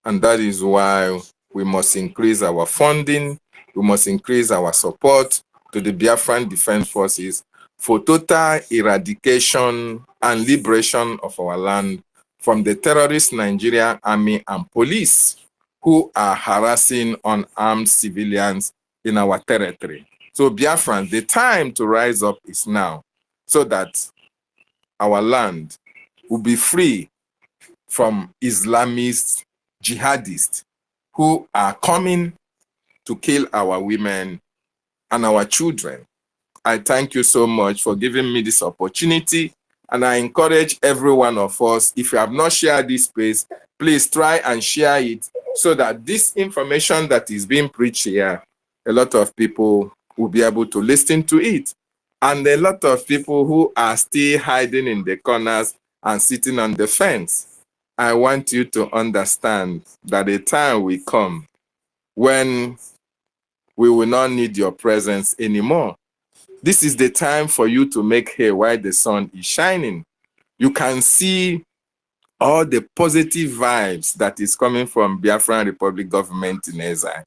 And that is why we must increase our funding, we must increase our support to the Biafran Defense Forces for total eradication and liberation of our land from the terrorist Nigerian army and police who are harassing unarmed civilians in our territory. So Biafran, the time to rise up is now, so that our land will be free from Islamist jihadists who are coming to kill our women and our children. I thank you so much for giving me this opportunity, and I encourage every one of us, if you have not shared this space, please try and share it so that this information that is being preached here, a lot of people will be able to listen to it. And a lot of people who are still hiding in the corners and sitting on the fence, I want you to understand that a time will come when we will not need your presence anymore. This is the time for you to make hay while the sun is shining. You can see all the positive vibes that is coming from Biafran Republic government in exile.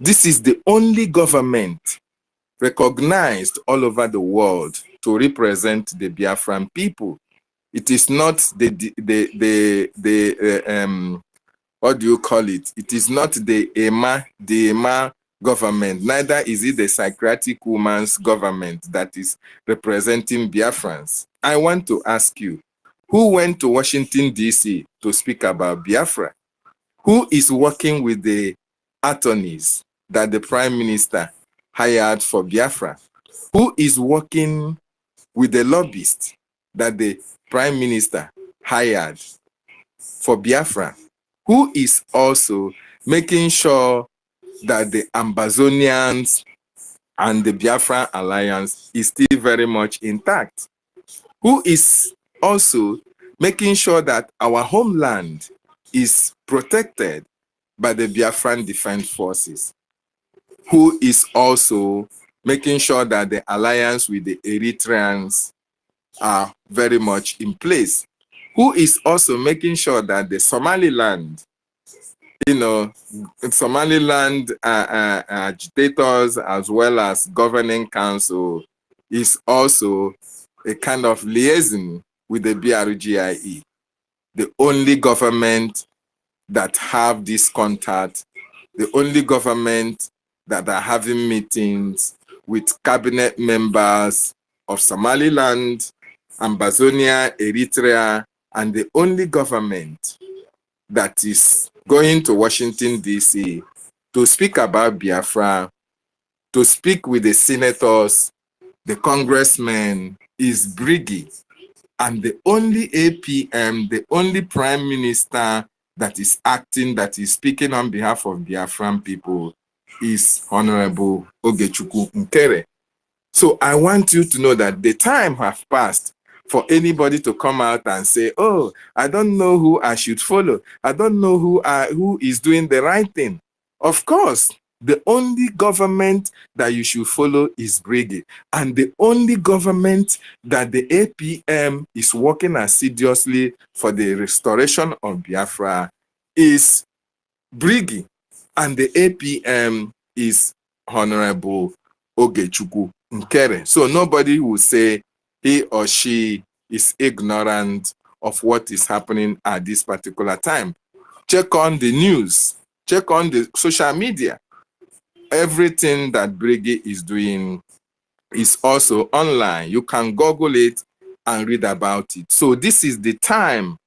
This is the only government recognized all over the world to represent the Biafran people. It is not what do you call it? It is not the EMA government, neither is it the Psychiatric Women's government that is representing Biafrans. I want to ask you, who went to Washington, D.C. to speak about Biafra? Who is working with the attorneys that the Prime Minister hired for Biafra? Who is working with the lobbyists that the Prime Minister hired for Biafra? Who is also making sure that the Ambazonians and the Biafra Alliance is still very much intact? Who is also making sure that our homeland is protected by the Biafran Defense Forces? Who is also making sure that the alliance with the Eritreans are very much in place? Who is also making sure that the Somaliland, Somaliland agitators as well as governing council is also a kind of liaison with the BRGIE? The only government that have this contact, the only government that are having meetings with cabinet members of Somaliland, Ambazonia, Eritrea, and the only government that is going to Washington, D.C. to speak about Biafra, to speak with the senators, the congressmen, is BRGIE. And the only APM, the only prime minister that is acting, that is speaking on behalf of Biafran people is Honorable Ogechukwu Nkere. So I want you to know that the time has passed for anybody to come out and say, oh, I don't know who I should follow. I don't know who is doing the right thing. Of course, the only government that you should follow is BRGIE. And the only government that the APM is working assiduously for the restoration of Biafra is BRGIE. And the APM is Honorable Ogechukwu Nkere. So nobody will say he or she is ignorant of what is happening at this particular time. Check on the news. Check on the social media. Everything that BRGIE is doing is also online. You can Google it and read about it. So this is the time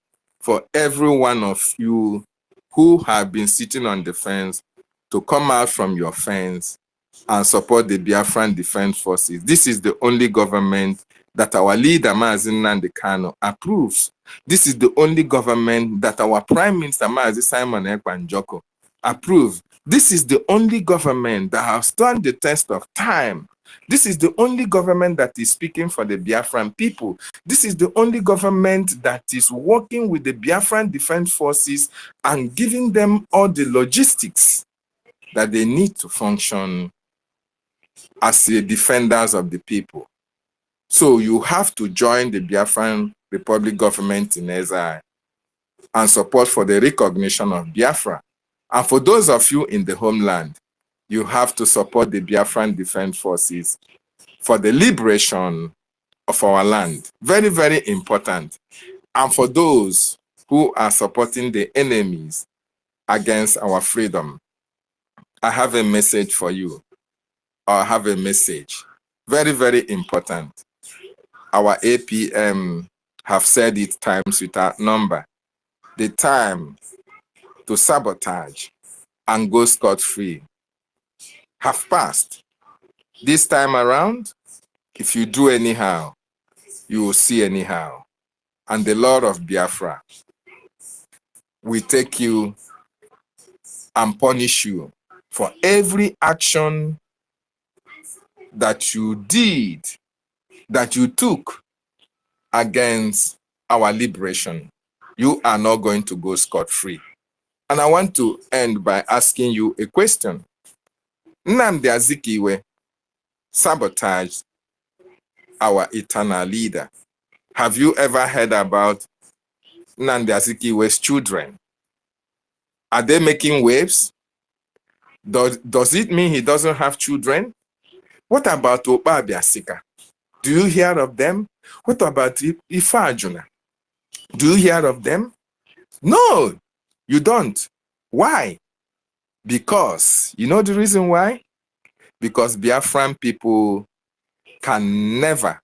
for every one of you who have been sitting on the fence to come out from your fence and support the Biafran Defense Forces. This is the only government that our leader, Mazi Nnamdi Kanu, approves. This is the only government that our Prime Minister, Mazi Simon Ekpa Njoko, approves. This is the only government that has stood the test of time. This is the only government that is speaking for the Biafran people. This is the only government that is working with the Biafran Defense Forces and giving them all the logistics that they need to function as the defenders of the people. So you have to join the Biafran Republic government in exile and support for the recognition of Biafra. And for those of you in the homeland, you have to support the Biafran Defense Forces for the liberation of our land. Very, very important. And for those who are supporting the enemies against our freedom, I have a message for you. I have a message. Very, very important. Our APM have said it times without number. The time to sabotage and go scot-free have passed. This time around, if you do anyhow, you will see anyhow. And the Lord of Biafra will take you and punish you for every action that you did, that you took against our liberation. You are not going to go scot-free. And I want to end by asking you a question. Nnamdi Azikiwe sabotaged our eternal leader. Have you ever heard about Nnamdi Azikiwe's children? Are they making waves? Does it mean he doesn't have children? What about Okpa Abiasika? Do you hear of them? What about Ifajuna? Do you hear of them? No, you don't. Why? Because, you know the reason why? Because Biafran people can never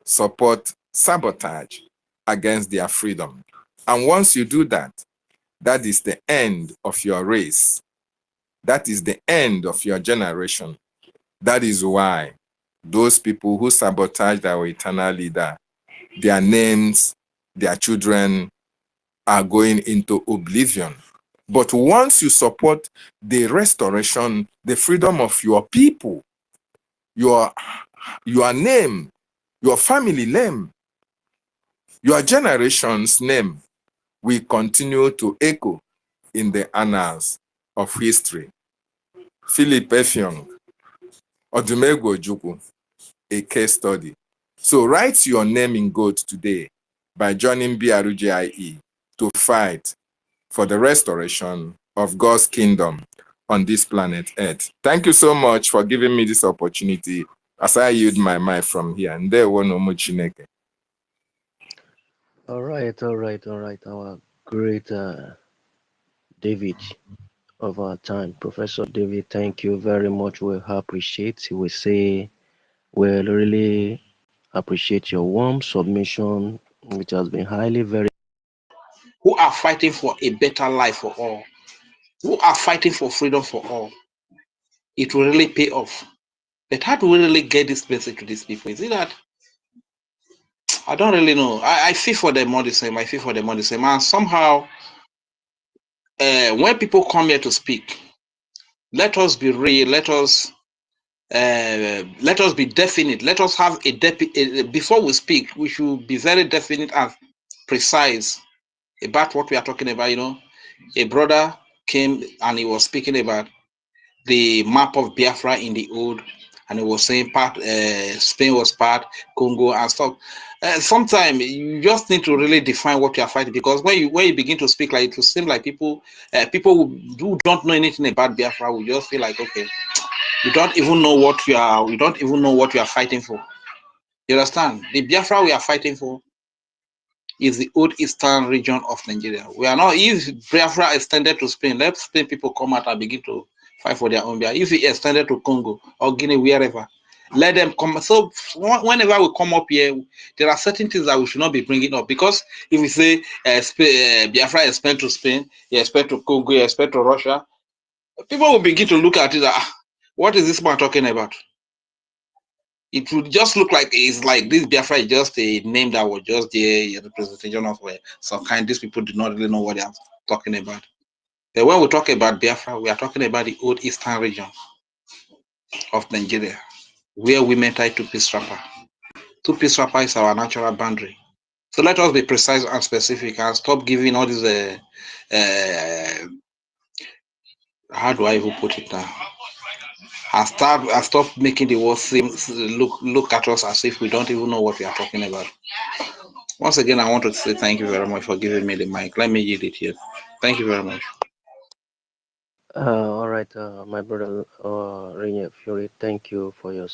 support sabotage against their freedom. And once you do that, that is the end of your race. That is the end of your generation. That is why those people who sabotaged our eternal leader, their names, their children are going into oblivion. But once you support the restoration, the freedom of your people, your name, your family name, your generation's name will continue to echo in the annals of history. Philip Effiong, Odumegwu Ojukwu, a case study. So write your name in gold today by joining BRGIE to fight for the restoration of God's kingdom on this planet Earth. Thank you so much for giving me this opportunity as I yield my mic from here. And there were no more Chineke. All right. Our great David of our time, Professor David, thank you very much. We appreciate. We say we really appreciate your warm submission, which has been highly Who are fighting for a better life for all, who are fighting for freedom for all. It will really pay off. But how do we really get this message to these people? Is it that I don't really know? I feel for them all the same. I feel for them all the same. And somehow, when people come here to speak, let us be real. Let us be definite. Let us have before we speak, we should be very definite and precise about what we are talking about. You know, a brother came and he was speaking about the map of Biafra in the old, and he was saying part Spain was part, Congo and stuff. Sometimes you just need to really define what you are fighting, because when you begin to speak like it will seem like people who don't know anything about Biafra will just feel like, okay, you don't even know what you are fighting for. You understand? The Biafra we are fighting for is the old eastern region of Nigeria. We are not, if Biafra extended to Spain, let Spain people come out and begin to fight for their own Biafra. If it extended to Congo or Guinea, wherever, let them come. So whenever we come up here, there are certain things that we should not be bringing up, because if we say Biafra expand to Spain, you expect to Congo, you expect to Russia, people will begin to look at it. What is this man talking about? It would just look like it's like this Biafra is just a name that was just there, a representation of some kind. These people do not really know what they are talking about. But when we talk about Biafra, we are talking about the old eastern region of Nigeria, where women tie two-piece wrapper. Two-piece wrapper is our natural boundary. So let us be precise and specific and stop giving all these how do I even put it now? And stop making the world seem look at us as if we don't even know what we are talking about. Once once again, I want to say thank you very much for giving me the mic. Let me yield it here. Thank you very much. All right, my brother Rainier Fury, thank you for your.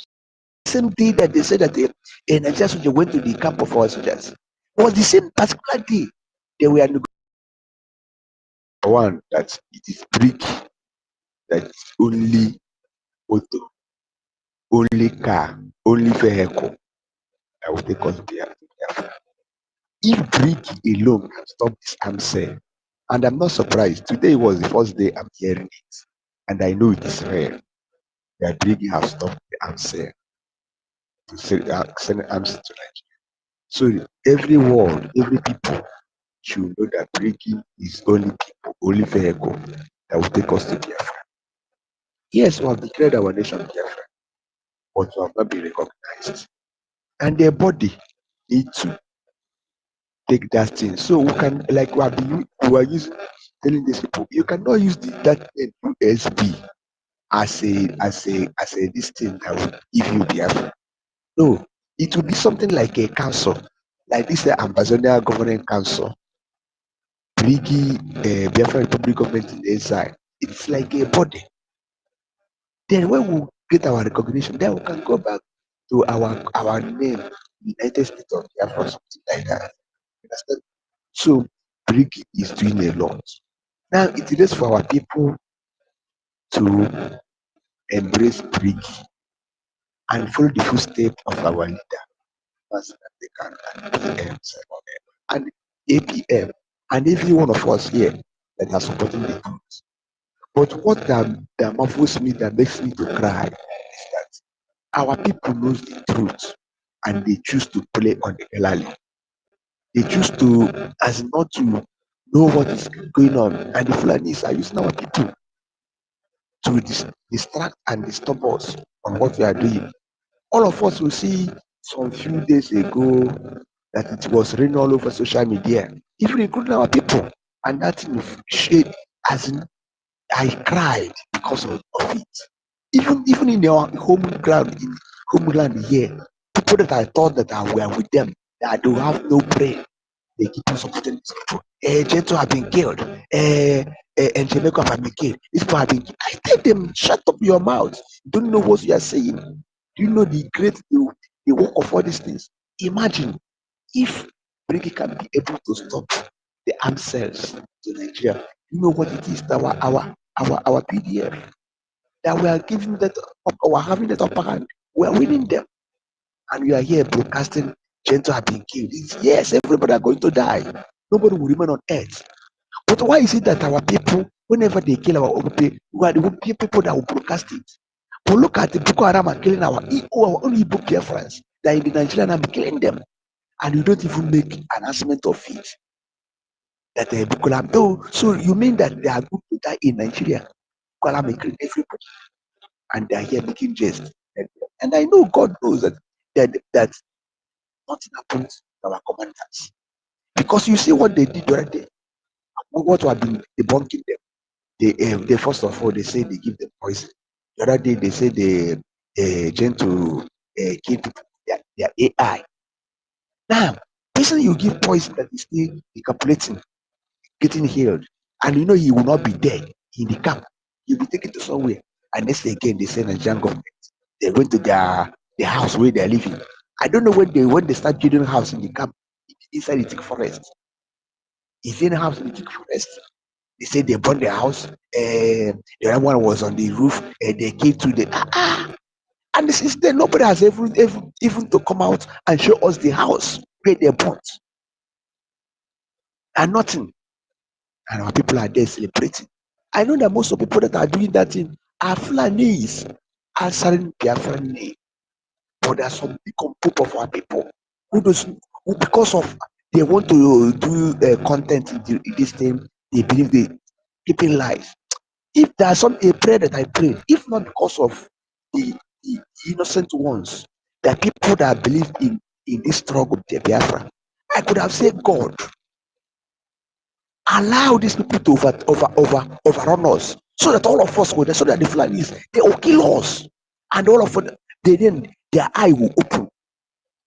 Same day that they said that a Nigerian soldier went to the camp of our soldiers. It was the same particular day they were one that it is brick, that only auto, only car, only vehicle that will take us there. If brick alone can stop this answer, and I'm not surprised, today was the first day I'm hearing it, and I know it is rare that brick have stopped the answer to send arms to Nigeria. So every world, every people should know that breaking is only people, only vehicle that will take us to Biafra. Yes, we have declared our nation Biafra, but we have not been recognized. And their body need to take that thing. So we can, like we are using, telling these people, you cannot use that USB as a this thing that will give you Biafra. No, it will be something like a council, like this Ambazonian Governing Council, BRGIE, Biafra Republic Government in the inside. It's like a body. Then when we get our recognition, then we can go back to our name, United States of Biafra, something like that. Understand? So BRGIE is doing a lot. Now it is for our people to embrace BRGIE and follow the footsteps of our leader, and APM, and every one of us here that are supporting the cause. But what that muffles me, that makes me to cry, is that our people knows the truth and they choose to play on the elderly. They choose to, as not to know what is going on. And the Fulanis are using our people to distract and disturb us on what we are doing. All of us will see some few days ago that it was raining all over social media, even including our people. And that shade, as in, I cried because of it. Even in our homeland here, people that I thought that I were with them, that do have no brain, they keep on supporting these people. Gento have been killed. And Jamaica have been killed. These people have been killed. I tell them, shut up your mouth. You don't know what you are saying. Do you know the work of all these things? Imagine if BRGIE can be able to stop the armed cells to Nigeria. You know what it is, our PDF, that we are giving that, or having that upper hand. We are winning them, and we are here broadcasting Gento have been killed. Yes, everybody are going to die. Nobody will remain on earth. But why is it that our people, whenever they kill our own people, we are the people that will broadcast it? But look at the Boko Haram are killing our own Igbo BIAFRANS. They are in the Nigerian army killing them, and you don't even make an announcement of it. That they Boko Haram. Oh, so you mean that they are going to die in Nigeria? Boko Haram are killing everybody, and they are here making jest. And I know God knows that nothing happens to our commanders, because you see what they did the other day. What have been debunking them? They first of all, they say they give them poison. The other day they say they tend to kill people. Their AI. Now, person you give poison that is still recuperating, getting healed, and you know he will not be there in the camp. He'll be taken to somewhere. And next day again, they say Nigerian government. They went to the house where they're living. I don't know when they start building a house in the camp inside the thick forest. Is in a house in the thick forest? They say they burned the house. The other one was on the roof. They came to the and this is there. Nobody has even to come out and show us the house where they burnt, and nothing. And our people are there celebrating. I know that most of the people that are doing that thing are Fulanis answering Biafran name. But there are some big group of our people who because of they want to do content in this thing, they believe they keeping lies. If there's a prayer that I pray, if not because of the innocent ones, the people that believe in this struggle with the Biafra, I could have said, God, allow these people to overrun us, so that all of us will, so that the Fulanis, they will kill us, and all of them, their eye will open.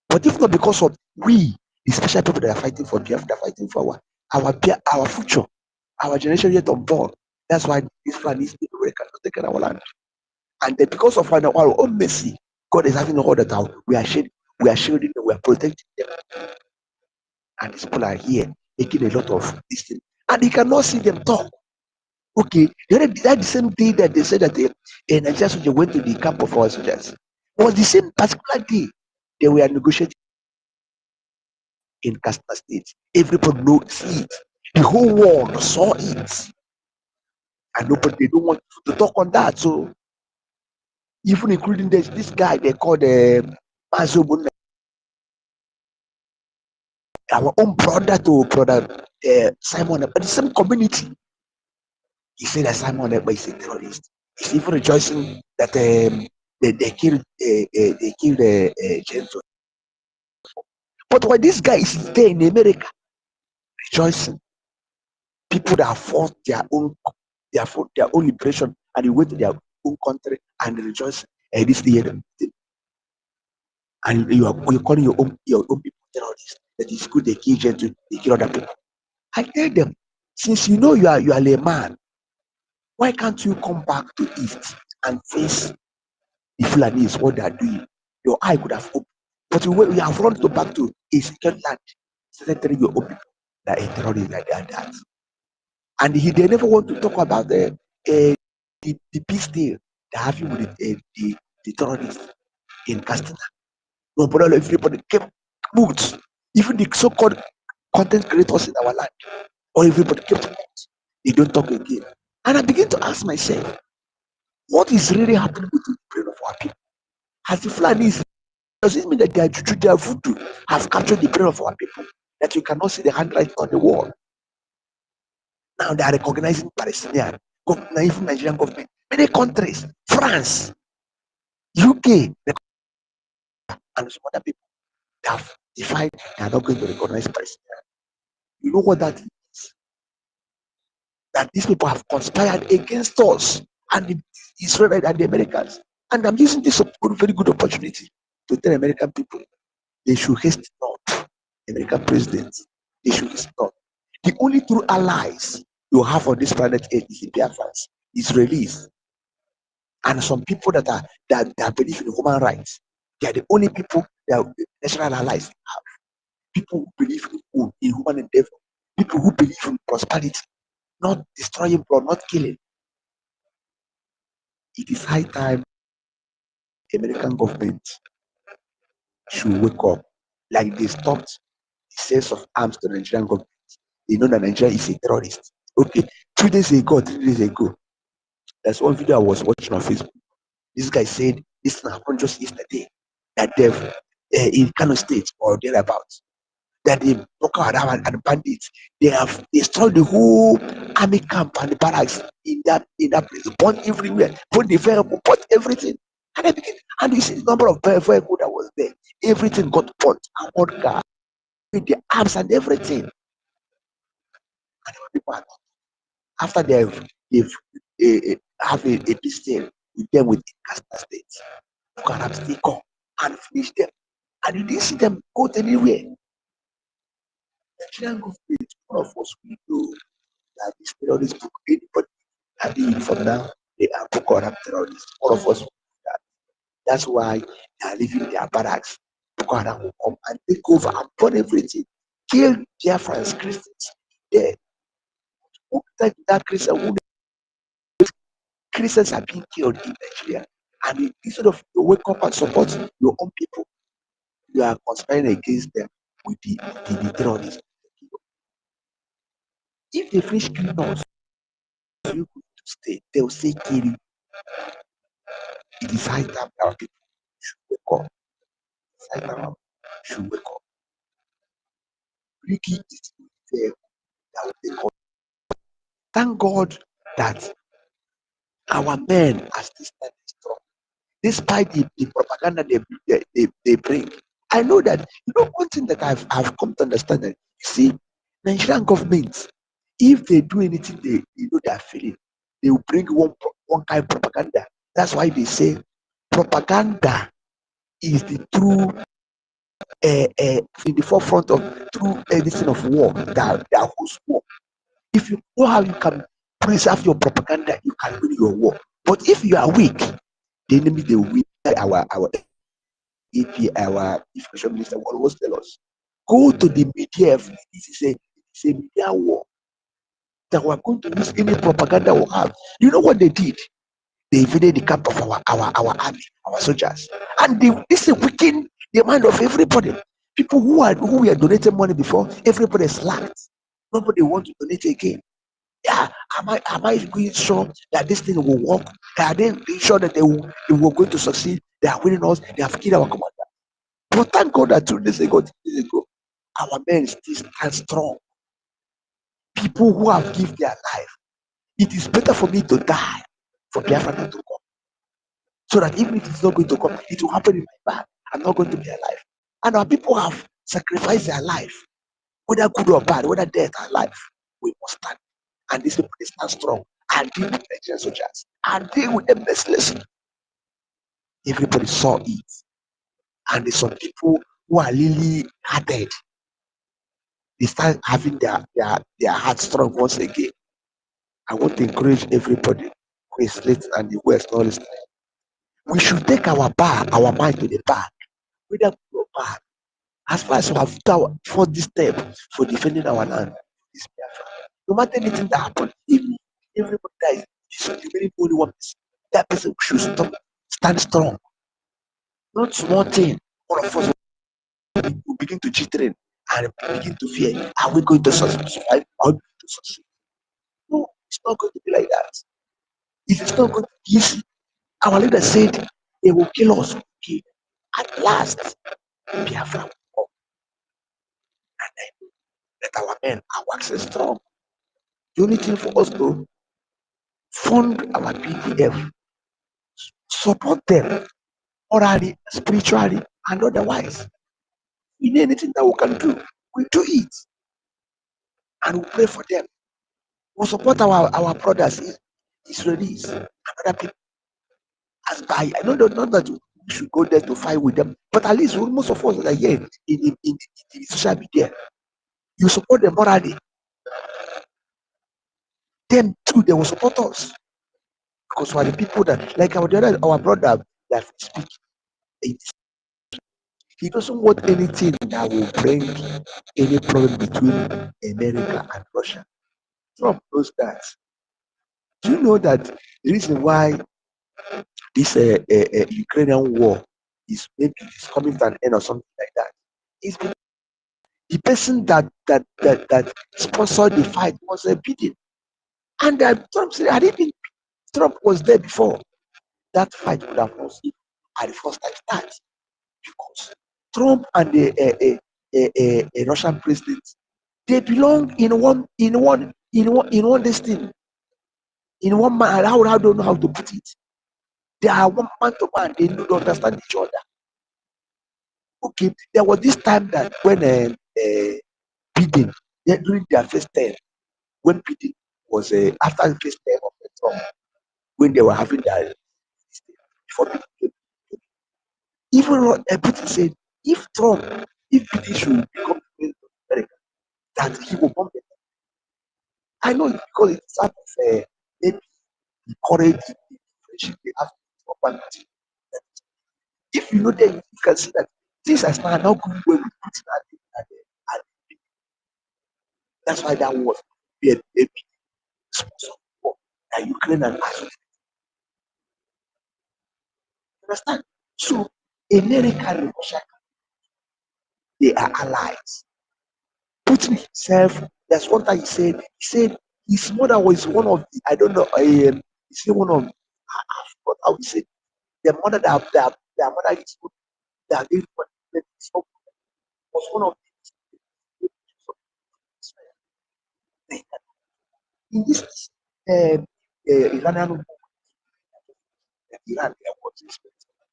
But if not because of we The special people that are fighting for Biafra, fighting for our future, our generation yet unborn. That's why these Fulani people cannot take our land. And then because of our own mercy, God is having all that out. We are shielding them, we are protecting them. And these people are here making a lot of this thing. And you cannot see them talk. Okay, that the same day that they said that Nigerian soldiers went to the camp of our soldiers. It was the same particular day they were negotiating in Katsina State. Everybody knows it. The whole world saw it. And nobody, they don't want to talk on that. So even including this guy they called Mazobun, our own brother Simon, but the same community. He said that Simon Ekpa is a terrorist. He's even rejoicing that they killed Gentle. But when this guy is there in America, rejoicing, people that fought their own liberation and they went to their own country and they rejoicing, and this year, and you're calling your own people terrorists. That is good they kill Gentle, they kill other people. I tell them, since you know you are a man, why can't you come back to East and face the Fulanis, what they are doing? Your eye could have opened. But we have run back to a second land, started telling your own people that a terrorist like that. And they never want to talk about the peace deal they have with the terrorists in Castina. No, but everybody kept moved. Even the so-called content creators in our land, or everybody kept moved. They don't talk again. And I begin to ask myself, what is really happening with the brain of our people? Has the Fulanis, does it mean that their juju, their voodoo have captured the brain of our people? That you cannot see the handwriting on the wall. Now they are recognizing Palestinian government, even Nigerian government, many countries, France, UK, and some other people have defied they are not going to recognize Palestinian. You know what that is? That these people have conspired against us and the Israelites and the Americans. And I'm using this very good opportunity to tell American people they should haste not. American presidents, they should haste not. The only true allies you have on this planet Earth is the BIAFRANS, Israelis, and some people that believe in human rights. They are the only people that are national allies have. People who believe in human endeavor, people who believe in prosperity, not destroying blood, not killing. It is high time the American government should wake up. Like they stopped the sales of arms to the Nigerian government. They know that Nigeria is a terrorist. Okay, 3 days ago, there's one video I was watching on Facebook. This guy said this happened just yesterday that they've in Kano State or thereabouts, that the Boko Haram and bandits, they have destroyed the whole army camp and the barracks in that place, burnt everywhere, burnt the vehicle, burnt everything. And you see the number of vehicle that was there, everything got burnt, and car with the arms and everything. And people are, after they've have a peace deal with them with Katsina State, Boko Haram still come and finish them, and you didn't see them go anywhere. Nigerian government, all of us, we know that these terrorists, anybody that being from now, they are Boko Haram terrorists. All of us know that. That's why they are leaving their barracks. Boko Haram will come and take over and burn everything, kill Biafrans, Christians. There, that Christians are being killed in Nigeria, and instead of you wake up and support your own people, you are conspiring against them with the terrorists. If they finish killing us, you go to stay, they will say kill you. It is high time our people should wake up. It's high time our people should wake up. BRGIE is there that they call. Thank God that our men are still standing strong, despite the propaganda they bring. I know that, one thing that I've come to understand that, you see, Nigerian government, if they do anything they are feeling, they will bring one kind of propaganda. That's why they say propaganda is the true in the forefront of through anything of war, that host war. If you know how you can preserve your propaganda, you can win your war. But if you are weak, the enemy they will win. Our EP, our information minister will always tell us, go to the media. This is a media war that we're going to use any propaganda we have. You know what they did? They invaded the camp of our army, our soldiers, and this is weakening the mind of everybody. People who were donating money before, everybody slacked. Nobody want to donate again. Yeah, am I going sure that this thing will work? Are they sure that they were going to succeed? They are winning us. They have killed our commander. But thank God that 2 days ago, our men still stand strong. People who have given their life. It is better for me to die for Biafra not to come. So that even if it's not going to come, it will happen in my back. I'm not going to be alive. And our people have sacrificed their life, whether good or bad, whether death or life. We must stand. And these people stand strong and deal with Nigerian soldiers and deal with them mercilessly. Everybody saw it. And there's some people who are really hearted. They start having their heart strong once again. I want to encourage everybody who is late and who is not listening. We should take our mind to the back, whether good or bad. As far as we have done for this step for defending our land, no matter anything that happens, even everybody dies, so the very only one person, that person should stand strong. Not small thing. All of us will begin to jitter and begin to fear. Are we going to survive? Are we going to succeed? No, it's not going to be like that. It is not going to be easy. Our leader said they will kill us. Okay. At last, Biafra will come. And then let our men are waxing strong. The only thing for us to fund our PDF, support them morally, spiritually, and otherwise. We need anything that we can do, we do it. And we pray for them. We support our brothers, Israelis, and other people. As by I know not that we should go there to fight with them, but at least most of us are here in the social media. You support them morally. Them too, they will support us. Because we are the people that, like our brother that speak, he doesn't want anything that will bring any problem between America and Russia. Trump knows that. Do you know that the reason why this Ukrainian war is maybe is coming to an end or something like that is because the person that sponsored the fight was Biden, and Trump said, had it been Trump was there before, that fight would have lost at the first time start, because Trump and the Russian president, they belong in one this thing, in one man. I don't know how to put it. They are one man to man. They don't understand each other. Okay, there was this time that when Biden, during their first term, when Biden was after the first term of Trump, when they were having their before Biden came, even Putin said, if Biden should become president of America, that he will bomb them. I know because it's out of maybe the courage, the friendship they have with Trump. If you know that, you can see that things are not going well with Putin and that's why that was a sponsor for the Ukraine and Russia. Understand? So America and Russia, they are allies. Putin himself, that's what he said. He said his mother was one of the, I don't know, he said one of, I forgot how he said, the mother their mother is good, that was one of the, in this Iranian Iran, there was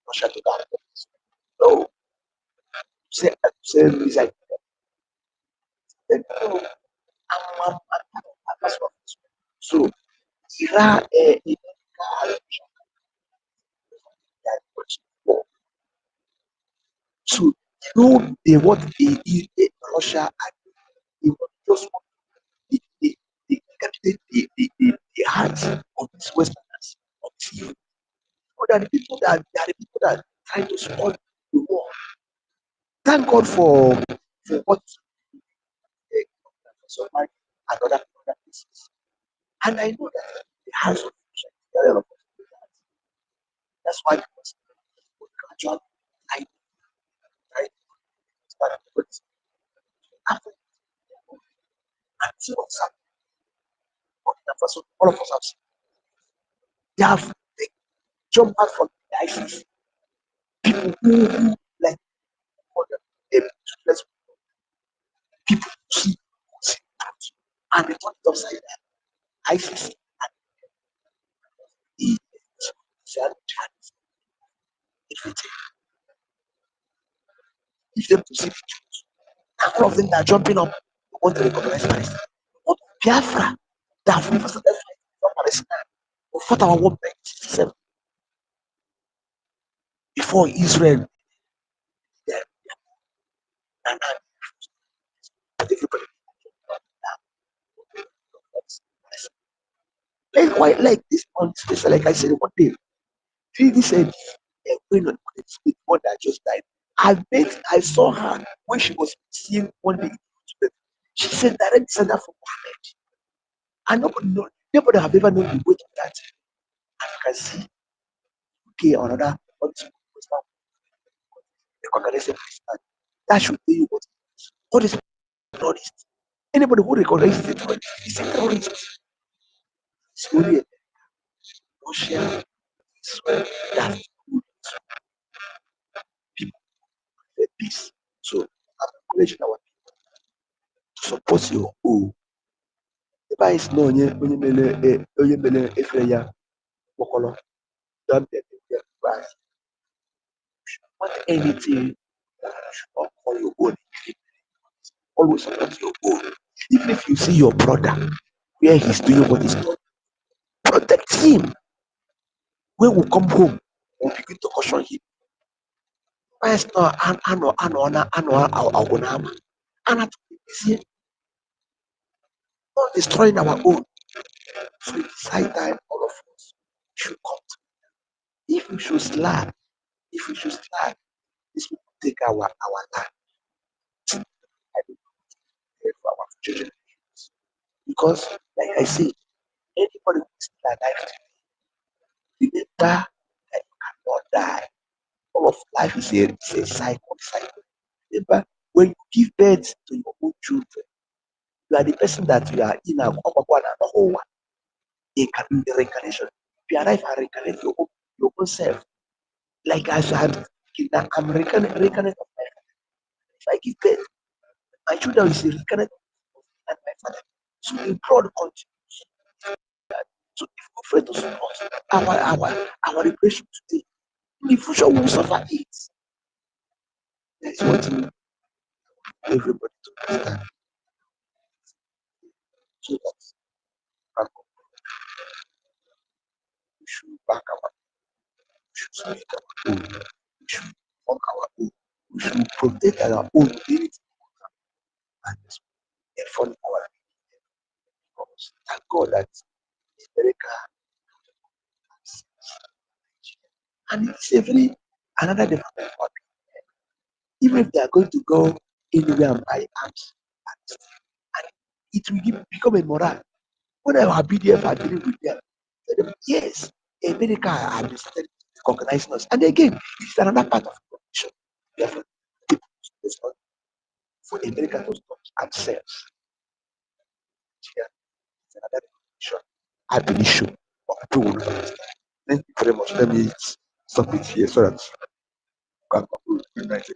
Russia to that. So, say, like, so, Iran, so You know, they want Russia and they want just want they captivate the hearts of these Westerners, of these youth. What are the people that they are the people that try to spoil the war? Thank God for what Somalia and other places. And I know that the hearts of Russia, that's why because gradually I started to after and see what's happening. All of us have seen. They jump out from the ISIS. People who like let's people see and they turn it upside down. ISIS and the everything. If them to see all of them are jumping up, want to recognize Palestine. What Biafra that have never started fighting for Palestine or fought our war in 67 before Israel and everybody. Like why like this on space, like I said one day, Philly said going on with one that just died. I saw her when she was seeing one day. She said direct descendant from Muhammad. And nobody have ever known the weight of that. And you can see UK or another recognizing Pakistan. That should tell you what is terrorist. Anybody who recognizes a terrorist is a terrorist. It's only Russia, Israel, that people peace. So I'm encouraging our people to support your own. The Bible is no onye mele efe ya kpọkọrọ. Don't be a want anything that should not call your own. Always support your own. Even if you see your brother where he's doing what he's doing, protect him. When we come home, we'll begin to caution him. First, no, not destroying our own. So it's high time all of us should come together. If we should slack, this will take our land. I don't care for our future generations. Because, like I say, anybody who is still alive, remember that you cannot die. All of life is a cycle. Remember, when you give birth to your own children, you are the person that you are in a whole one. It can be the reincarnation. If you arrive and reincarnate your own self, like as I'm reincarnate of my father. If I give birth, my children will say reincarnate of my father. So the blood continues. So if we fail to support our liberation today, in the future we will suffer it. That is what everybody to understand. So that we should back our, we should speak our own, we should work our own, we should protect our own dignity and inform our because thank God that America and it's every another development for even if they are going to go anywhere and buy arms, and it will become a moral. When our BDF are dealing with them, yes, America are started recognizing us. And again, it's another part of the condition. Therefore, it's not for America to stop ourselves. Here, it's another condition. I believe sure, but people will understand. Thank you very much. Let me stop it here so that we can conclude. Good night.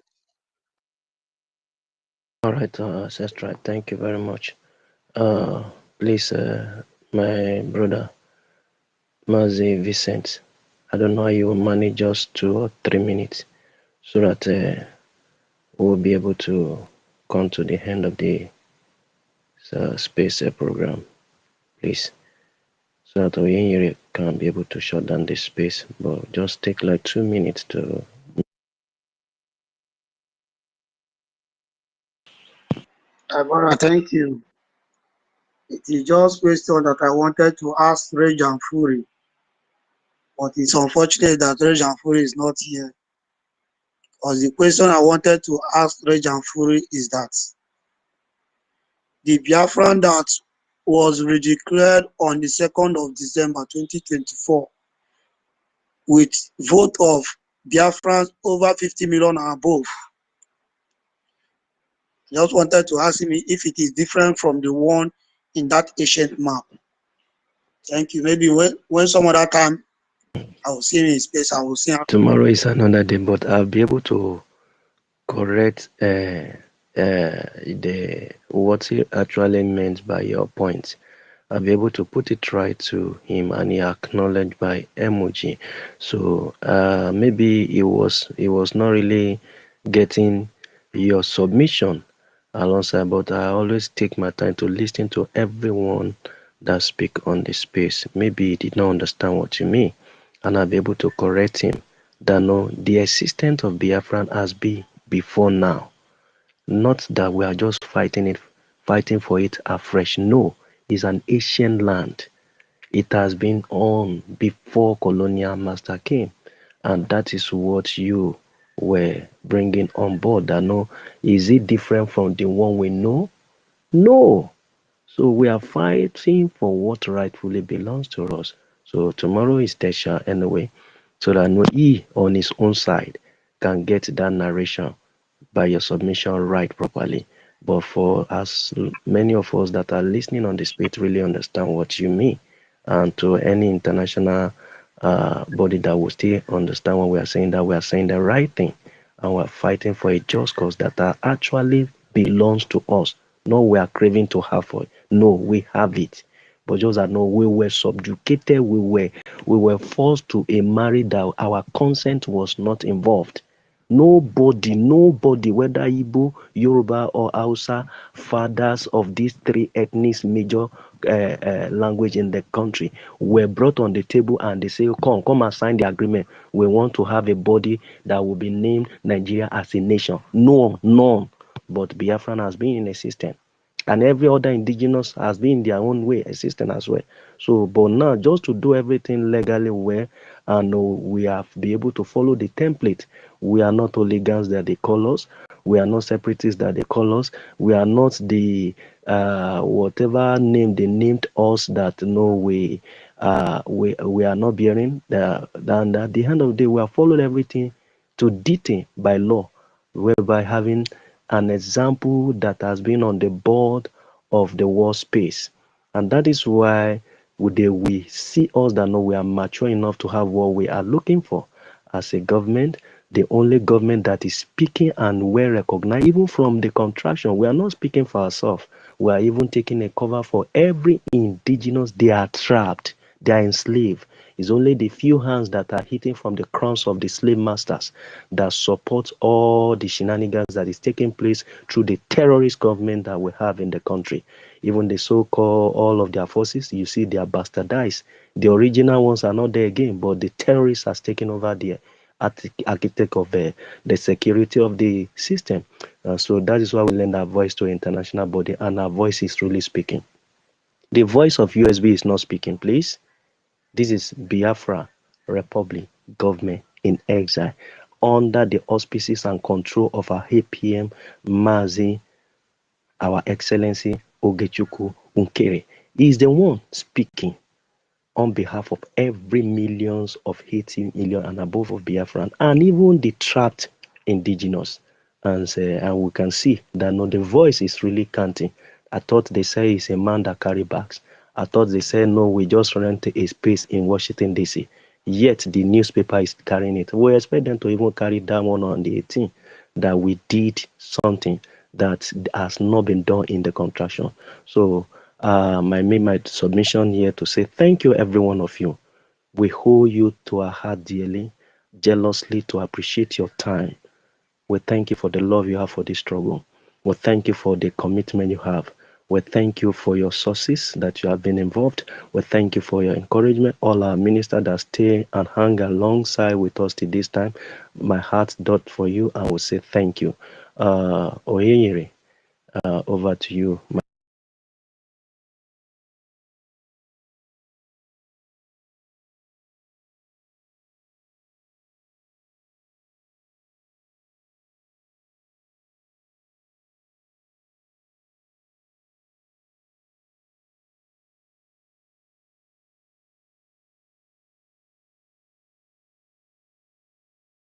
All right, Ancestral, thank you very much. Please, my brother, Mazi Vincent, I don't know how you will manage just 2 or 3 minutes so that we'll be able to come to the end of the space program, please, so that we can be able to shut down this space, but just take like 2 minutes to Abara, thank you. It is just question that I wanted to ask Rage and Fury, but it's unfortunate that Rage and Fury is not here. Because the question I wanted to ask Rage and Fury is that the Biafran that was redeclared on the 2nd of December 2024 with vote of Biafrans over 50 million and above. I just wanted to ask him if it is different from the one in that ancient map. Thank you. Maybe when some other time I will see him in space, I will see him. Tomorrow is another day, but I'll be able to correct what he actually meant by your point. I'll be able to put it right to him, and he acknowledged by emoji. So maybe he was not really getting your submission alongside, but I always take my time to listen to everyone that speak on the space. Maybe he did not understand what you mean, and I'll be able to correct him that no, the existence of Biafran has been before now. Not that we are just fighting for it afresh. No, it's an ancient land. It has been on before colonial master came, and that is what you were bringing on board. That no, is it different from the one we know? No. So we are fighting for what rightfully belongs to us. So tomorrow is Tesha anyway, so that no, he on his own side can get that narration by your submission right properly. But for as many of us that are listening on the space really understand what you mean, and to any international body that will still understand what we are saying, that we are saying the right thing, and we are fighting for a just cause that actually belongs to us. No, we are craving to have for it. No, we have it. But just that no, we were subjugated, we were forced to a marriage that our consent was not involved. Nobody, whether Igbo, Yoruba, or Hausa, fathers of these three ethnic major language in the country were brought on the table, and they say, come and sign the agreement. We want to have a body that will be named Nigeria as a nation. No, none. But Biafran has been in existence, and every other indigenous has been in their own way existing as well. So, but now just to do everything legally well, and we have be able to follow the template. We are not hooligans that they call us. We are not separatists that they call us. We are not the whatever name they named us that no we are not bearing. And at the end of the day, we have followed everything to detail by law, whereby having an example that has been on the board of the world space. And that is why we see us that know we are mature enough to have what we are looking for as a government, the only government that is speaking and well recognized, even from the contraction. We are not speaking for ourselves. We are even taking a cover for every indigenous. They are trapped, they are enslaved. It's only the few hands that are hitting from the crowns of the slave masters that support all the shenanigans that is taking place through the terrorist government that we have in the country. Even the so-called all of their forces, you see, they are bastardized. The original ones are not there again, but the terrorists has taken over the architect of the security of the system. So that is why we lend our voice to an international body, and our voice is really speaking. The voice of USB is not speaking, please. This is Biafra Republic government in exile under the auspices and control of our APM Mazi, our Excellency Ogechukwu Unkere. He is the one speaking on behalf of every millions of 80 million and above of Biafran, and even the trapped indigenous. And we can see that no, the voice is really counting. I thought they say it's a man that carry bags. I thought they said no, we just rent a space in Washington DC. Yet the newspaper is carrying it. We expect them to even carry that one on the 18th, that we did something that has not been done in the contraction. So my submission here to say thank you, every one of you. We hold you to our heart dearly, jealously, to appreciate your time. We thank you for the love you have for this struggle. We thank you for the commitment you have. We thank you for your sources that you have been involved. We thank you for your encouragement. All our ministers that stay and hang alongside with us till this time, my heart doth for you, and will say thank you. Oyeyere, Over to you.